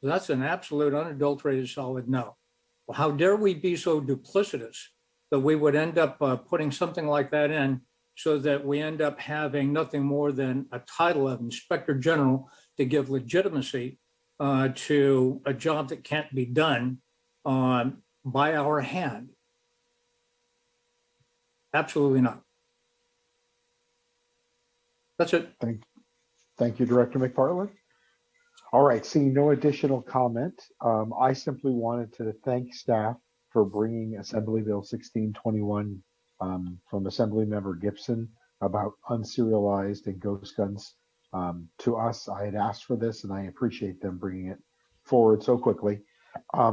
So that's an absolute unadulterated solid no. Well, how dare we be so duplicitous that we would end up putting something like that in, so that we end up having nothing more than a title of Inspector General to give legitimacy to a job that can't be done by our hand. Absolutely not. That's it. Thank you, Director McPartlin. All right, seeing no additional comment, I simply wanted to thank staff for bringing Assembly Bill 1621 from Assemblymember Gibson about unserialized and ghost guns to us. I had asked for this, and I appreciate them bringing it forward so quickly.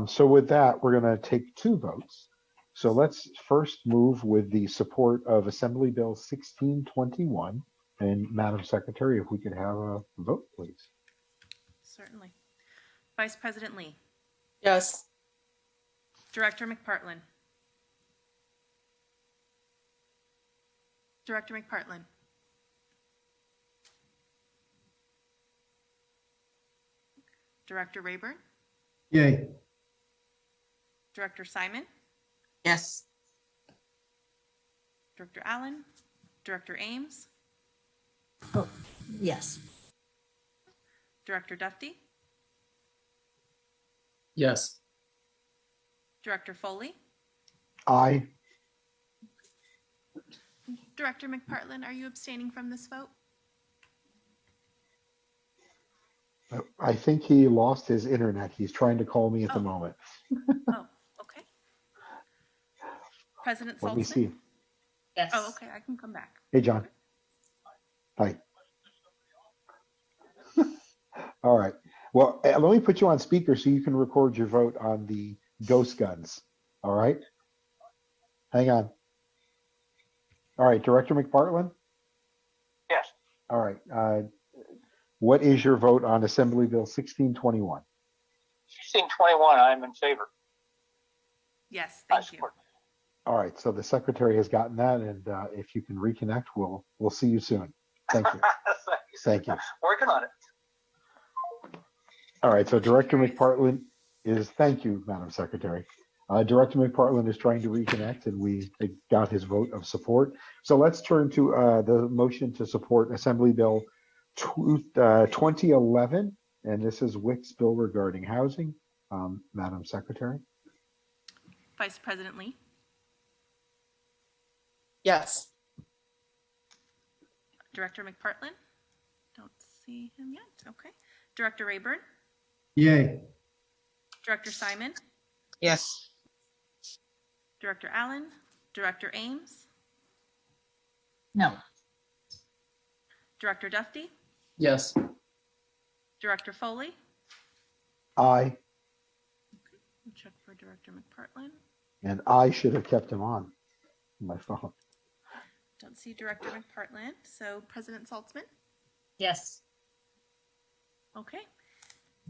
So with that, we're going to take two votes. So let's first move with the support of Assembly Bill 1621. And Madam Secretary, if we could have a vote, please. Certainly. Vice President Lee. Yes. Director McPartlin. Director McPartlin. Director Rayburn. Yay. Director Simon. Yes. Director Allen. Director Ames. Oh, yes. Director Dufty. Yes. Director Foley. Aye. Director McPartlin, are you abstaining from this vote? I think he lost his internet. He's trying to call me at the moment. Oh, okay. President Let me Saltzman? see. Yes. Oh, okay, I can come back. Hey, John. Hi. All right. Well, let me put you on speaker so you can record your vote on the ghost guns. All right. Hang on. All right, Director McPartland? Yes. All right. What is your vote on Assembly Bill 1621? 1621, I'm in favor. Yes, thank you. All right, so the secretary has gotten that, and if you can reconnect, we'll see you soon. Thank you. Thank you. Working on it. All right, so Director McPartland is, thank you, Madam Secretary. Director McPartland is trying to reconnect, and we got his vote of support. So let's turn to the motion to support Assembly Bill 2011, and this is Wick's bill regarding housing. Madam Secretary. Vice President Lee? Yes. Director McPartland? Don't see him yet. Okay. Director Rayburn? Yay. Director Simon? Yes. Director Allen? Director Ames? No. Director Dufty? Yes. Director Foley? Aye. We'll check for Director McPartland. And I should have kept him on my phone. Don't see Director McPartland. So President Saltzman? Yes. Okay.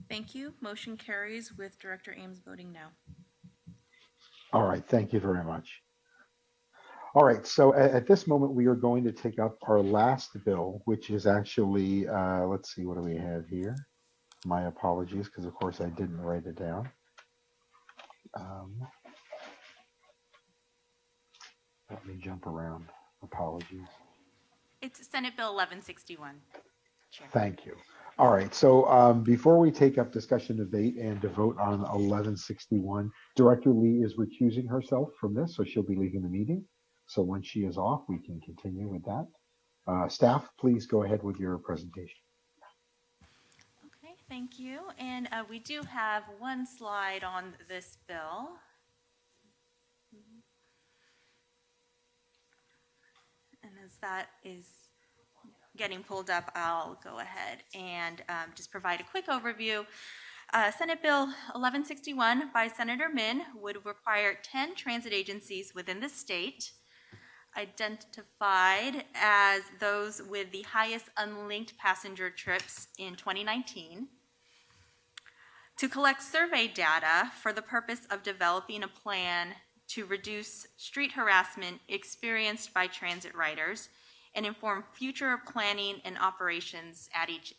Thank you. Motion carries with Director Ames voting no. All right, thank you very much. All right, so at this moment, we are going to take up our last bill, which is actually, let's see, what do we have here? My apologies, because of course I didn't write it down. Let me jump around. Apologies. It's Senate Bill 1161. Chair. Thank you. All right, so before we take up discussion, debate, and to vote on 1161, Director Lee is recusing herself from this, so she'll be leaving the meeting. So once she is off, we can continue with that. Staff, please go ahead with your presentation. Okay, thank you. And we do have one slide on this bill. And as that is getting pulled up, I'll go ahead and just provide a quick overview. Senate Bill 1161 by Senator Min would require 10 transit agencies within the state, identified as those with the highest unlinked passenger trips in 2019, to collect survey data for the purpose of developing a plan to reduce street harassment experienced by transit riders and inform future planning and operations at each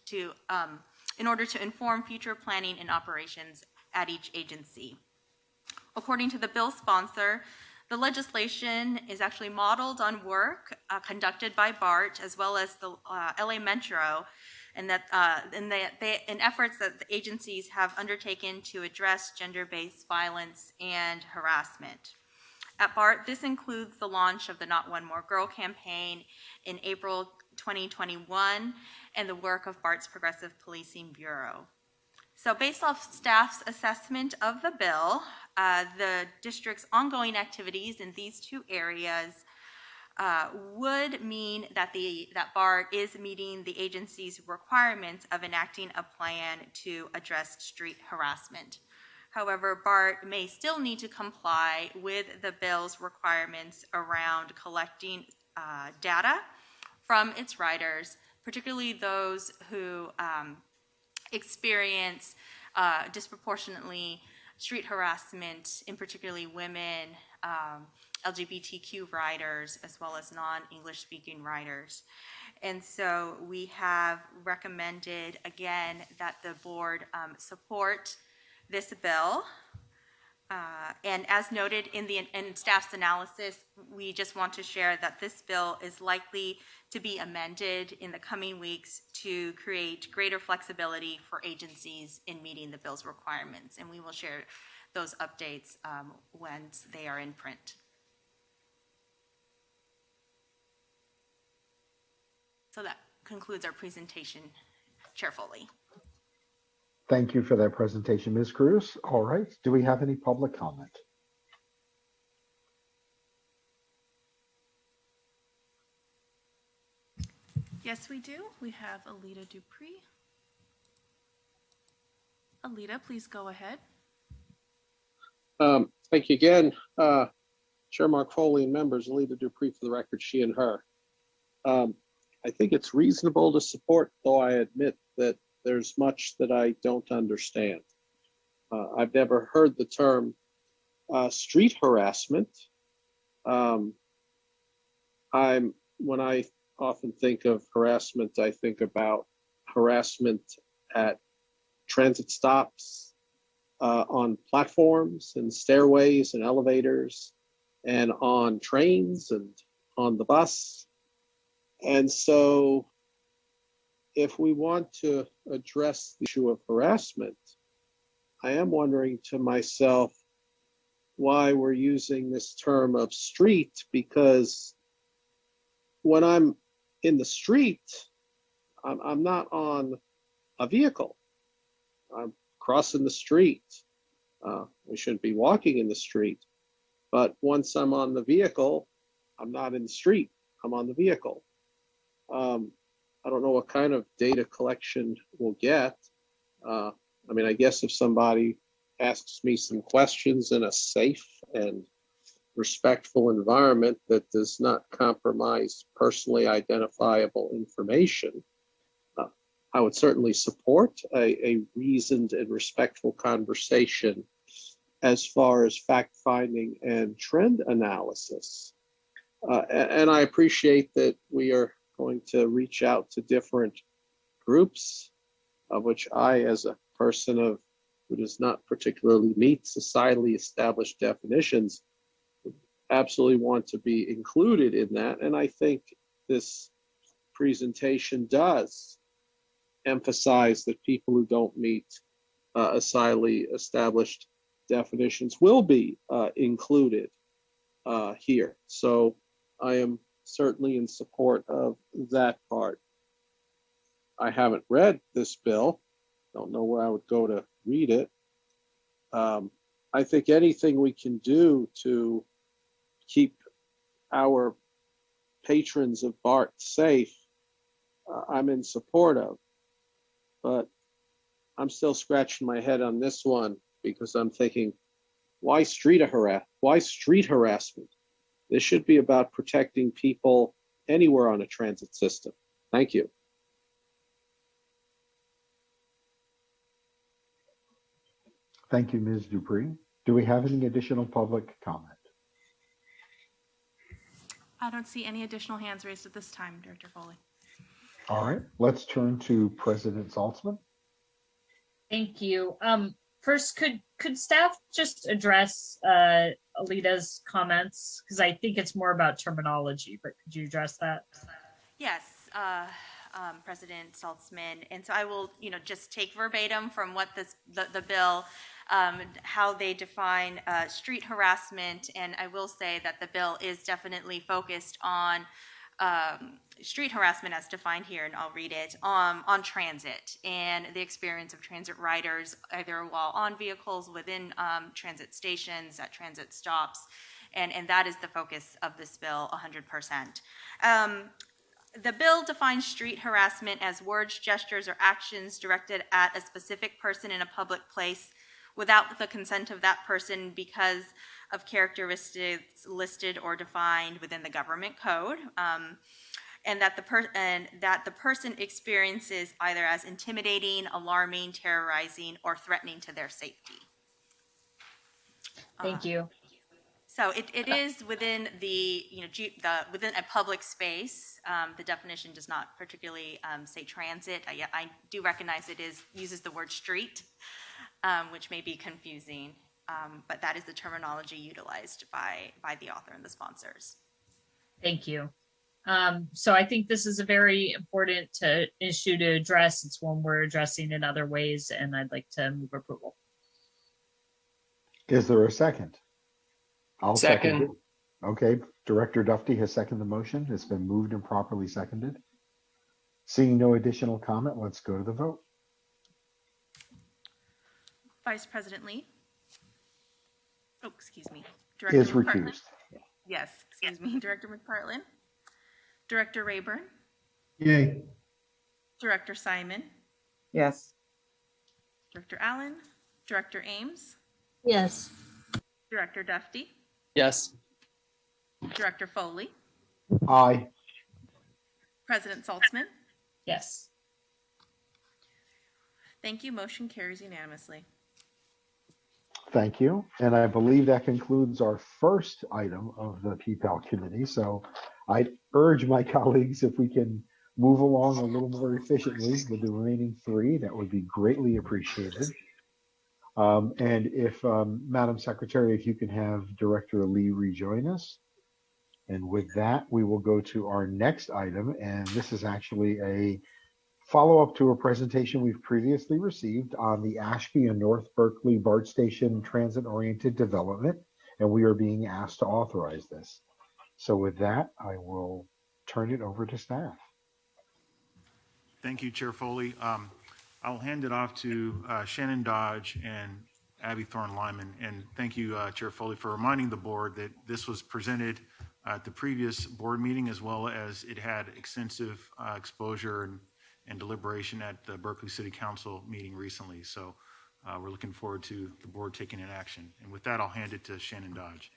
in order to inform future planning and operations at each agency. According to the bill sponsor, the legislation is actually modeled on work conducted by Bart as well as the LA Metro, and that in efforts that the agencies have undertaken to address gender-based violence and harassment. At Bart, this includes the launch of the Not One More Girl campaign in April 2021 and the work of Bart's Progressive Policing Bureau. So based off staff's assessment of the bill, the district's ongoing activities in these two areas would mean that BART is meeting the agency's requirements of enacting a plan to address street harassment. However, BART may still need to comply with the bill's requirements around collecting data from its riders, particularly those who experience disproportionately street harassment, in particularly women, LGBTQ riders, as well as non-English speaking riders. And so we have recommended, again, that the board support this bill. And as noted in staff's analysis, we just want to share that this bill is likely to be amended in the coming weeks to create greater flexibility for agencies in meeting the bill's requirements. And we will share those updates once they are in print. So that concludes our presentation, Chair Foley. Thank you for that presentation, Ms. Cruz. All right, do we have any public comment? Yes, we do. We have Alita Dupree. Alita, please go ahead. Thank you again. Chair Mark Foley and members, Alita Dupree for the record, she and her. I think it's reasonable to support, though I admit that there's much that I don't understand. I've never heard the term street harassment. When I often think of harassment, I think about harassment at transit stops, on platforms and stairways and elevators, and on trains and on the bus. And so if we want to address the issue of harassment, I am wondering to myself why we're using this term of street, because when I'm in the street, I'm not on a vehicle. I'm crossing the street. We shouldn't be walking in the street. But once I'm on the vehicle, I'm not in the street. I'm on the vehicle. I don't know what kind of data collection we'll get. I mean, I guess if somebody asks me some questions in a safe and respectful environment that does not compromise personally identifiable information, I would certainly support a reasoned and respectful conversation as far as fact-finding and trend analysis. And I appreciate that we are going to reach out to different groups, of which I, as a person who does not particularly meet societally established definitions, absolutely want to be included in that. And I think this presentation does emphasize that people who don't meet societally established definitions will be included here. So I am certainly in support of that part. I haven't read this bill. Don't know where I would go to read it. I think anything we can do to keep our patrons of Bart safe, I'm in support of. But I'm still scratching my head on this one because I'm thinking, why street harassment? This should be about protecting people anywhere on a transit system. Thank you. Thank you, Ms. Dupree. Do we have any additional public comment? I don't see any additional hands raised at this time, Director Foley. All right, let's turn to President Saltzman. Thank you. First, could staff just address Alita's comments? Because I think it's more about terminology, but could you address that? Yes, President Saltzman. And so I will, just take verbatim from what the bill, how they define street harassment. And I will say that the bill is definitely focused on street harassment as defined here, and I'll read it, on transit and the experience of transit riders, either while on vehicles, within transit stations, at transit stops, and that is the focus of this bill 100%. The bill defines street harassment as words, gestures, or actions directed at a specific person in a public place without the consent of that person because of characteristics listed or defined within the government code, and that the person experiences either as intimidating, alarming, terrorizing, or threatening to their safety. Thank you. So it is within within a public space. The definition does not particularly say transit. I do recognize it uses the word street, which may be confusing. But that is the terminology utilized by the author and the sponsors. Thank you. So I think this is a very important issue to address. It's one we're addressing in other ways, and I'd like to move approval. Is there a second? I'll second it. Second. Okay, Director Dufty has seconded the motion. It's been moved and properly seconded. Seeing no additional comment, let's go to the vote. Vice President Lee. Oh, excuse me. Is recused. Yes, excuse me. Director McPartlin. Director Rayburn. Yay. Director Simon, Yes. Director Allen, Director Ames, Yes. Director Duffy, Yes. Director Foley, Aye. President Saltzman. Yes. Thank you. Motion carries unanimously. Thank you. And I believe that concludes our first item of the PPAL committee. So I urge my colleagues, if we can move along a little more efficiently with the remaining three, that would be greatly appreciated. And if, Madam Secretary, if you can have Director Lee rejoin us. And with that, we will go to our next item. And this is actually a follow-up to a presentation we've previously received on the Ashby and North Berkeley BART Station transit-oriented development, and we are being asked to authorize this. So with that, I will turn it over to staff. Thank you, Chair Foley. I'll hand it off to Shannon Dodge and Abby Thorne-Lyman. And thank you, Chair Foley, for reminding the board that this was presented at the previous board meeting, as well as it had extensive exposure and deliberation at the Berkeley City Council meeting recently. So we're looking forward to the board taking an action. And with that, I'll hand it to Shannon Dodge.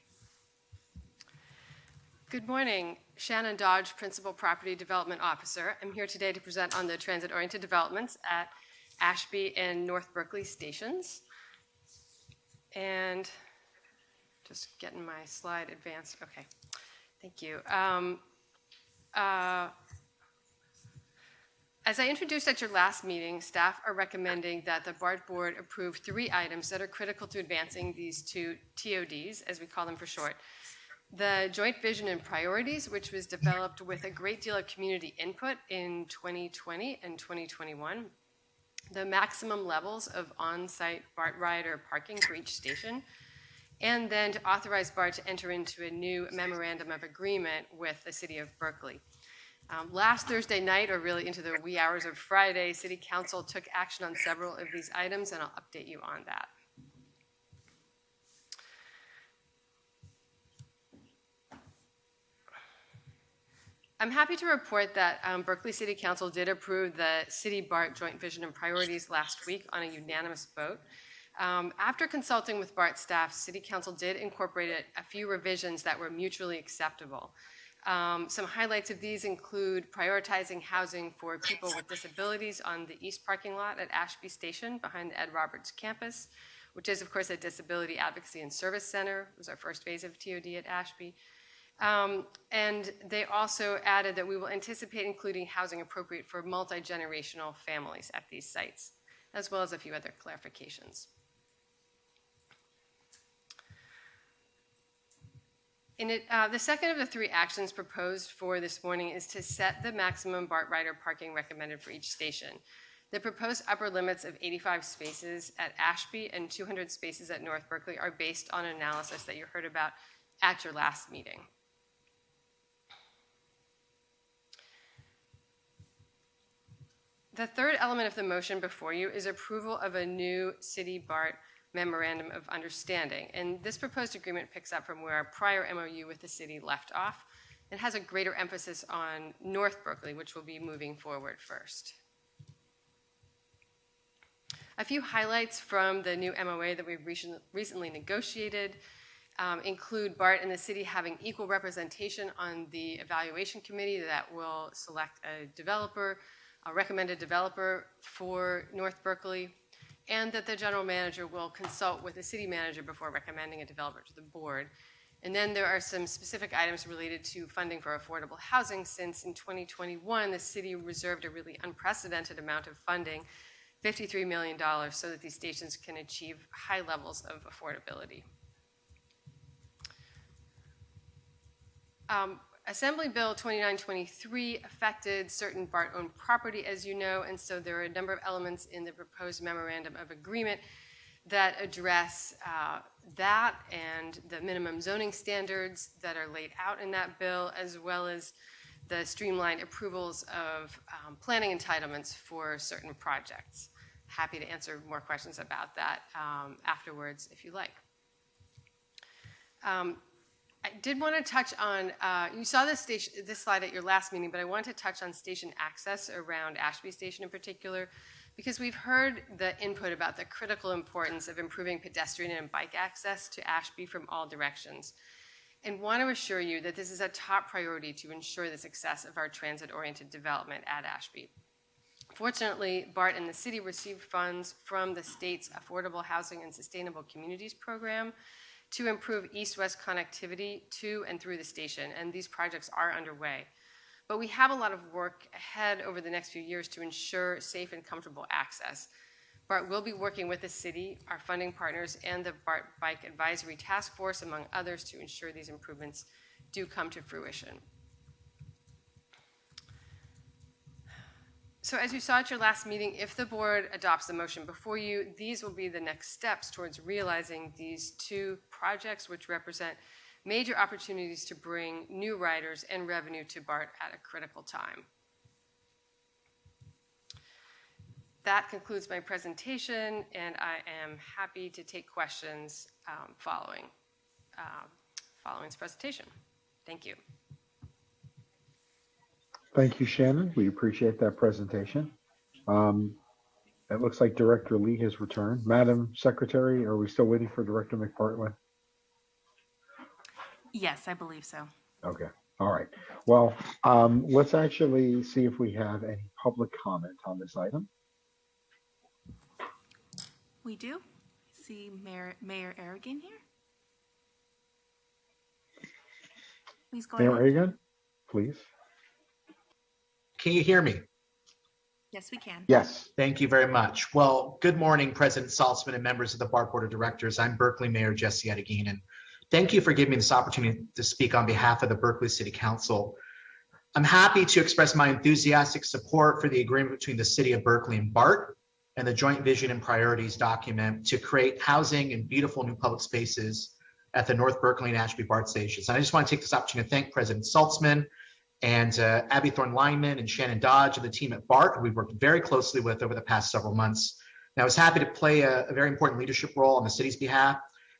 Good morning. Shannon Dodge, Principal Property Development Officer. I'm here today to present on the transit-oriented developments at Ashby and North Berkeley stations. And just getting my slide advanced. Okay, thank you. As I introduced at your last meeting, staff are recommending that the BART board approve 3 items that are critical to advancing these 2 TODs, as we call them for short. The joint vision and priorities, which was developed with a great deal of community input in 2020 and 2021. The maximum levels of on-site BART rider parking for each station. And then to authorize BART to enter into a new memorandum of agreement with the city of Berkeley. Last Thursday night, or really into the wee hours of Friday, City Council took action on several of these items, and I'll update you on that. I'm happy to report that Berkeley City Council did approve the City BART Joint Vision and Priorities last week on a unanimous vote. After consulting with BART staff, City Council did incorporate a few revisions that were mutually acceptable. Some highlights of these include prioritizing housing for people with disabilities on the east parking lot at Ashby Station behind the Ed Roberts campus, which is, of course, a disability advocacy and service center. It was our first phase of TOD at Ashby. And they also added that we will anticipate including housing appropriate for multi-generational families at these sites, as well as a few other clarifications. The second of the 3 actions proposed for this morning is to set the maximum BART rider parking recommended for each station. The proposed upper limits of 85 spaces at Ashby and 200 spaces at North Berkeley are based on analysis that you heard about at your last meeting. The third element of the motion before you is approval of a new City BART Memorandum of Understanding. And this proposed agreement picks up from where our prior MOU with the city left off and has a greater emphasis on North Berkeley, which will be moving forward first. A few highlights from the new MOA that we've recently negotiated include BART and the city having equal representation on the evaluation committee that will select a developer, a recommended developer for North Berkeley, and that the general manager will consult with the city manager before recommending a developer to the board. And then there are some specific items related to funding for affordable housing, since in 2021, the city reserved a really unprecedented amount of funding, $53 million, so that these stations can achieve high levels of affordability. Assembly Bill 2923 affected certain BART-owned property, as you know, and so there are a number of elements in the proposed memorandum of agreement that address that and the minimum zoning standards that are laid out in that bill, as well as the streamlined approvals of planning entitlements for certain projects. Happy to answer more questions about that afterwards if you like. I did want to touch on, you saw this slide at your last meeting, but I wanted to touch on station access around Ashby Station in particular, because we've heard the input about the critical importance of improving pedestrian and bike access to Ashby from all directions, and want to assure you that this is a top priority to ensure the success of our transit-oriented development at Ashby. Fortunately, Bart and the city received funds from the state's Affordable Housing and Sustainable Communities program to improve east-west connectivity to and through the station, and these projects are underway. But we have a lot of work ahead over the next few years to ensure safe and comfortable access. Bart will be working with the city, our funding partners, and the Bart Bike Advisory Task Force, among others, to ensure these improvements do come to fruition. So as you saw at your last meeting, if the board adopts the motion before you, these will be the next steps towards realizing these two projects, which represent major opportunities to bring new riders and revenue to Bart at a critical time. That concludes my presentation, and I am happy to take questions following this presentation. Thank you. Thank you, Shannon. We appreciate that presentation. It looks like Director Lee has returned. Madam Secretary, are we still waiting for Director McPartland? Yes, I believe so. Okay. All right. Well, let's actually see if we have any public comment on this item. We do. See Mayor Aragon here. Please go Mayor ahead. Aragon, please. Can you hear me? Yes, we can. Yes. Thank you very much. Well, good morning, President Saltzman and members of the Bart Board of Directors. I'm Berkeley Mayor Jesse Adeguin, and thank you for giving me this opportunity to speak on behalf of the Berkeley City Council. I'm happy to express my enthusiastic support for the agreement between the City of Berkeley and Bart and the Joint Vision and Priorities document to create housing and beautiful new public spaces at the North Berkeley and Ashby BART stations. And I just want to take this opportunity to thank President Saltzman and Abby Thorne-Lyman and Shannon Dodge and the team at Bart, who we've worked very closely with over the past several months. And I was happy to play a very important leadership role on the city's behalf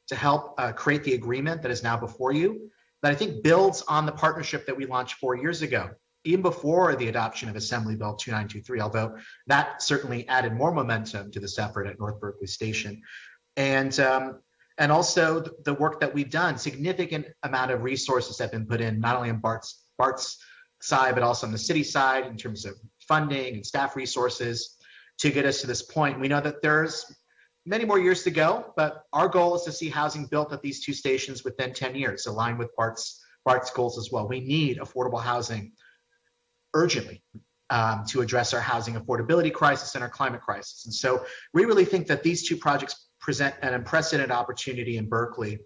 to help create the agreement that is now before you, that I think builds on the partnership that we launched 4 years ago, even before the adoption of Assembly Bill 2923, although that certainly added more momentum to this effort at North Berkeley Station. And also the work that we've done, significant amount of resources have been put in, not only on Bart's side, but also on the city side in terms of funding and staff resources to get us to this point. We know that there's many more years to go, but our goal is to see housing built at these two stations within 10 years, aligned with Bart's goals as well. We need affordable housing urgently to address our housing affordability crisis and our climate crisis. And so we really think that these two projects present an unprecedented opportunity in Berkeley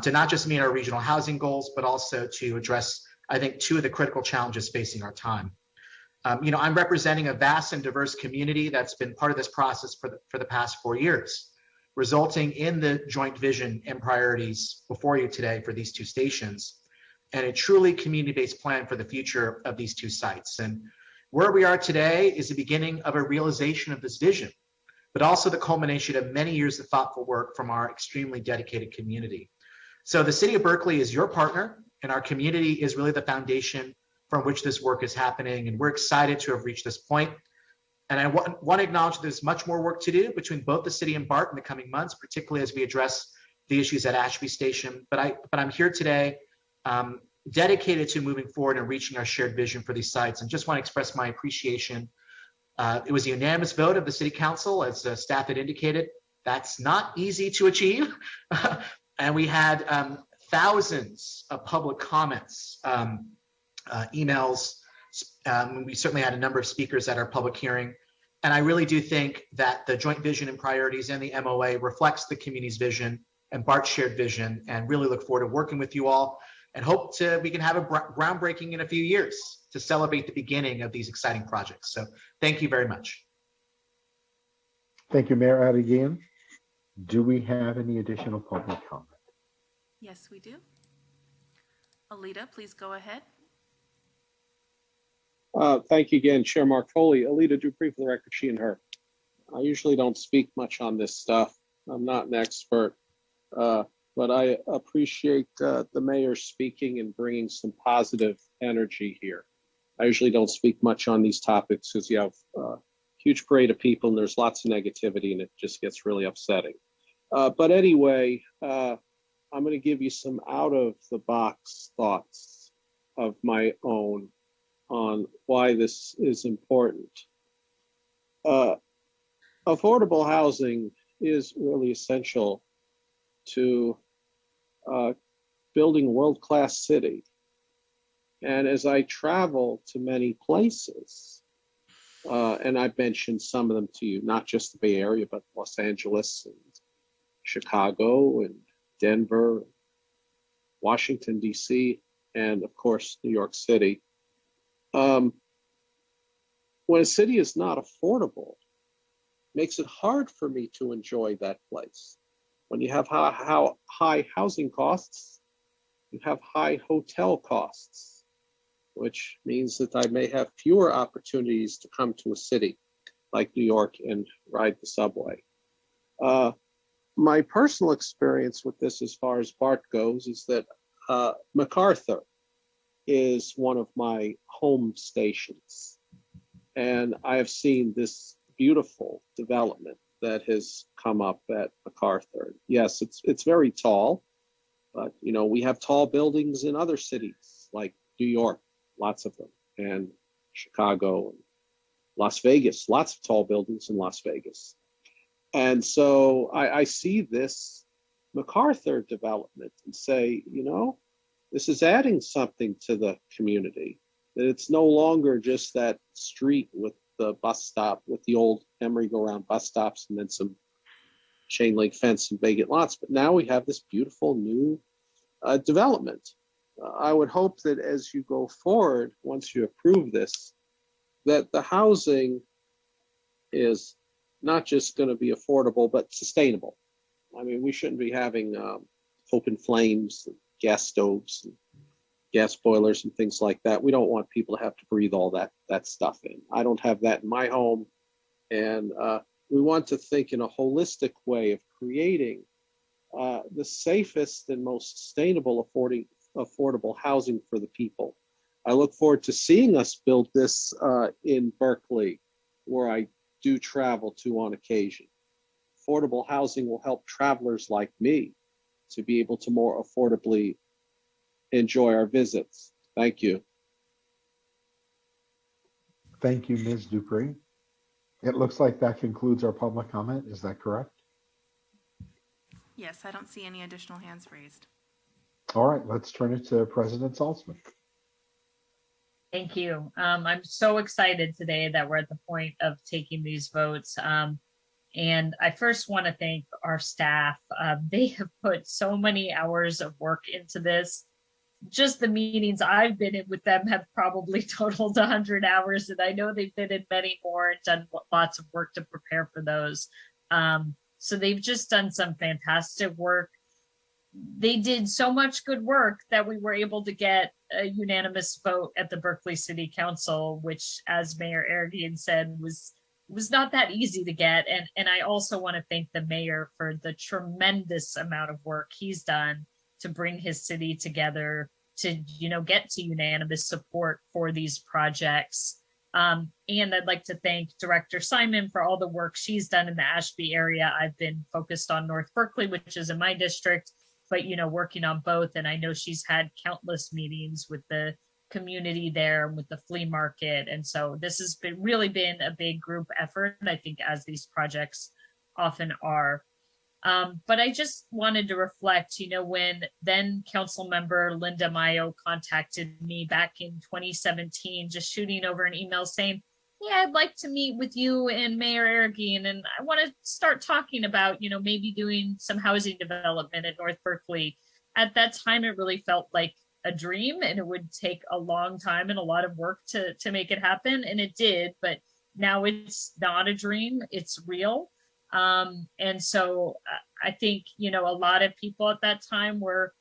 to not just meet our regional housing goals, but also to address, I think, two of the critical challenges facing our time. I'm representing a vast and diverse community that's been part of this process for the past 4 years, resulting in the joint vision and priorities before you today for these two stations, and a truly community-based plan for the future of these two sites. And where we are today is the beginning of a realization of this vision, but also the culmination of many years of thoughtful work from our extremely dedicated community. So the City of Berkeley is your partner, and our community is really the foundation from which this work is happening. And we're excited to have reached this point. And I want to acknowledge there's much more work to do between both the city and Bart in the coming months, particularly as we address the issues at Ashby Station. But I'm here today dedicated to moving forward and reaching our shared vision for these sites. And just want to express my appreciation. It was a unanimous vote of the City Council, as staff had indicated. That's not easy to achieve. And we had thousands of public comments, emails. We certainly had a number of speakers at our public hearing. And I really do think that the joint vision and priorities and the MOA reflects the community's vision and Bart's shared vision, and really look forward to working with you all and hope we can have a groundbreaking in a few years to celebrate the beginning of these exciting projects. So thank you very much. Thank you, Mayor Adeguin. Do we have any additional public comment? Yes, we do. Alita, please go ahead. Thank you again, Chair Mark Foley. Alita Dupree for the record, she and her. I usually don't speak much on this stuff. I'm not an expert. but I appreciate the mayor speaking and bringing some positive energy here. I usually don't speak much on these topics because you have a huge parade of people and there's lots of negativity and it just gets really upsetting. But anyway, I'm going to give you some out of the box thoughts of my own on why this is important. Affordable housing is really essential to building a world-class city. And as I travel to many places, and I've mentioned some of them to you, not just the Bay Area, but Los Angeles and Chicago and Denver, Washington, D.C., and of course, New York City. When a city is not affordable, it makes it hard for me to enjoy that place. When you have high housing costs, you have high hotel costs, which means that I may have fewer opportunities to come to a city like New York and ride the subway. My personal experience with this, as far as Bart goes, is that MacArthur is one of my home stations. And I have seen this beautiful development that has come up at MacArthur. Yes, it's very tall, but you know, we have tall buildings in other cities like New York, lots of them, and Chicago and Las Vegas, lots of tall buildings in Las Vegas. And so I see this MacArthur development and say, you know, this is adding something to the community. That it's no longer just that street with the bus stop, with the old merry-go-round bus stops and then some chain link fence and vacant lots. But now we have this beautiful new development. I would hope that as you go forward, once you approve this, that the housing is not just going to be affordable, but sustainable. I mean, we shouldn't be having open flames, and gas stoves, and gas boilers and things like that. We don't want people to have to breathe all that stuff in. I don't have that in my home. And we want to think in a holistic way of creating the safest and most sustainable affordable housing for the people. I look forward to seeing us build this in Berkeley, where I do travel to on occasion. Affordable housing will help travelers like me to be able to more affordably enjoy our visits. Thank you. Thank you, Ms. Dupree. It looks like that concludes our public comment. Is that correct? Yes, I don't see any additional hands raised. All right, let's turn it to President Salzman. Thank you. I'm so excited today that we're at the point of taking these votes. And I first want to thank our staff. They have put so many hours of work into this. Just the meetings I've been in with them have probably totaled 100 hours, and I know they've been in many more and done lots of work to prepare for those. So they've just done some fantastic work. They did so much good work that we were able to get a unanimous vote at the Berkeley City Council, which, as Mayor Arreguín said, was not that easy to get. And I also want to thank the mayor for the tremendous amount of work he's done to bring his city together to, you know, get to unanimous support for these projects. And I'd like to thank Director Simon for all the work she's done in the Ashby area. I've been focused on North Berkeley, which is in my district, but, you know, working on both. And I know she's had countless meetings with the community there and with the flea market. And so this has really been a big group effort, I think, as these projects often are. But I just wanted to reflect, you know, when then Council Member Linda Mayo contacted me back in 2017, just shooting over an email saying, yeah, I'd like to meet with you and Mayor Arreguín, and I want to start talking about, you know, maybe doing some housing development at North Berkeley. At that time, it really felt like a dream, and it would take a long time and a lot of work to make it happen, and it did. But now it's not a dream, it's real. And so I think, you know, a lot of people at that time were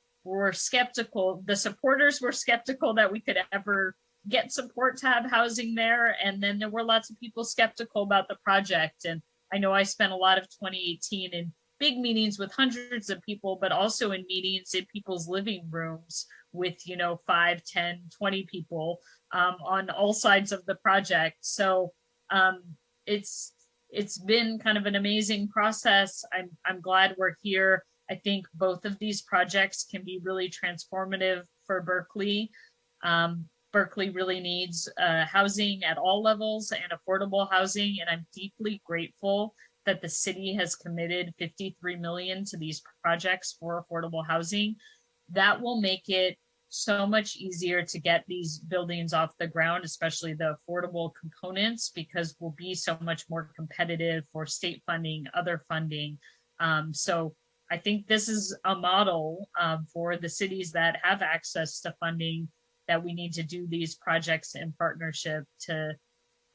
skeptical. The supporters were skeptical that we could ever get support to have housing there. And then there were lots of people skeptical about the project. And I know I spent a lot of 2018 in big meetings with hundreds of people, but also in meetings in people's living rooms with, 5, 10, 20 people on all sides of the project. So it's been kind of an amazing process. I'm glad we're here. I think both of these projects can be really transformative for Berkeley. Berkeley really needs housing at all levels and affordable housing, and I'm deeply grateful that the city has committed $53 million to these projects for affordable housing. That will make it so much easier to get these buildings off the ground, especially the affordable components, because we'll be so much more competitive for state funding, other funding. So I think this is a model for the cities that have access to funding, that we need to do these projects in partnership to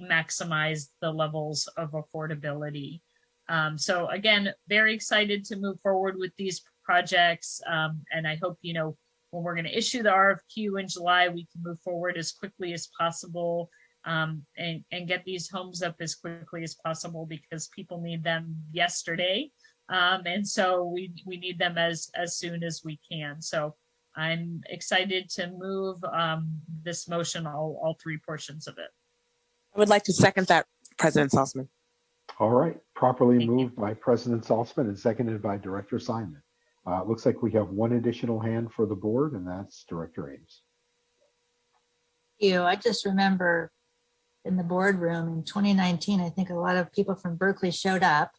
maximize the levels of affordability. So again, very excited to move forward with these projects. And I hope, when we're going to issue the RFQ in July, we can move forward as quickly as possible and get these homes up as quickly as possible, because people need them yesterday. And so we need them as soon as we can. So I'm excited to move this motion, all three portions of it. I would like to second that, President Salzman. All right, properly moved by President Salzman and seconded by Director Simon. It looks like we have one additional hand for the board, and that's Director Ames. I just remember in the boardroom in 2019, I think a lot of people from Berkeley showed up,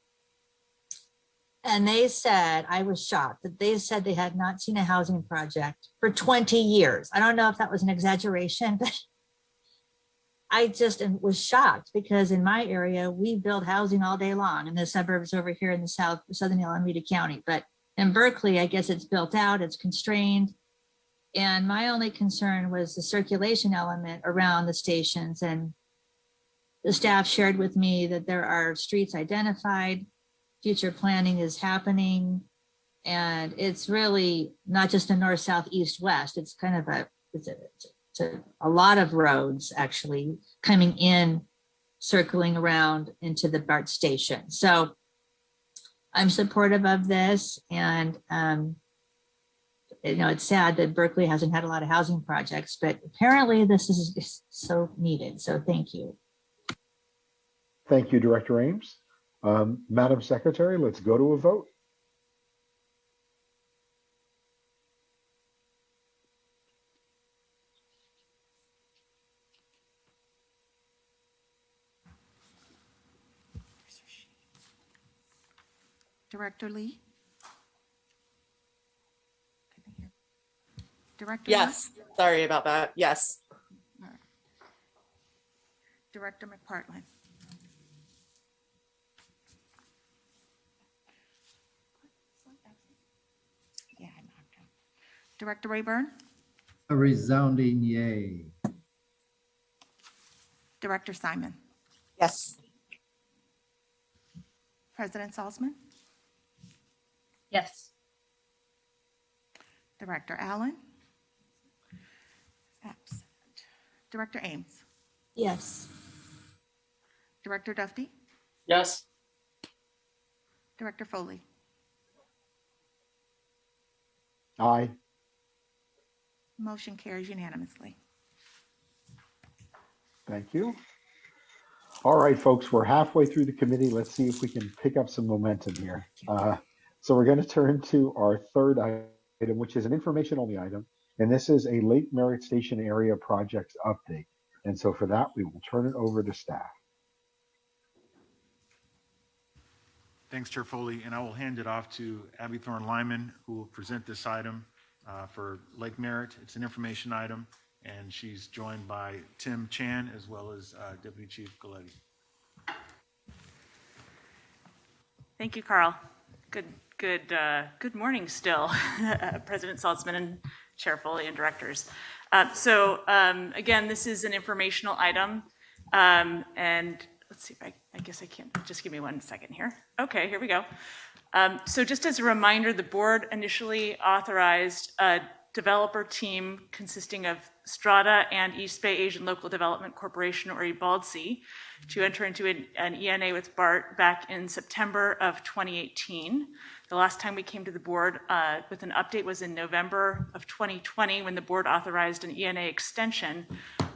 and they said, I was shocked that they said they had not seen a housing project for 20 years. I don't know if that was an exaggeration, but I just was shocked, because in my area, we build housing all day long in the suburbs over here in the southern Alameda County. But in Berkeley, I guess it's built out, it's constrained. And my only concern was the circulation element around the stations. And the staff shared with me that there are streets identified, future planning is happening. And it's really not just a north, south, east, west. It's kind of a lot of roads actually coming in, circling around into the BART station. So I'm supportive of this, and it's sad that Berkeley hasn't had a lot of housing projects, but apparently this is so needed. So thank you. Thank you, Director Ames. Madam Secretary, let's go to a vote. Director Lee? Director Yes, Lee? sorry about that. Yes. Right. Director McPartland? Yeah, I knocked out. Director Rayburn? A resounding yay. Director Simon? Yes. President Salzman? Yes. Director Allen? Absent. Director Ames? Yes. Director Duffy? Yes. Director Foley? Aye. Motion carries unanimously. Thank you. All right, folks, we're halfway through the committee. Let's see if we can pick up some momentum here. So we're going to turn to our third item, which is an information-only item, and this is a Lake Merritt Station area projects update. And so for that, we will turn it over to staff. Thanks, Chair Foley, and I will hand it off to Abby Thorne-Lyman, who will present this item for Lake Merritt. It's an information item, and she's joined by Tim Chan as well as Deputy Chief Galetti. Thank you, Carl. Good morning still, President Salzman and Chair Foley and directors. Again, this is an informational item, and let's see if I guess I can't, just give me 1 second here. Okay, here we go. So just as a reminder, the board initially authorized developer team consisting of Strata and East Bay Asian Local Development Corporation, or EBALDC, to enter into an ENA with Bart back in September of 2018. The last time we came to the board with an update was in November of 2020, when the board authorized an ENA extension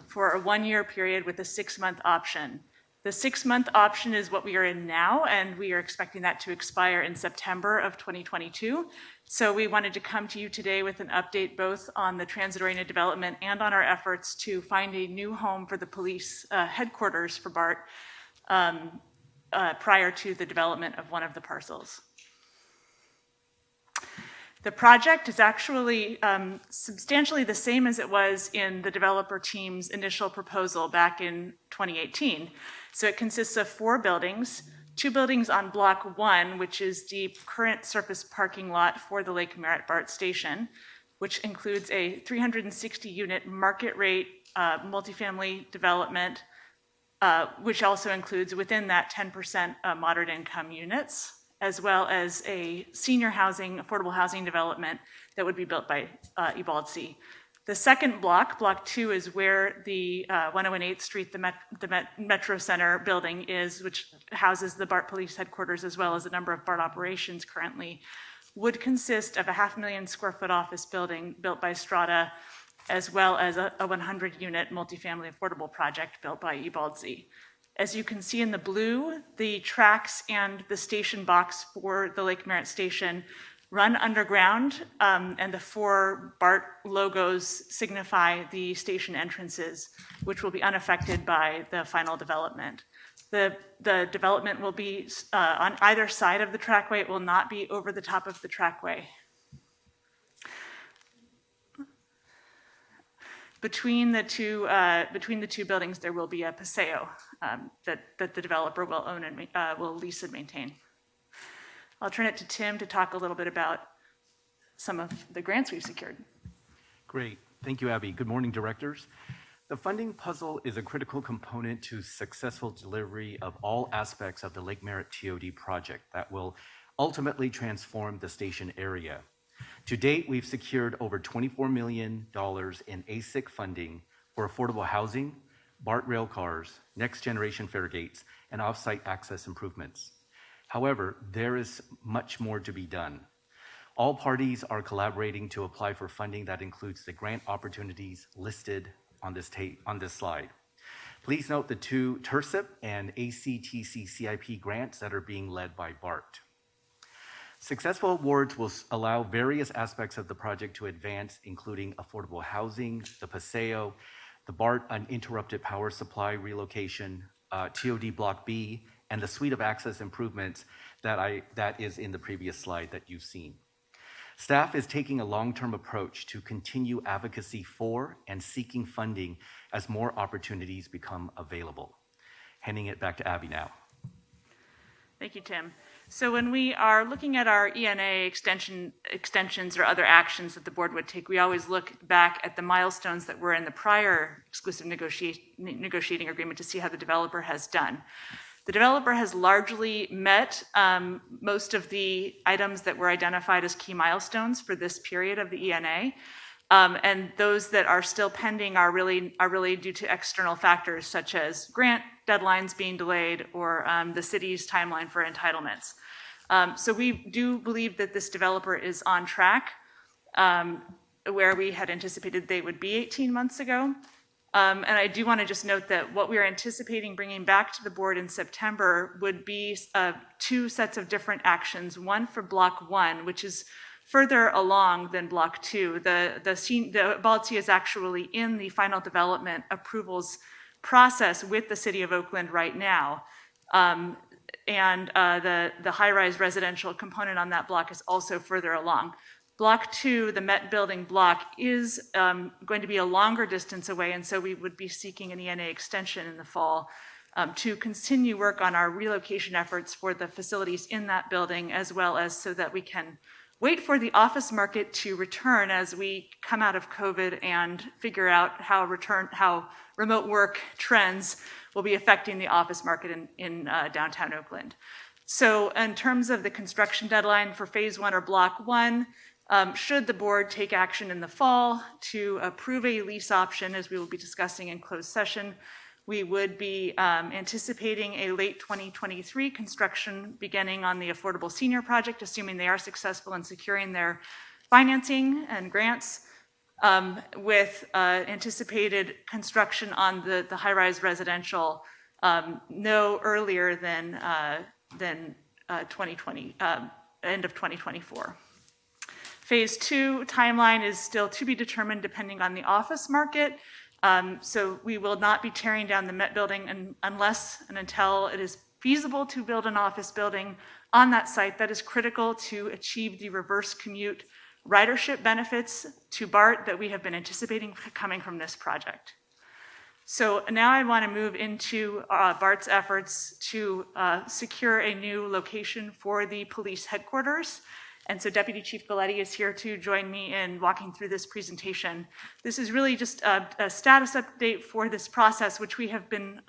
for a 1-year period with a 6-month option. The 6-month option is what we are in now, and we are expecting that to expire in September of 2022. So we wanted to come to you today with an update both on the transit oriented development and on our efforts to find a new home for the police headquarters for Bart prior to the development of one of the parcels. The project is actually substantially the same as it was in the developer team's initial proposal back in 2018. So it consists of 4 buildings, 2 buildings on Block 1, which is the current surface parking lot for the Lake Merritt BART station, which includes a 360-unit market rate multifamily development, which also includes within that 10% moderate income units, as well as a senior housing, affordable housing development that would be built by EBALDC. The second block, Block 2, is where the 108th Street, the Metro Center building is, which houses the BART Police Headquarters as well as a number of BART operations currently, would consist of a 500,000 square foot office building built by Strata, as well as a 100-unit multifamily affordable project built by EBALDC. As you can see in the blue, the tracks and the station box for the Lake Merritt station run underground, and the 4 BART logos signify the station entrances, which will be unaffected by the final development. The development will be on either side of the trackway. It will not be over the top of the trackway. Between the two buildings, there will be a paseo that the developer will own and will lease and maintain. I'll turn it to Tim to talk a little bit about some of the grants we've secured. Great. Thank you, Abby. Good morning, directors. The funding puzzle is a critical component to successful delivery of all aspects of the Lake Merritt TOD project that will ultimately transform the station area. To date, we've secured over $24 million in ASIC funding for affordable housing, BART rail cars, next generation fare gates, and off-site access improvements. However, there is much more to be done. All parties are collaborating to apply for funding that includes the grant opportunities listed on this slide. Please note the 2 TERSIP and ACTC CIP grants that are being led by BART. Successful awards will allow various aspects of the project to advance, including affordable housing, the paseo, the BART uninterrupted power supply relocation, TOD Block B, and the suite of access improvements that is in the previous slide that you've seen. Staff is taking a long-term approach to continue advocacy for and seeking funding as more opportunities become available. Handing it back to Abby now. Thank you, Tim. So when we are looking at our ENA extensions or other actions that the board would take, we always look back at the milestones that were in the prior exclusive negotiating agreement to see how the developer has done. The developer has largely met most of the items that were identified as key milestones for this period of the ENA. And those that are still pending are really due to external factors such as grant deadlines being delayed or the city's timeline for entitlements. So we do believe that this developer is on track where we had anticipated they would be 18 months ago. And I do want to just note that what we are anticipating bringing back to the board in September would be 2 sets of different actions. One for Block 1, which is further along than Block 2. The EBALDC is actually in the final development approvals process with the City of Oakland right now. And the high-rise residential component on that block is also further along. Block 2, the Met Building block, is going to be a longer distance away, and so we would be seeking an ENA extension in the fall to continue work on our relocation efforts for the facilities in that building, as well as so that we can wait for the office market to return as we come out of COVID and figure out how remote work trends will be affecting the office market in downtown Oakland. So in terms of the construction deadline for phase 1 or Block 1, Should the board take action in the fall to approve a lease option, as we will be discussing in closed session, we would be anticipating a late 2023 construction beginning on the Affordable Senior Project, assuming they are successful in securing their financing and grants, with anticipated construction on the high-rise residential no earlier than 2020, end of 2024. Phase 2 timeline is still to be determined depending on the office market. So we will not be tearing down the Met building unless and until it is feasible to build an office building on that site that is critical to achieve the reverse commute ridership benefits to Bart that we have been anticipating coming from this project. So now I want to move into Bart's efforts to secure a new location for the police headquarters. And so Deputy Chief Galletti is here to join me in walking through this presentation. This is really just a status update for this process, which we have been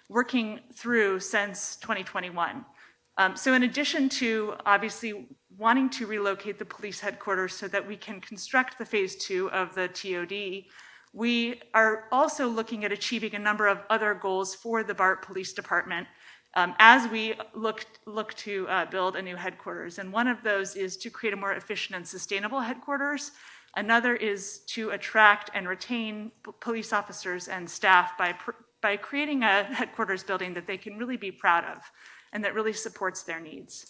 working through since 2021. So in addition to obviously wanting to relocate the police headquarters so that we can construct the phase 2 of the TOD, we are also looking at achieving a number of other goals for the Bart Police Department as we look to build a new headquarters. And one of those is to create a more efficient and sustainable headquarters. Another is to attract and retain police officers and staff by creating a headquarters building that they can really be proud of and that really supports their needs.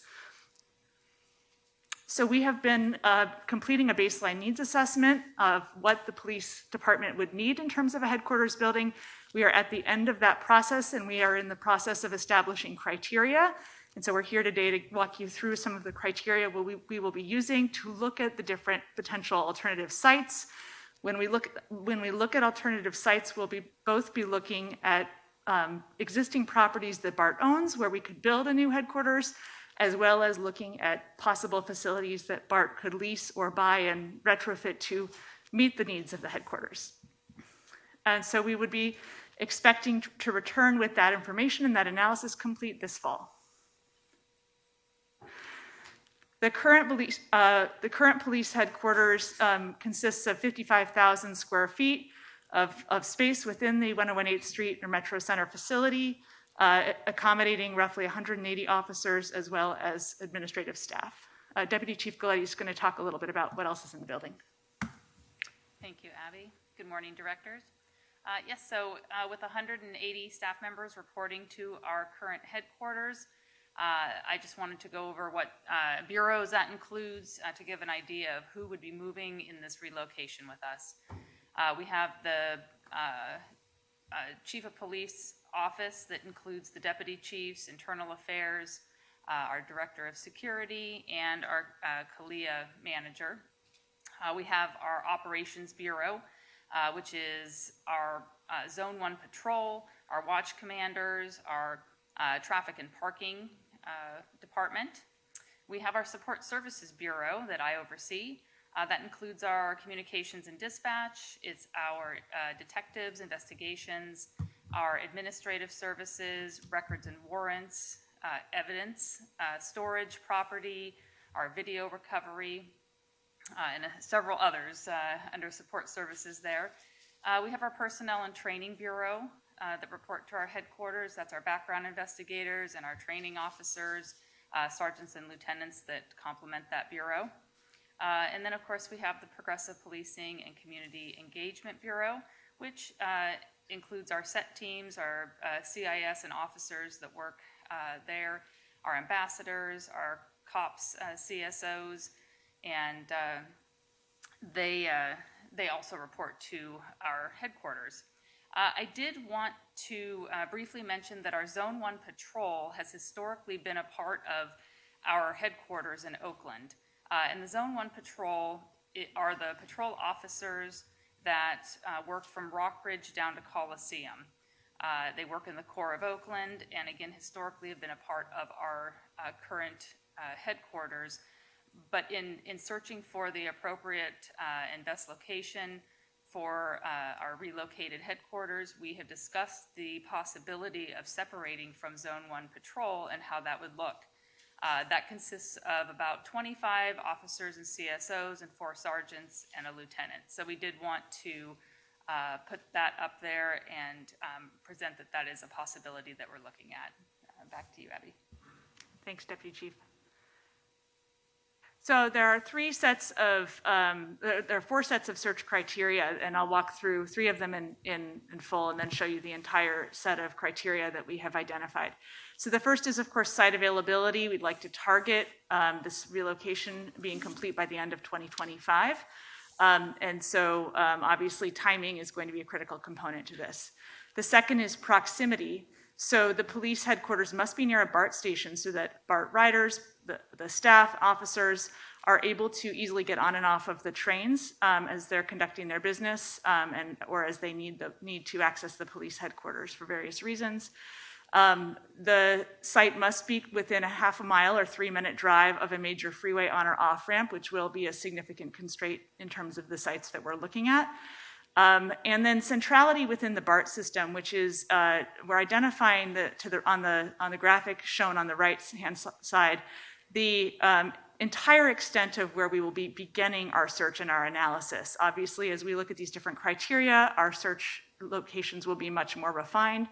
So we have been completing a baseline needs assessment of what the police department would need in terms of a headquarters building. We are at the end of that process, and we are in the process of establishing criteria. And so we're here today to walk you through some of the criteria we will be using to look at the different potential alternative sites. When we look at alternative sites, we'll both be looking at existing properties that Bart owns where we could build a new headquarters, as well as looking at possible facilities that Bart could lease or buy and retrofit to meet the needs of the headquarters. And so we would be expecting to return with that information and that analysis complete this fall. The current police headquarters consists of 55,000 square feet of space within the 101 8th Street Metro Center facility, accommodating roughly 180 officers as well as administrative staff. Deputy Chief Galletti is going to talk a little bit about what else is in the building. Thank you, Abby. Good morning, directors. Yes, so with 180 staff members reporting to our current headquarters, I just wanted to go over what bureaus that includes to give an idea of who would be moving in this relocation with us. We have the Chief of Police office that includes the Deputy Chiefs, Internal Affairs, our Director of Security, and our CALIA manager. We have our Operations Bureau, which is our Zone 1 Patrol, our Watch Commanders, our Traffic and Parking Department. We have our Support Services Bureau that I oversee. That includes our Communications and Dispatch. It's our Detectives, Investigations, our Administrative Services, Records and Warrants, Evidence, Storage, Property, our Video Recovery, and several others under Support Services there. We have our Personnel and Training Bureau that report to our headquarters. That's our background investigators and our training officers, sergeants and lieutenants that complement that bureau. And then, of course, we have the Progressive Policing and Community Engagement Bureau, which includes our SET teams, our CIS and officers that work there, our ambassadors, our COPS, CSOs, and they also report to our headquarters. I did want to briefly mention that our Zone 1 Patrol has historically been a part of our headquarters in Oakland. And the Zone 1 Patrol are the patrol officers that work from Rockbridge down to Coliseum. They work in the core of Oakland, and again, historically have been a part of our current headquarters. But in searching for the appropriate and best location for our relocated headquarters, we have discussed the possibility of separating from Zone 1 Patrol and how that would look. That consists of about 25 officers and CSOs and 4 sergeants and a lieutenant. So we did want to put that up there and present that that is a possibility that we're looking at. Back to you, Abby. Thanks, Deputy Chief. So there are 4 sets of search criteria, and I'll walk through 3 of them in full and then show you the entire set of criteria that we have identified. So the first is, of course, site availability. We'd like to target this relocation being complete by the end of 2025. And so obviously timing is going to be a critical component to this. The second is proximity. So the police headquarters must be near a BART station so that BART riders, the staff, officers are able to easily get on and off of the trains as they're conducting their business or as they need to access the police headquarters for various reasons. The site must be within a half a mile or 3-minute drive of a major freeway on or off ramp, which will be a significant constraint in terms of the sites that we're looking at. And then centrality within the BART system, which is we're identifying on the graphic shown on the right-hand side the entire extent of where we will be beginning our search and our analysis. Obviously, as we look at these different criteria, our search locations will be much more refined.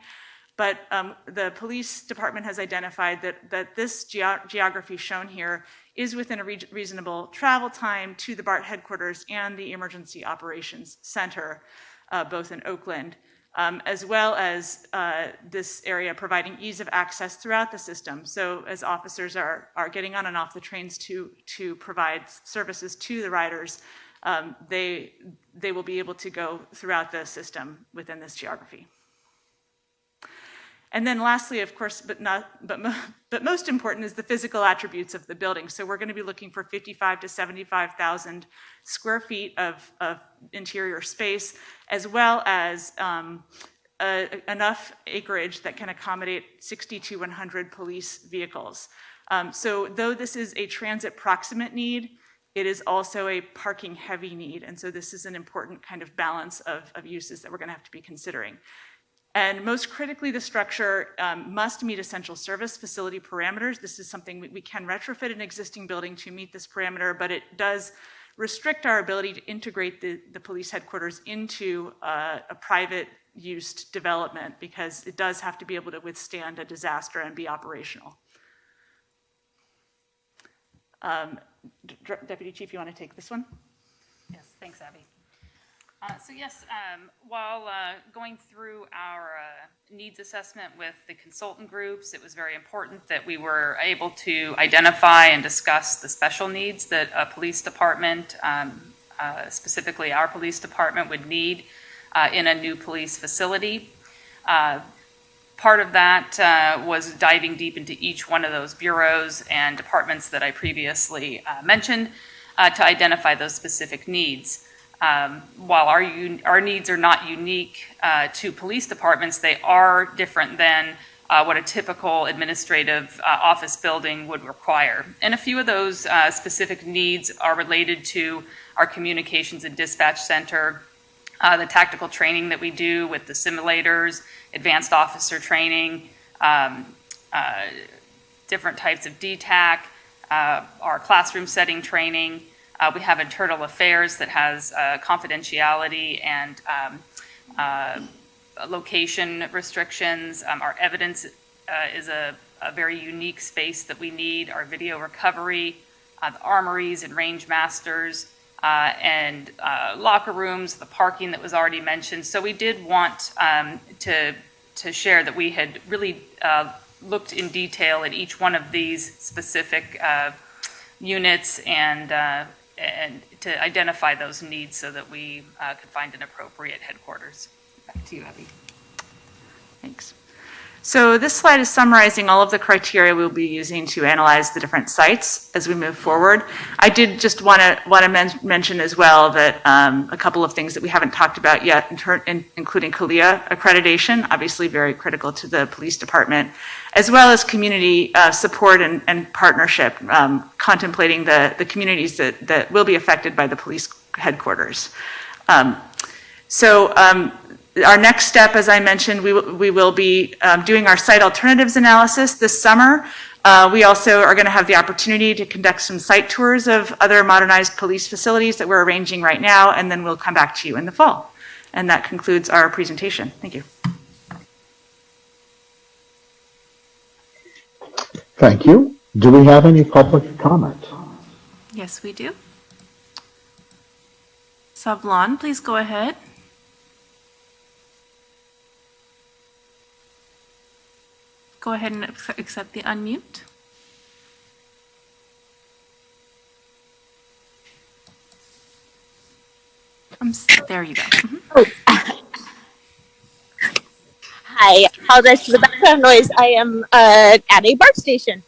But the police department has identified that this geography shown here is within a reasonable travel time to the BART headquarters and the Emergency Operations Center, both in Oakland, as well as this area providing ease of access throughout the system. So as officers are getting on and off the trains to provide services to the riders, they will be able to go throughout the system within this geography. And then lastly, of course, but most important is the physical attributes of the building. So we're going to be looking for 55 to 75,000 square feet of interior space, as well as enough acreage that can accommodate 60 to 100 police vehicles. So though this is a transit proximate need, it is also a parking heavy need. And so this is an important kind of balance of uses that we're going to have to be considering. And most critically, the structure must meet essential service facility parameters. This is something we can retrofit an existing building to meet this parameter, but it does restrict our ability to integrate the police headquarters into a private use development because it does have to be able to withstand a disaster and be operational. Deputy Chief, you want to take this one? Yes, thanks, Abby. So yes, while going through our needs assessment with the consultant groups, it was very important that we were able to identify and discuss the special needs that a police department, specifically our police department, would need in a new police facility. Part of that was diving deep into each one of those bureaus and departments that I previously mentioned to identify those specific needs. While our needs are not unique to police departments, they are different than what a typical administrative office building would require. And a few of those specific needs are related to our communications and dispatch center, the tactical training that we do with the simulators, advanced officer training, different types of DTAC, our classroom setting training. We have internal affairs that has confidentiality and location restrictions. Our evidence is a very unique space that we need. Our video recovery, the armories and range masters, and locker rooms, the parking that was already mentioned. So we did want to share that we had really looked in detail at each one of these specific units and to identify those needs so that we could find an appropriate headquarters. Back to you, Abby. Thanks. So this slide is summarizing all of the criteria we'll be using to analyze the different sites as we move forward. I did just want to mention as well that a couple of things that we haven't talked about yet, including CALIA accreditation, obviously very critical to the police department, as well as community support and partnership, contemplating the communities that will be affected by the police headquarters. Our next step, as I mentioned, we will be doing our site alternatives analysis this summer. We also are going to have the opportunity to conduct some site tours of other modernized police facilities that we're arranging right now, and then we'll come back to you in the fall. And that concludes our presentation. Thank you. Thank you. Do we have any public comment? Yes, we do. Savlon, please go ahead. Go ahead and accept the unmute. There you go. Oh. Hi, apologize for the background noise. I am at a BART station.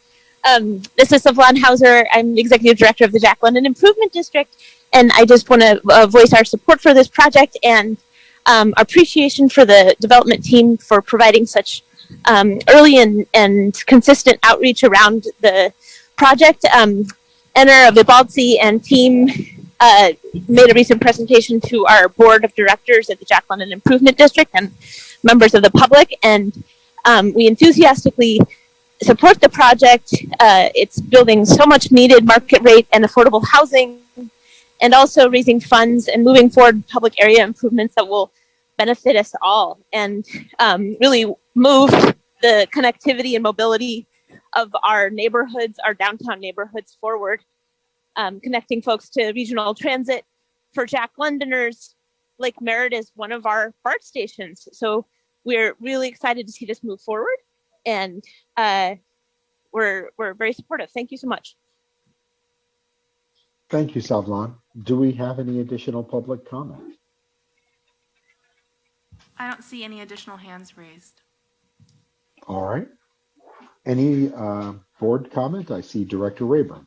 This is Savlon Hauser. I'm the Executive Director of the Jack London Improvement District, and I just want to voice our support for this project and appreciation for the development team for providing such early and consistent outreach around the project. Enner Vibaldi and team made a recent presentation to our board of directors at the Jack London Improvement District and members of the public, and we enthusiastically support the project. It's building so much needed market rate and affordable housing, and also raising funds and moving forward public area improvements that will benefit us all and really move the connectivity and mobility of our neighborhoods, our downtown neighborhoods forward, connecting folks to regional transit. For Jack Londoners, Lake Merritt is one of our BART stations. So we're really excited to see this move forward, and we're very supportive. Thank you so much. Thank you, Savlon. Do we have any additional public comment? I don't see any additional hands raised. All right. Any board comment? I see Director Rayburn.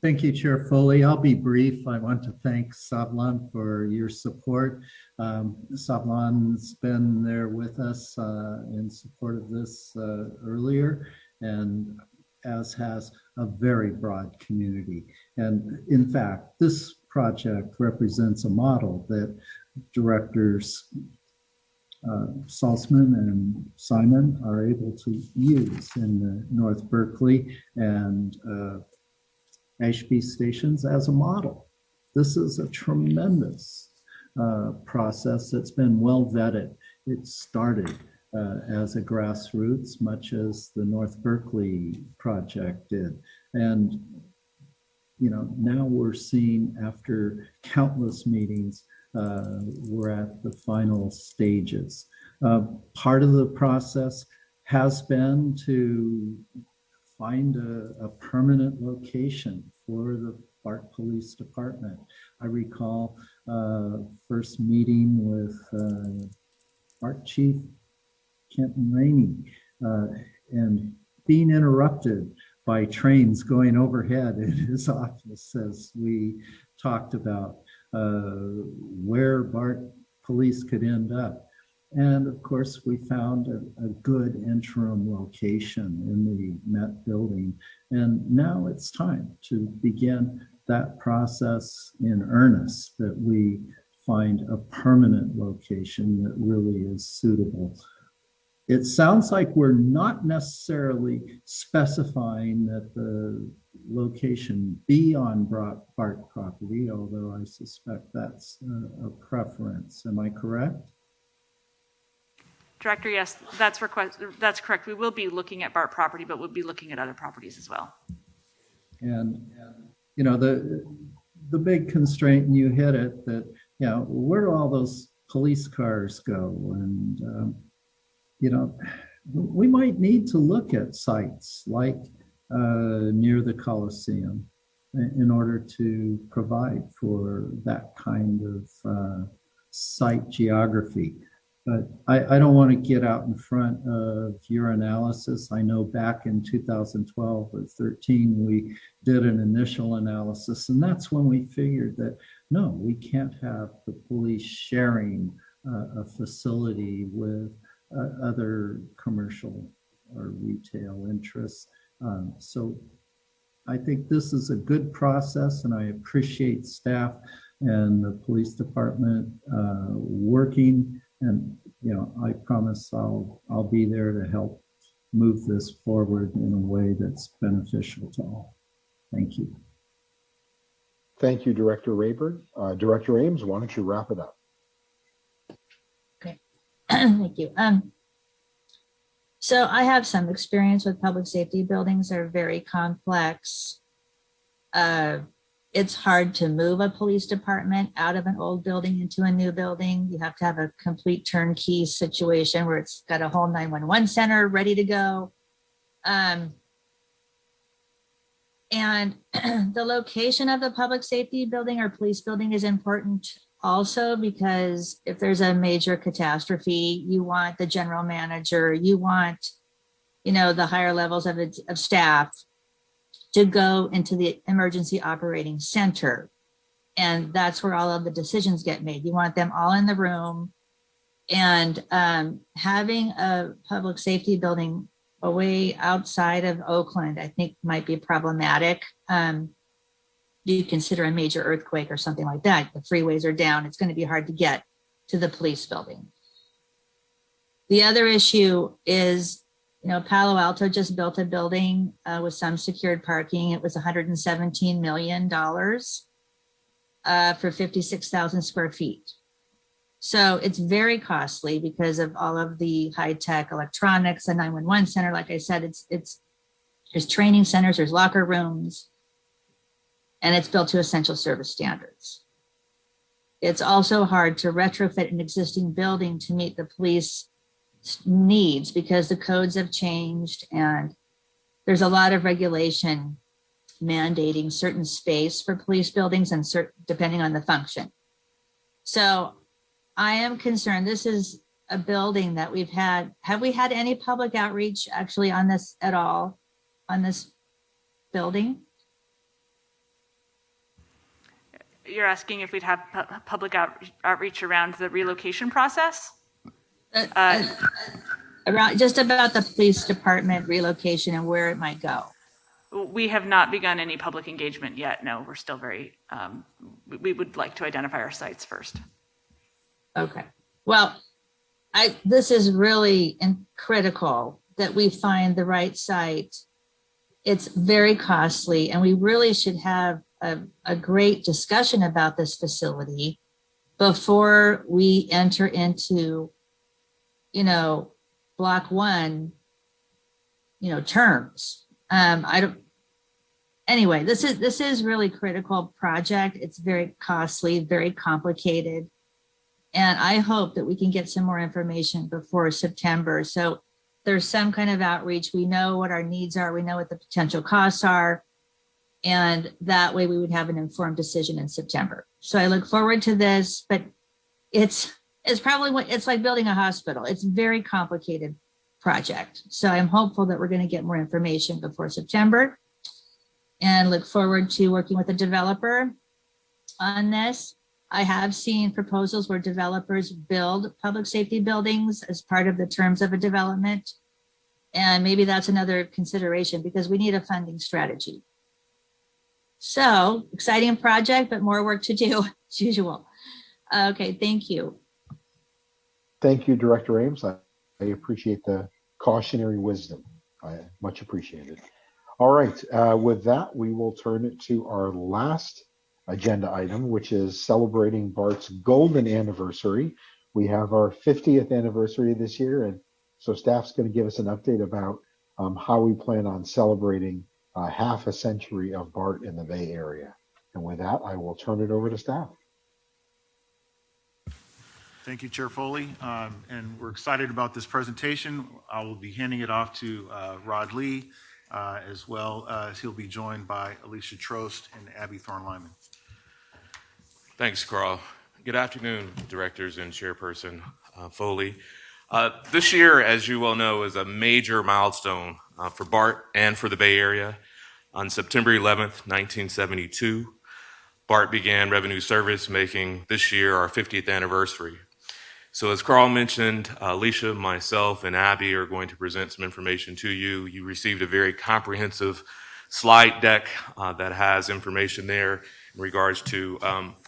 Thank you, Chair Foley. I'll be brief. I want to thank Savlon for your support. Savlon's been there with us in support of this earlier, and as has a very broad community. And in fact, this project represents a model that directors Salzman and Simon are able to use in the North Berkeley and Ashby stations as a model. This is a tremendous process that's been well vetted. It started as a grassroots, much as the North Berkeley project did. And you know, now we're seeing, after countless meetings, we're at the final stages. Part of the process has been to find a permanent location for the Bart Police Department. I recall first meeting with Bart Chief Kenton Rainey and being interrupted by trains going overhead in his office as we talked about where Bart Police could end up. And of course, we found a good interim location in the Met building. And now it's time to begin that process in earnest, that we find a permanent location that really is suitable. It sounds like we're not necessarily specifying that the location be on Bart property, although I suspect that's a preference. Am I correct? Director, yes, that's correct. We will be looking at Bart property, but we'll be looking at other properties as well. And you know, the big constraint, and you hit it, that, you know, where do all those police cars go? And you know, we might need to look at sites like near the Coliseum in order to provide for that kind of site geography. But I don't want to get out in front of your analysis. I know back in 2012 or 13, we did an initial analysis, and that's when we figured that, no, we can't have the police sharing a facility with other commercial or retail interests. So I think this is a good process, and I appreciate staff and the police department working. And you know, I promise I'll be there to help move this forward in a way that's beneficial to all. Thank you. Thank you, Director Rayburn. Director Ames, why don't you wrap it up? Okay, thank you. So I have some experience with public safety buildings. They're very complex. It's hard to move a police department out of an old building into a new building. You have to have a complete turnkey situation where it's got a whole 911 center ready to go. And the location of the public safety building or police building is important also, because if there's a major catastrophe, you want the general manager, you want, the higher levels of staff to go into the emergency operating center. And that's where all of the decisions get made. You want them all in the room. And having a public safety building away outside of Oakland, I think might be problematic. You consider a major earthquake or something like that. The freeways are down. It's going to be hard to get to the police building. The other issue is, Palo Alto just built a building with some secured parking. It was $117 million for 56,000 square feet. So it's very costly because of all of the high-tech electronics, the 911 center. Like I said, there's training centers, there's locker rooms, and it's built to essential service standards. It's also hard to retrofit an existing building to meet the police needs because the codes have changed and there's a lot of regulation mandating certain space for police buildings and depending on the function. So I am concerned. This is a building that we've had. Have we had any public outreach actually on this at all, on this building? You're asking if we'd have public outreach around the relocation process? Around just about the police department relocation and where it might go. We have not begun any public engagement yet. No, we're still very, we would like to identify our sites first. Okay. Well, this is really critical that we find the right site. It's very costly, and we really should have a great discussion about this facility before we enter into, block one, terms. Anyway, this is really critical project. It's very costly, very complicated. And I hope that we can get some more information before September. So there's some kind of outreach. We know what our needs are. We know what the potential costs are. And that way we would have an informed decision in September. So I look forward to this, but it's probably it's like building a hospital. It's a very complicated project. So I'm hopeful that we're going to get more information before September and look forward to working with the developer on this. I have seen proposals where developers build public safety buildings as part of the terms of a development. And maybe that's another consideration because we need a funding strategy. So exciting project, but more work to do as usual. Okay, thank you. Thank you, Director Ames. I appreciate the cautionary wisdom. I much appreciate it. All right, with that, we will turn it to our last agenda item, which is celebrating Bart's golden anniversary. We have our 50th anniversary this year, and so staff's going to give us an update about how we plan on celebrating half a century of Bart in the Bay Area. And with that, I will turn it over to staff. Thank you, Chair Foley. And we're excited about this presentation. I will be handing it off to Rod Lee, as well as he'll be joined by Alicia Trost and Abby Thorne-Lyman. Thanks, Carl. Good afternoon, directors and Chairperson Foley. This year, as you well know, is a major milestone for Bart and for the Bay Area. On September 11th, 1972, Bart began revenue service, making this year our 50th anniversary. So as Carl mentioned, Alicia, myself, and Abby are going to present some information to you. You received a very comprehensive slide deck that has information there in regards to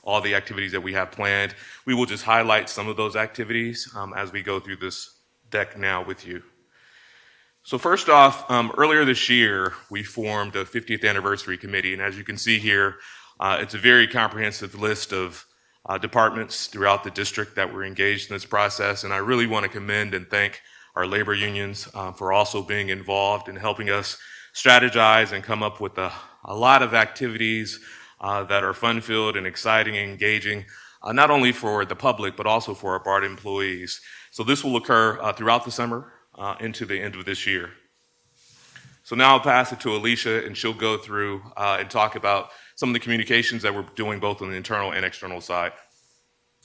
all the activities that we have planned. We will just highlight some of those activities as we go through this deck now with you. So first off, earlier this year, we formed a 50th anniversary committee. And as you can see here, it's a very comprehensive list of departments throughout the district that were engaged in this process. And I really want to commend and thank our labor unions for also being involved in helping us strategize and come up with a lot of activities that are fun-filled and exciting and engaging, not only for the public, but also for our BART employees. So this will occur throughout the summer into the end of this year. So now I'll pass it to Alicia, and she'll go through and talk about some of the communications that we're doing both on the internal and external side.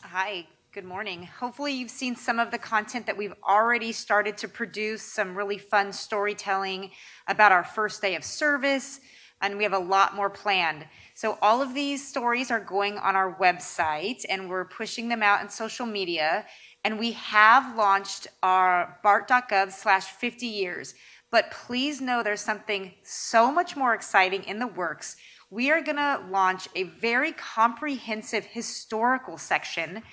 Hi, good morning. Hopefully you've seen some of the content that we've already started to produce, some really fun storytelling about our first day of service, and we have a lot more planned. So all of these stories are going on our website, and we're pushing them out in social media, and we have launched our bart.gov/50 years. But please know there's something so much more exciting in the works. We are going to launch a very comprehensive historical section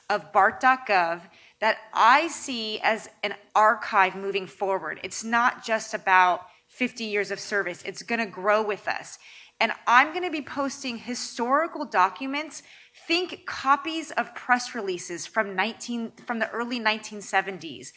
of bart.gov that I see as an archive moving forward. It's not just about 50 years of service. It's going to grow with us. And I'm going to be posting historical documents. Think copies of press releases from the early 1970s.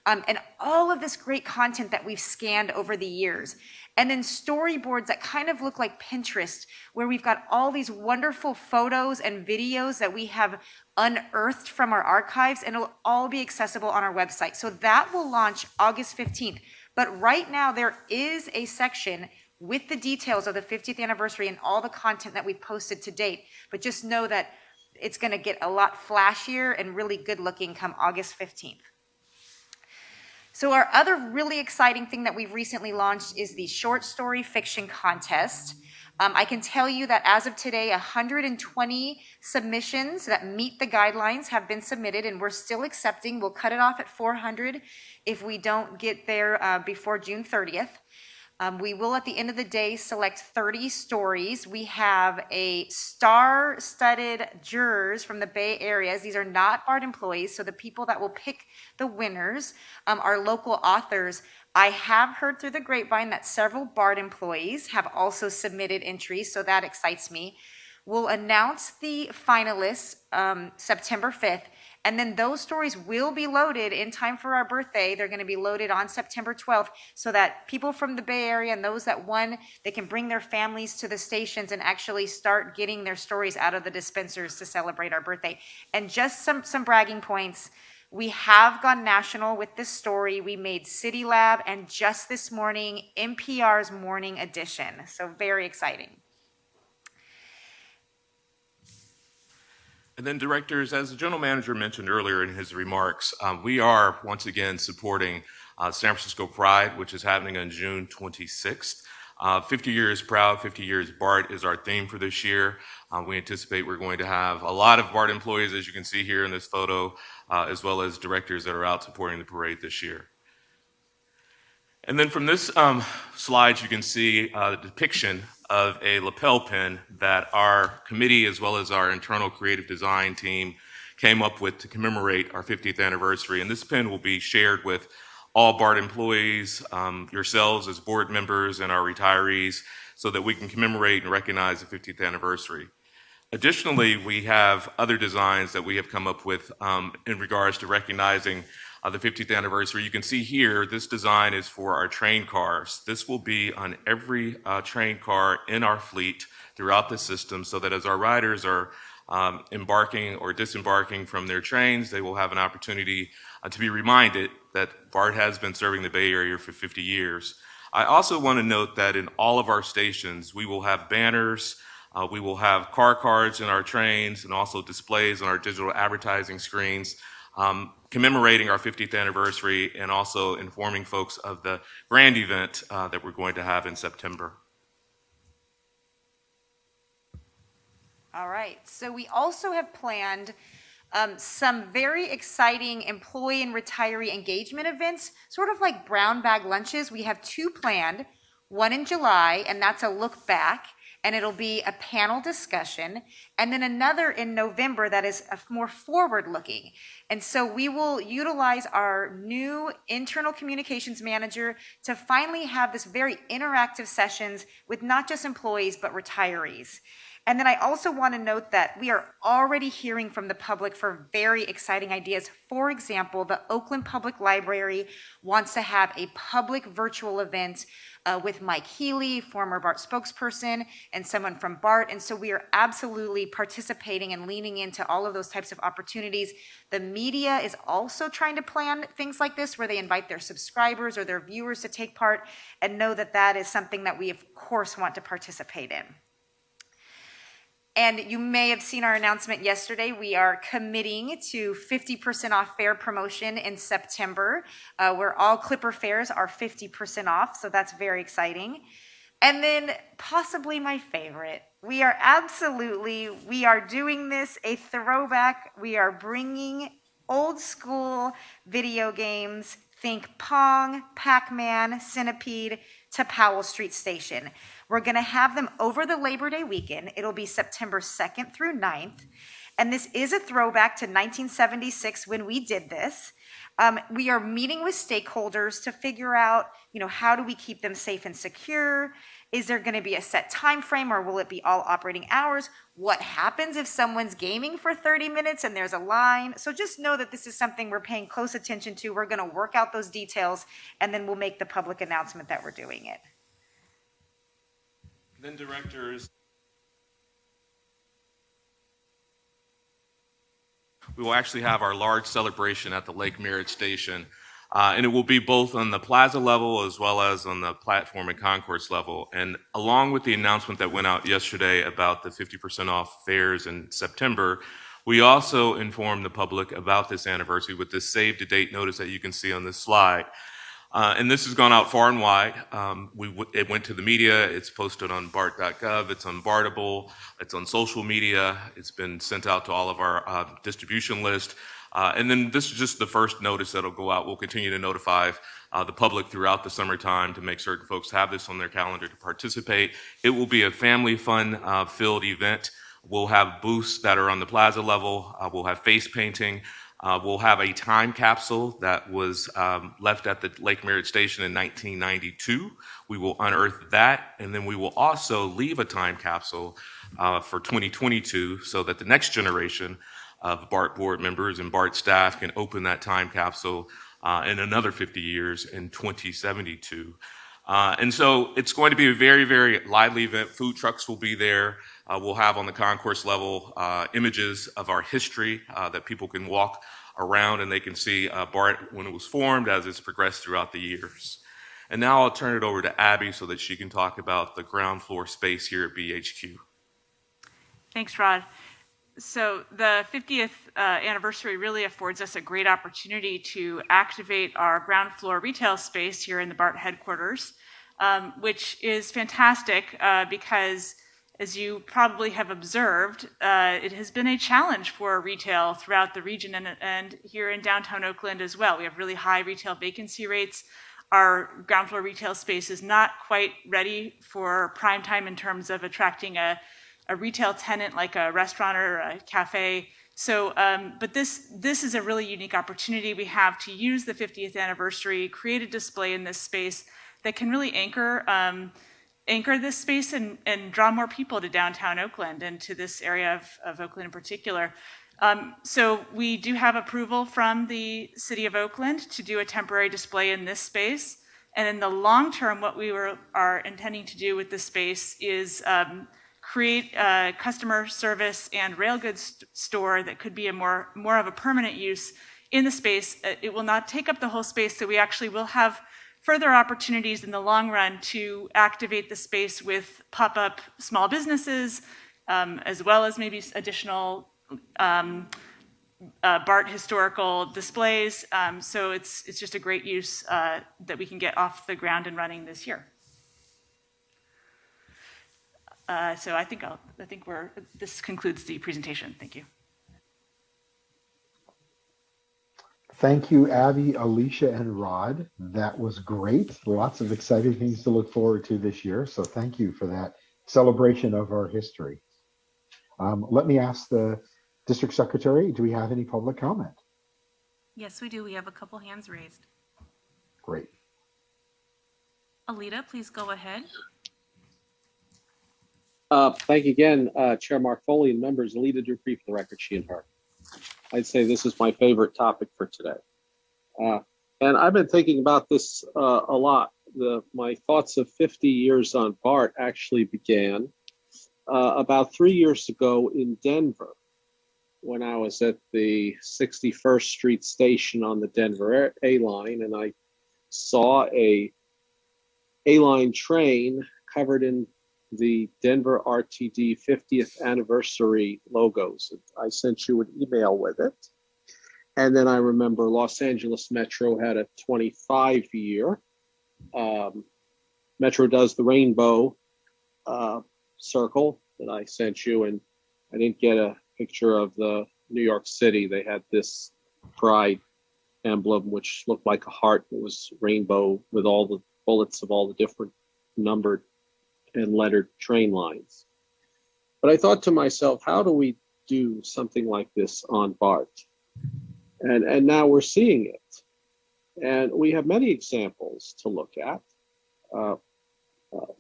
And all of this great content that we've scanned over the years. And then storyboards that kind of look like Pinterest, where we've got all these wonderful photos and videos that we have unearthed from our archives, and it'll all be accessible on our website. So that will launch August 15th. But right now there is a section with the details of the 50th anniversary and all the content that we've posted to date. But just know that it's going to get a lot flashier and really good looking come August 15th. So our other really exciting thing that we've recently launched is the short story fiction contest. I can tell you that as of today, 120 submissions that meet the guidelines have been submitted, and we're still accepting. We'll cut it off at 400 if we don't get there before June 30th. We will, at the end of the day, select 30 stories. We have a star-studded jurors from the Bay Areas. These are not BART employees, so the people that will pick the winners are local authors. I have heard through the grapevine that several BART employees have also submitted entries, so that excites me. We'll announce the finalists September 5th, and then those stories will be loaded in time for our birthday. They're going to be loaded on September 12th so that people from the Bay Area and those that won, they can bring their families to the stations and actually start getting their stories out of the dispensers to celebrate our birthday. And just some bragging points. We have gone national with this story. We made City Lab, and just this morning, NPR's Morning Edition. So very exciting. And then directors, as the general manager mentioned earlier in his remarks, we are once again supporting San Francisco Pride, which is happening on June 26th. 50 years proud, 50 years BART is our theme for this year. We anticipate we're going to have a lot of BART employees, as you can see here in this photo, as well as directors that are out supporting the parade this year. And then from this slide, you can see the depiction of a lapel pin that our committee, as well as our internal creative design team, came up with to commemorate our 50th anniversary. And this pin will be shared with all BART employees, yourselves as board members, and our retirees, so that we can commemorate and recognize the 50th anniversary. Additionally, we have other designs that we have come up with in regards to recognizing the 50th anniversary. You can see here, this design is for our train cars. This will be on every train car in our fleet throughout the system, so that as our riders are embarking or disembarking from their trains, they will have an opportunity to be reminded that BART has been serving the Bay Area for 50 years. I also want to note that in all of our stations, we will have banners, we will have car cards in our trains, and also displays on our digital advertising screens commemorating our 50th anniversary, and also informing folks of the grand event that we're going to have in September. All right, so we also have planned some very exciting employee and retiree engagement events, sort of like brown bag lunches. We have two planned, one in July, and that's a look back, and it'll be a panel discussion, and then another in November that is more forward-looking. And so we will utilize our new internal communications manager to finally have this very interactive sessions with not just employees, but retirees. And then I also want to note that we are already hearing from the public for very exciting ideas. For example, the Oakland Public Library wants to have a public virtual event with Mike Healy, former Bart spokesperson, and someone from Bart. And so we are absolutely participating and leaning into all of those types of opportunities. The media is also trying to plan things like this where they invite their subscribers or their viewers to take part, and know that that is something that we, of course, want to participate in. And you may have seen our announcement yesterday. We are committing to 50% off fare promotion in September, where all Clipper fares are 50% off. So that's very exciting. And then possibly my favorite, we are doing this a throwback. We are bringing old school video games, think Pong, Pac-Man, Centipede, to Powell Street Station. We're going to have them over the Labor Day weekend. It'll be September 2nd through 9th. And this is a throwback to 1976 when we did this. We are meeting with stakeholders to figure out, how do we keep them safe and secure? Is there going to be a set time frame, or will it be all operating hours? What happens if someone's gaming for 30 minutes and there's a line? So just know that this is something we're paying close attention to. We're going to work out those details, and then we'll make the public announcement that we're doing it. Then directors, we will actually have our large celebration at the Lake Merritt Station, and it will be both on the plaza level as well as on the platform and concourse level. And along with the announcement that went out yesterday about the 50% off fares in September, we also informed the public about this anniversary with this save the date notice that you can see on this slide. And this has gone out far and wide. It went to the media. It's posted on BART.gov. It's on Bartable. It's on social media. It's been sent out to all of our distribution list. And then this is just the first notice that'll go out. We'll continue to notify the public throughout the summertime to make certain folks have this on their calendar to participate. It will be a family fun filled event. We'll have booths that are on the plaza level. We'll have face painting. We'll have a time capsule that was left at the Lake Merritt Station in 1992. We will unearth that, and then we will also leave a time capsule for 2022 so that the next generation of BART board members and BART staff can open that time capsule in another 50 years in 2072. And so it's going to be a very, very lively event. Food trucks will be there. We'll have on the concourse level images of our history that people can walk around and they can see BART when it was formed as it's progressed throughout the years. And now I'll turn it over to Abby so that she can talk about the ground floor space here at BHQ. Thanks, Rod. So the 50th anniversary really affords us a great opportunity to activate our ground floor retail space here in the BART headquarters, which is fantastic because, as you probably have observed, it has been a challenge for retail throughout the region and here in downtown Oakland as well. We have really high retail vacancy rates. Our ground floor retail space is not quite ready for prime time in terms of attracting a retail tenant like a restaurant or a cafe. So, but this is a really unique opportunity we have to use the 50th anniversary, create a display in this space that can really anchor this space and draw more people to downtown Oakland and to this area of Oakland in particular. So we do have approval from the City of Oakland to do a temporary display in this space. And in the long term, what we are intending to do with this space is create a customer service and rail goods store that could be a more of a permanent use in the space. It will not take up the whole space, so we actually will have further opportunities in the long run to activate the space with pop-up small businesses, as well as maybe additional BART historical displays. So it's just a great use that we can get off the ground and running this year. So I think this concludes the presentation. Thank you. Thank you, Abby, Alicia, and Rod. That was great. Lots of exciting things to look forward to this year. So thank you for that celebration of our history. Let me ask the district secretary, do we have any public comment? Yes, we do. We have a couple hands raised. Great. Alita, please go ahead. Thank you again, Chair Mark Foley and members. Alita Dupree for the record, she and her. I'd say this is my favorite topic for today. And I've been thinking about this a lot. My thoughts of 50 years on BART actually began about 3 years ago in Denver when I was at the 61st Street station on the Denver A-line, and I saw a A-line train covered in the Denver RTD 50th anniversary logos. I sent you an email with it. And then I remember Los Angeles Metro had a 25-year. Metro does the rainbow circle that I sent you, and I didn't get a picture of the New York City. They had this pride emblem, which looked like a heart. It was rainbow with all the bullets of all the different numbered and lettered train lines. But I thought to myself, how do we do something like this on BART? And now we're seeing it. And we have many examples to look at.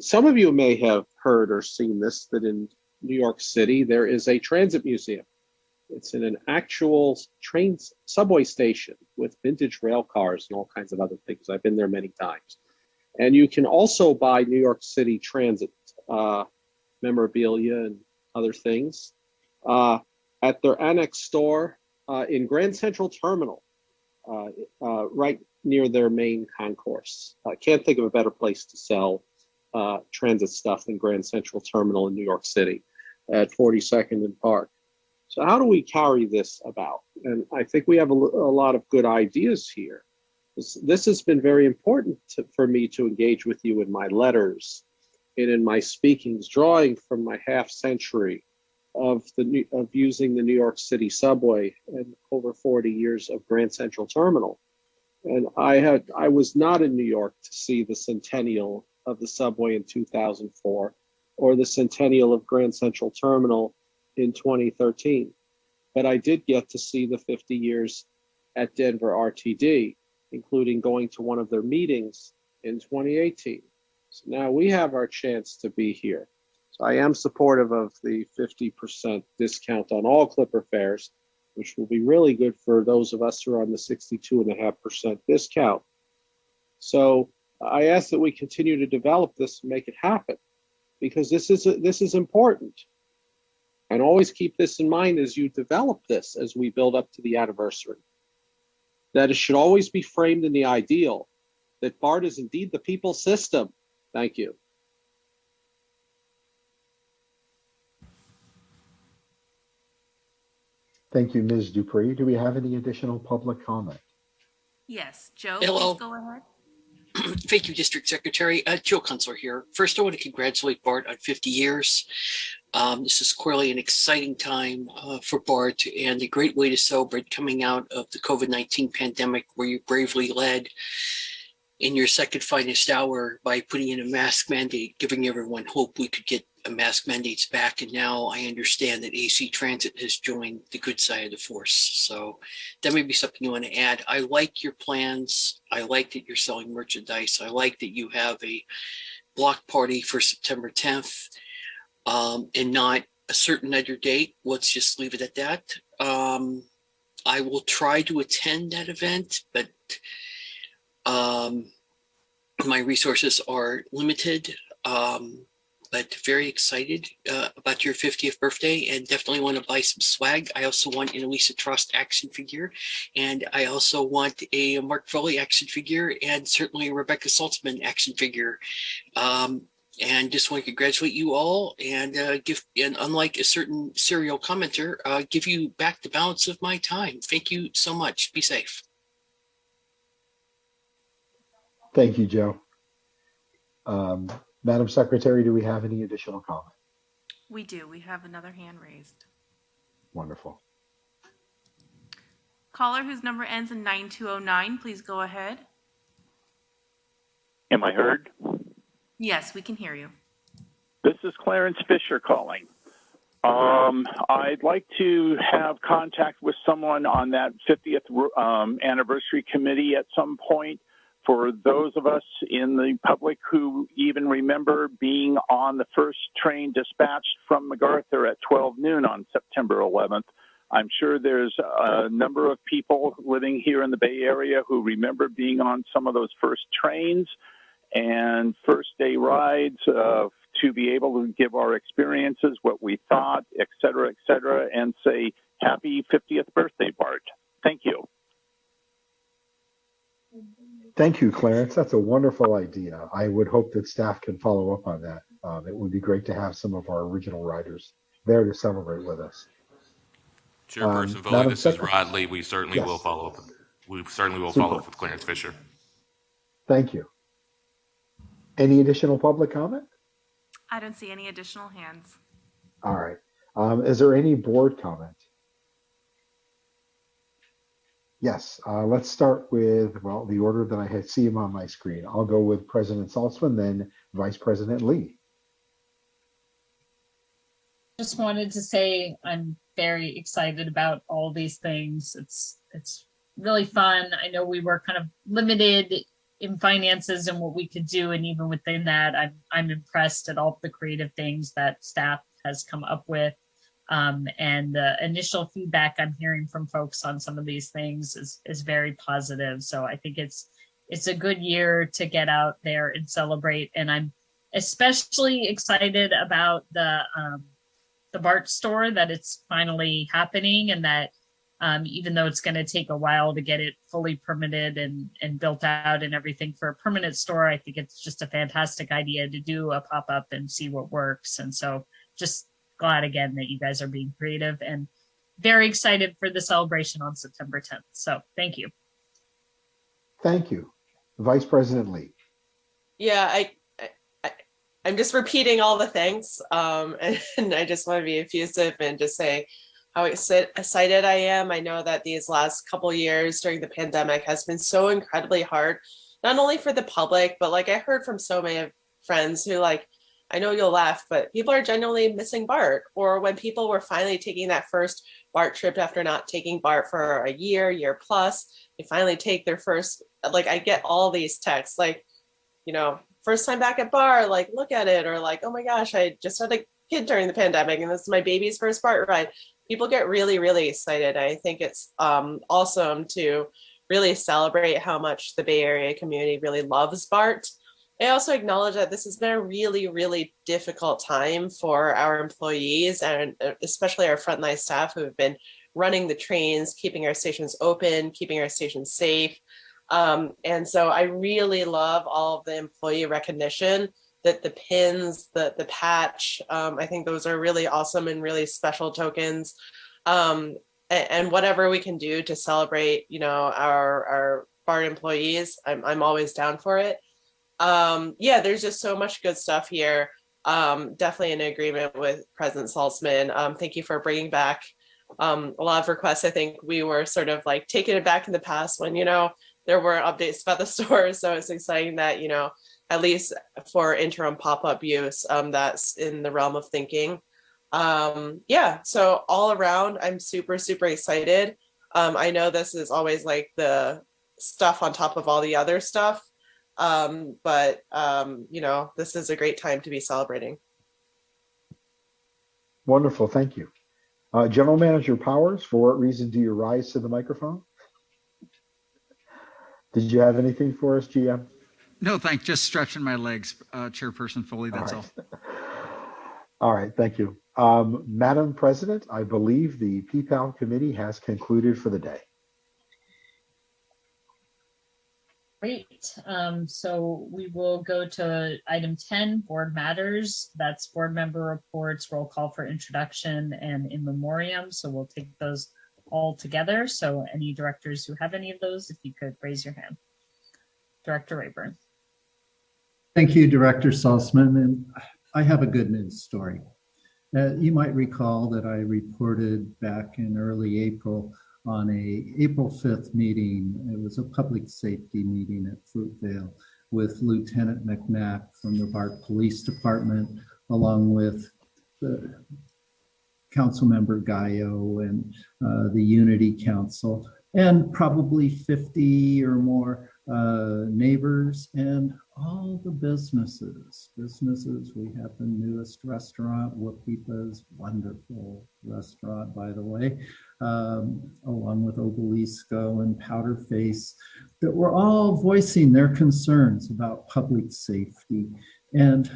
Some of you may have heard or seen this, that in New York City, there is a transit museum. It's in an actual subway station with vintage rail cars and all kinds of other things. I've been there many times. And you can also buy New York City Transit memorabilia and other things at their annex store in Grand Central Terminal, right near their main concourse. I can't think of a better place to sell transit stuff than Grand Central Terminal in New York City at 42nd and Park. So how do we carry this about? And I think we have a lot of good ideas here. This has been very important for me to engage with you in my letters and in my speakings, drawing from my half century of using the New York City subway and over 40 years of Grand Central Terminal. And I was not in New York to see the centennial of the subway in 2004 or the centennial of Grand Central Terminal in 2013. But I did get to see the 50 years at Denver RTD, including going to one of their meetings in 2018. So now we have our chance to be here. So I am supportive of the 50% discount on all Clipper fares, which will be really good for those of us who are on the 62.5% discount. So I ask that we continue to develop this and make it happen, because this is important. And always keep this in mind as you develop this, as we build up to the anniversary, that it should always be framed in the ideal that BART is indeed the people's system. Thank you. Thank you, Ms. Dupree. Do we have any additional public comment? Yes, Joe, Hello. please go ahead. Thank you, District Secretary. Joe Kunstler here. First, I want to congratulate BART on 50 years. This is clearly an exciting time for BART and a great way to celebrate coming out of the COVID-19 pandemic, where you bravely led in your second finest hour by putting in a mask mandate, giving everyone hope we could get mask mandates back. And now I understand that AC Transit has joined the good side of the force. So that may be something you want to add. I like your plans. I like that you're selling merchandise. I like that you have a block party for September 10th and not a certain other date. Let's just leave it at that. I will try to attend that event, but my resources are limited. But very excited about your 50th birthday, and definitely want to buy some swag. I also want an Elisa Trust action figure, and I also want a Mark Foley action figure, and certainly a Rebecca Saltzman action figure. And just want to congratulate you all, and and unlike a certain serial commenter, give you back the balance of my time. Thank you so much. Be safe. Thank you, Joe. Madam Secretary, do we have any additional comment? We do. We have another hand raised. Wonderful. Caller whose number ends in 9209, please go ahead. Am I heard? Yes, we can hear you. This is Clarence Fisher calling. I'd like to have contact with someone on that 50th anniversary committee at some point. For those of us in the public who even remember being on the first train dispatched from MacArthur at 12 noon on September 11th, I'm sure there's a number of people living here in the Bay Area who remember being on some of those first trains and first day rides to be able to give our experiences, what we thought, et cetera, and say, happy 50th birthday, Bart. Thank you. Thank you, Clarence. That's a wonderful idea. I would hope that staff can follow up on that. It would be great to have some of our original riders there to celebrate with us. Chairperson Foley, this is Rod Lee. We certainly will follow up. We certainly will follow up with Clarence Fisher. Thank you. Any additional public comment? I don't see any additional hands. All right. Is there any board comment? Yes, let's start with, well, the order that I see him on my screen. I'll go with President Saltzman, then Vice President Lee. Just wanted to say I'm very excited about all these things. It's really fun. I know we were kind of limited in finances and what we could do, and even within that, I'm impressed at all the creative things that staff has come up with. And the initial feedback I'm hearing from folks on some of these things is very positive. So I think it's a good year to get out there and celebrate. And I'm especially excited about the Bart store, that it's finally happening, and that even though it's going to take a while to get it fully permitted and built out and everything for a permanent store, I think it's just a fantastic idea to do a pop-up and see what works. And so just glad again that you guys are being creative, and very excited for the celebration on September 10th. So thank you. Thank you. Vice President Lee. Yeah, I'm just repeating all the things. And I just want to be effusive and just say how excited I am. I know that these last couple of years during the pandemic has been so incredibly hard, not only for the public, but like I heard from so many friends who, like, I know you'll laugh, but people are genuinely missing Bart. Or when people were finally taking that first Bart trip after not taking Bart for a year plus, they finally take their first, like, I get all these texts, like, you know, first time back at Bart, like, look at it. Or like, oh my gosh, I just had a kid during the pandemic and this is my baby's first Bart ride. People get really, really excited. I think it's awesome to really celebrate how much the Bay Area community really loves Bart. I also acknowledge that this has been a really, really difficult time for our employees and especially our frontline staff who have been running the trains, keeping our stations open, keeping our stations safe. And so I really love all of the employee recognition, that the pins, the patch, I think those are really awesome and really special tokens. And whatever we can do to celebrate, you know, our Bart employees, I'm always down for it. Yeah, there's just so much good stuff here. Definitely in agreement with President Saltzman. Thank you for bringing back a lot of requests. I think we were sort of like taking it back in the past when, you know, there were updates about the store. So it's exciting that, you know, at least for interim pop-up use, that's in the realm of thinking. Yeah, so all around, I'm super, super excited. I know this is always like the stuff on top of all the other stuff. But you know, this is a great time to be celebrating. Wonderful, thank you. General Manager Powers, for what reason do you rise to the microphone? Did you have anything for us, GM? No, thanks. Just stretching my legs, Chairperson Foley, that's all. All right, thank you. Madam President, I believe the PPAL committee has concluded for the day. Great. So we will go to item 10, board matters. That's board member reports, roll call for introduction and in memoriam. So we'll take those all together. So any directors who have any of those, if you could raise your hand. Director Rayburn. Thank you, Director Saltzman. And I have a good news story. You might recall that I reported back in early April on a April 5th meeting. It was a public safety meeting at Fruitvale with Lieutenant McNack from the Bart Police Department, along with the Councilmember Gallo and the Unity Council, and probably 50 or more neighbors and all the businesses. We have the newest restaurant, Wapipa's wonderful restaurant, by the way, along with Obelisco and Powder Face, that were all voicing their concerns about public safety. And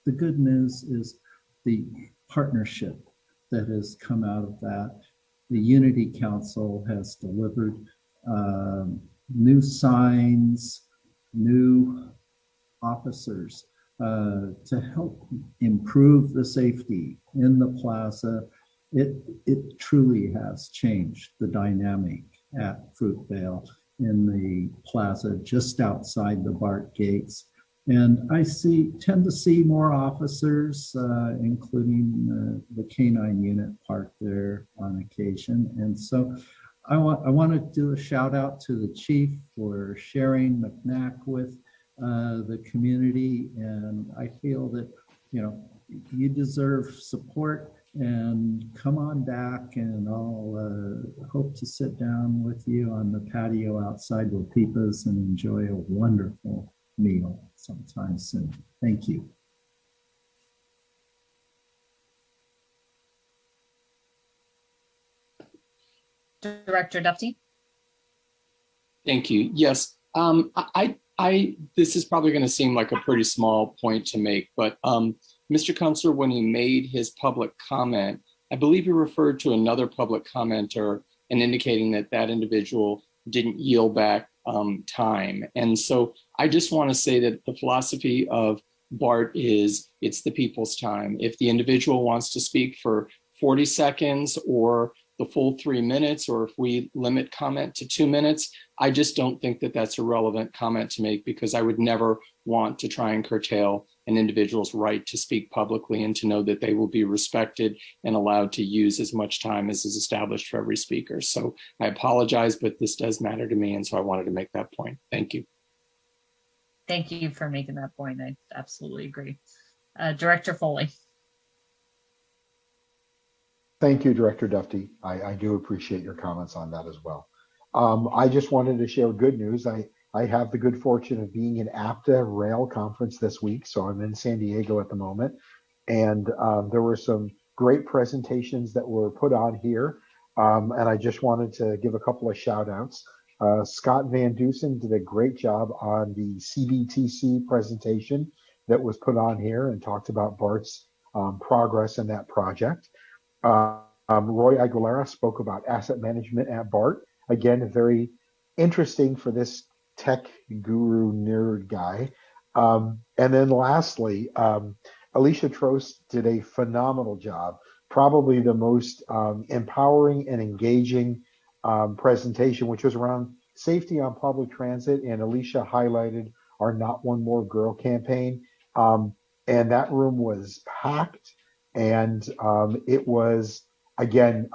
the good news is the partnership that has come out of that. The Unity Council has delivered new signs, new officers to help improve the safety in the plaza. It truly has changed the dynamic at Fruitvale in the plaza just outside the Bart gates. And I tend to see more officers, including the canine unit parked there on occasion. And so I want to do a shout out to the chief for sharing McNack with the community. And I feel that, you deserve support, and come on back, and I'll hope to sit down with you on the patio outside Wapipa's and enjoy a wonderful meal sometime soon. Thank you. Director Dufty. Thank you. Yes, this is probably going to seem like a pretty small point to make, but Mr. Kunstler, when he made his public comment, I believe he referred to another public commenter and indicating that that individual didn't yield back time. And so I just want to say that the philosophy of Bart is it's the people's time. If the individual wants to speak for 40 seconds or the full 3 minutes, or if we limit comment to 2 minutes, I just don't think that that's a relevant comment to make, because I would never want to try and curtail an individual's right to speak publicly and to know that they will be respected and allowed to use as much time as is established for every speaker. So I apologize, but this does matter to me, and so I wanted to make that point. Thank you. Thank you for making that point. I absolutely agree. Director Foley. Thank you, Director Dufty. I do appreciate your comments on that as well. I just wanted to share good news. I have the good fortune of being in APTA Rail Conference this week, so I'm in San Diego at the moment. And there were some great presentations that were put on here. And I just wanted to give a couple of shout outs. Scott Van Dusen did a great job on the CBTC presentation that was put on here and talked about Bart's progress in that project. Roy Aguilera spoke about asset management at Bart. Again, very interesting for this tech guru nerd guy. And then lastly, Alicia Trost did a phenomenal job, probably the most empowering and engaging presentation, which was around safety on public transit. And Alicia highlighted our Not One More Girl campaign. And that room was packed. And it was, again,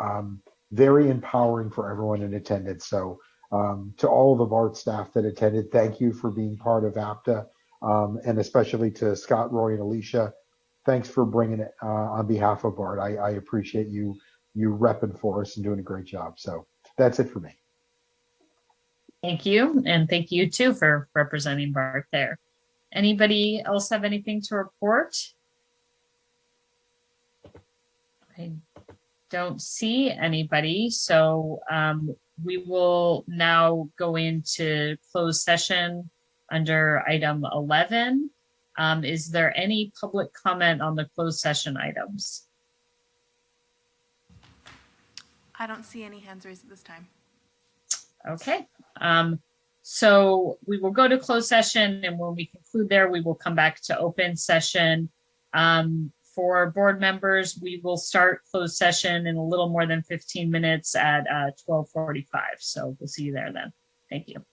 very empowering for everyone in attendance. So to all of the BART staff that attended, thank you for being part of APTA, and especially to Scott, Roy, and Alicia. Thanks for bringing it on behalf of BART. I appreciate you repping for us and doing a great job. So that's it for me. Thank you. And thank you too for representing BART there. Anybody else have anything to report? I don't see anybody, so we will now go into closed session under item 11. Is there any public comment on the closed session items? I don't see any hands raised at this time. Okay, so we will go to closed session, and when we conclude there, we will come back to open session. For board members, we will start closed session in a little more than 15 minutes at 12:45. So we'll see you there then. Thank you.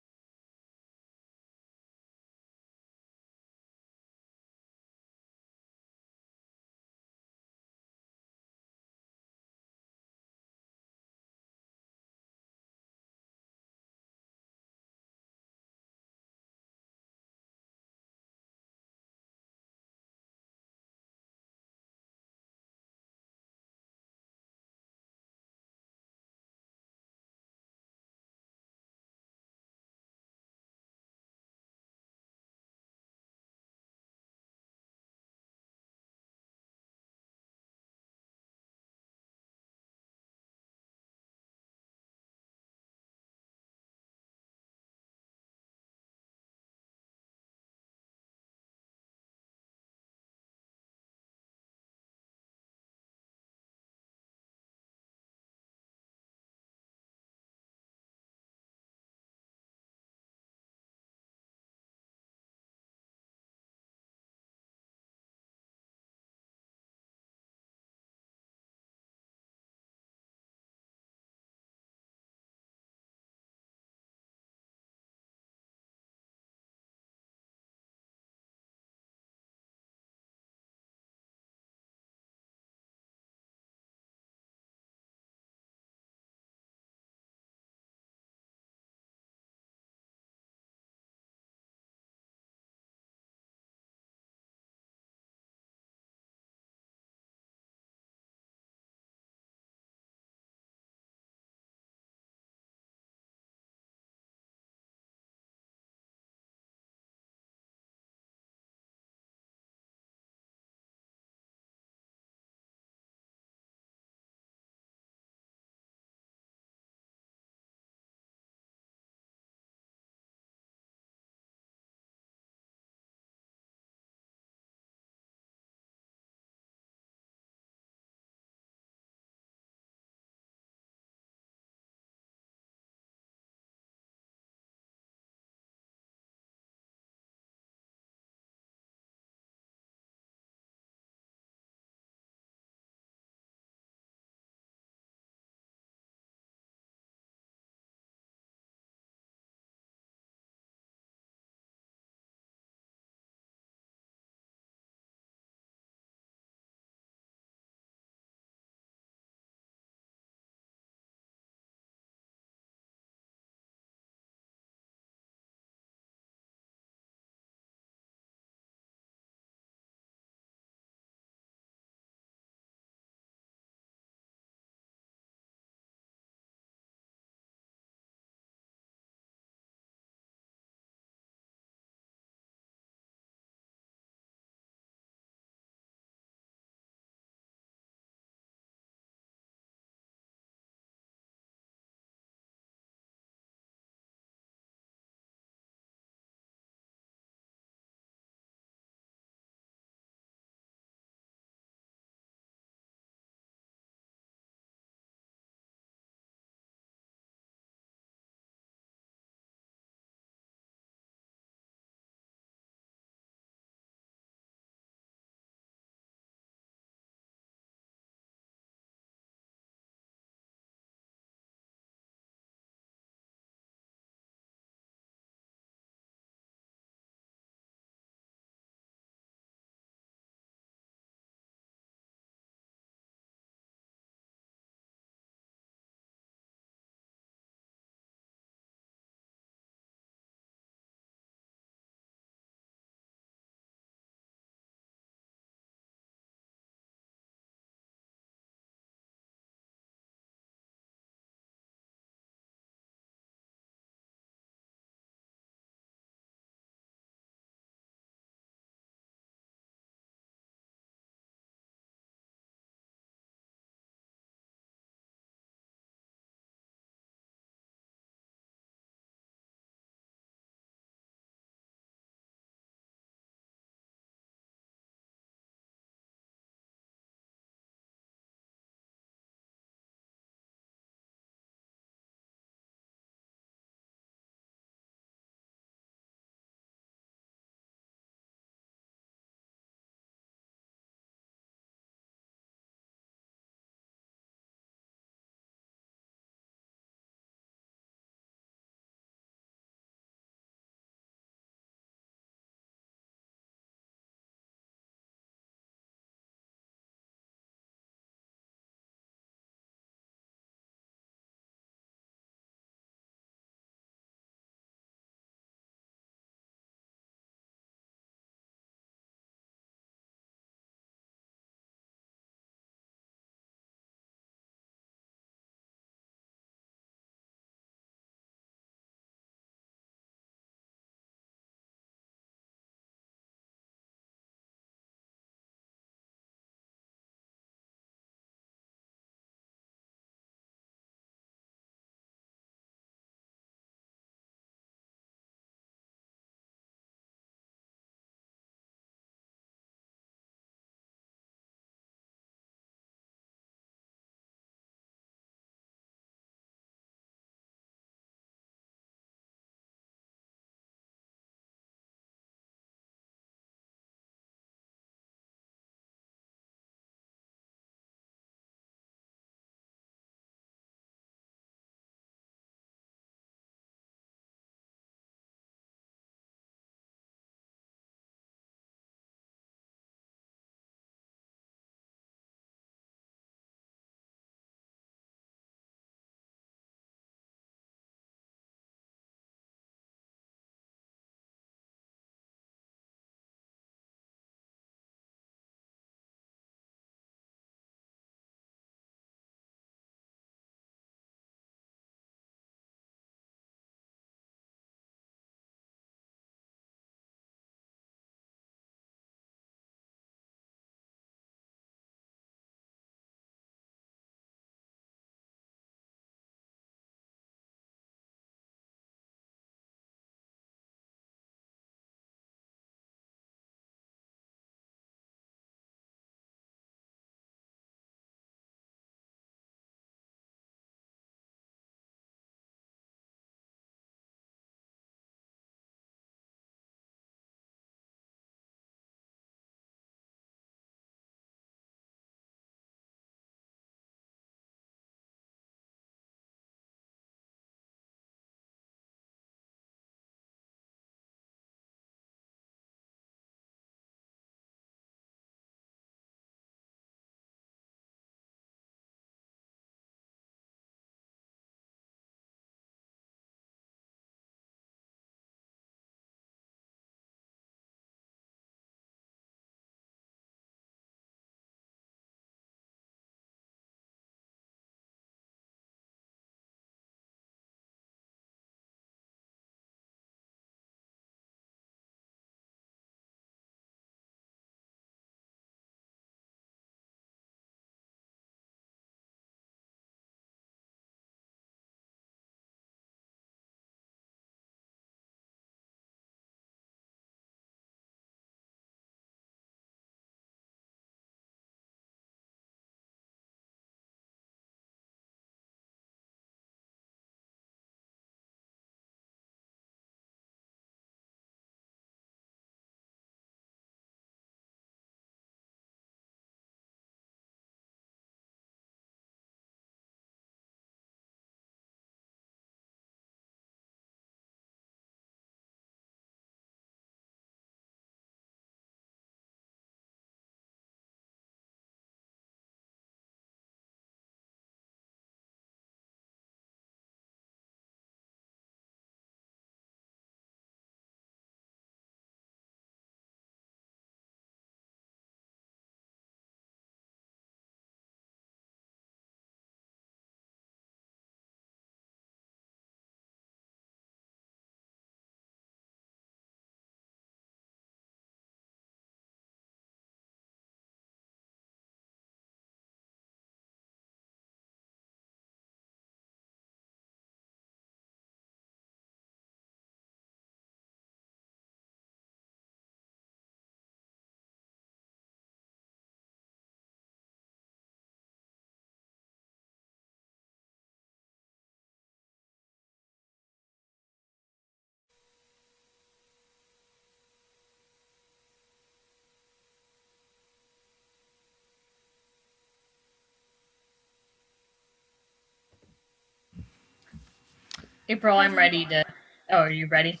April, I'm ready to. Oh, are you ready?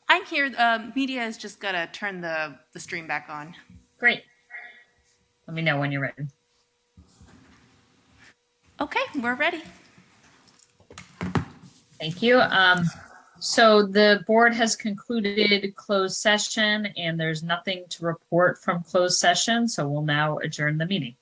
I'm here. Media has just got to turn the stream back on. Great. Let me know when you're ready. Okay, we're ready. Thank you. So the board has concluded closed session and there's nothing to report from closed session. So we'll now adjourn the meeting.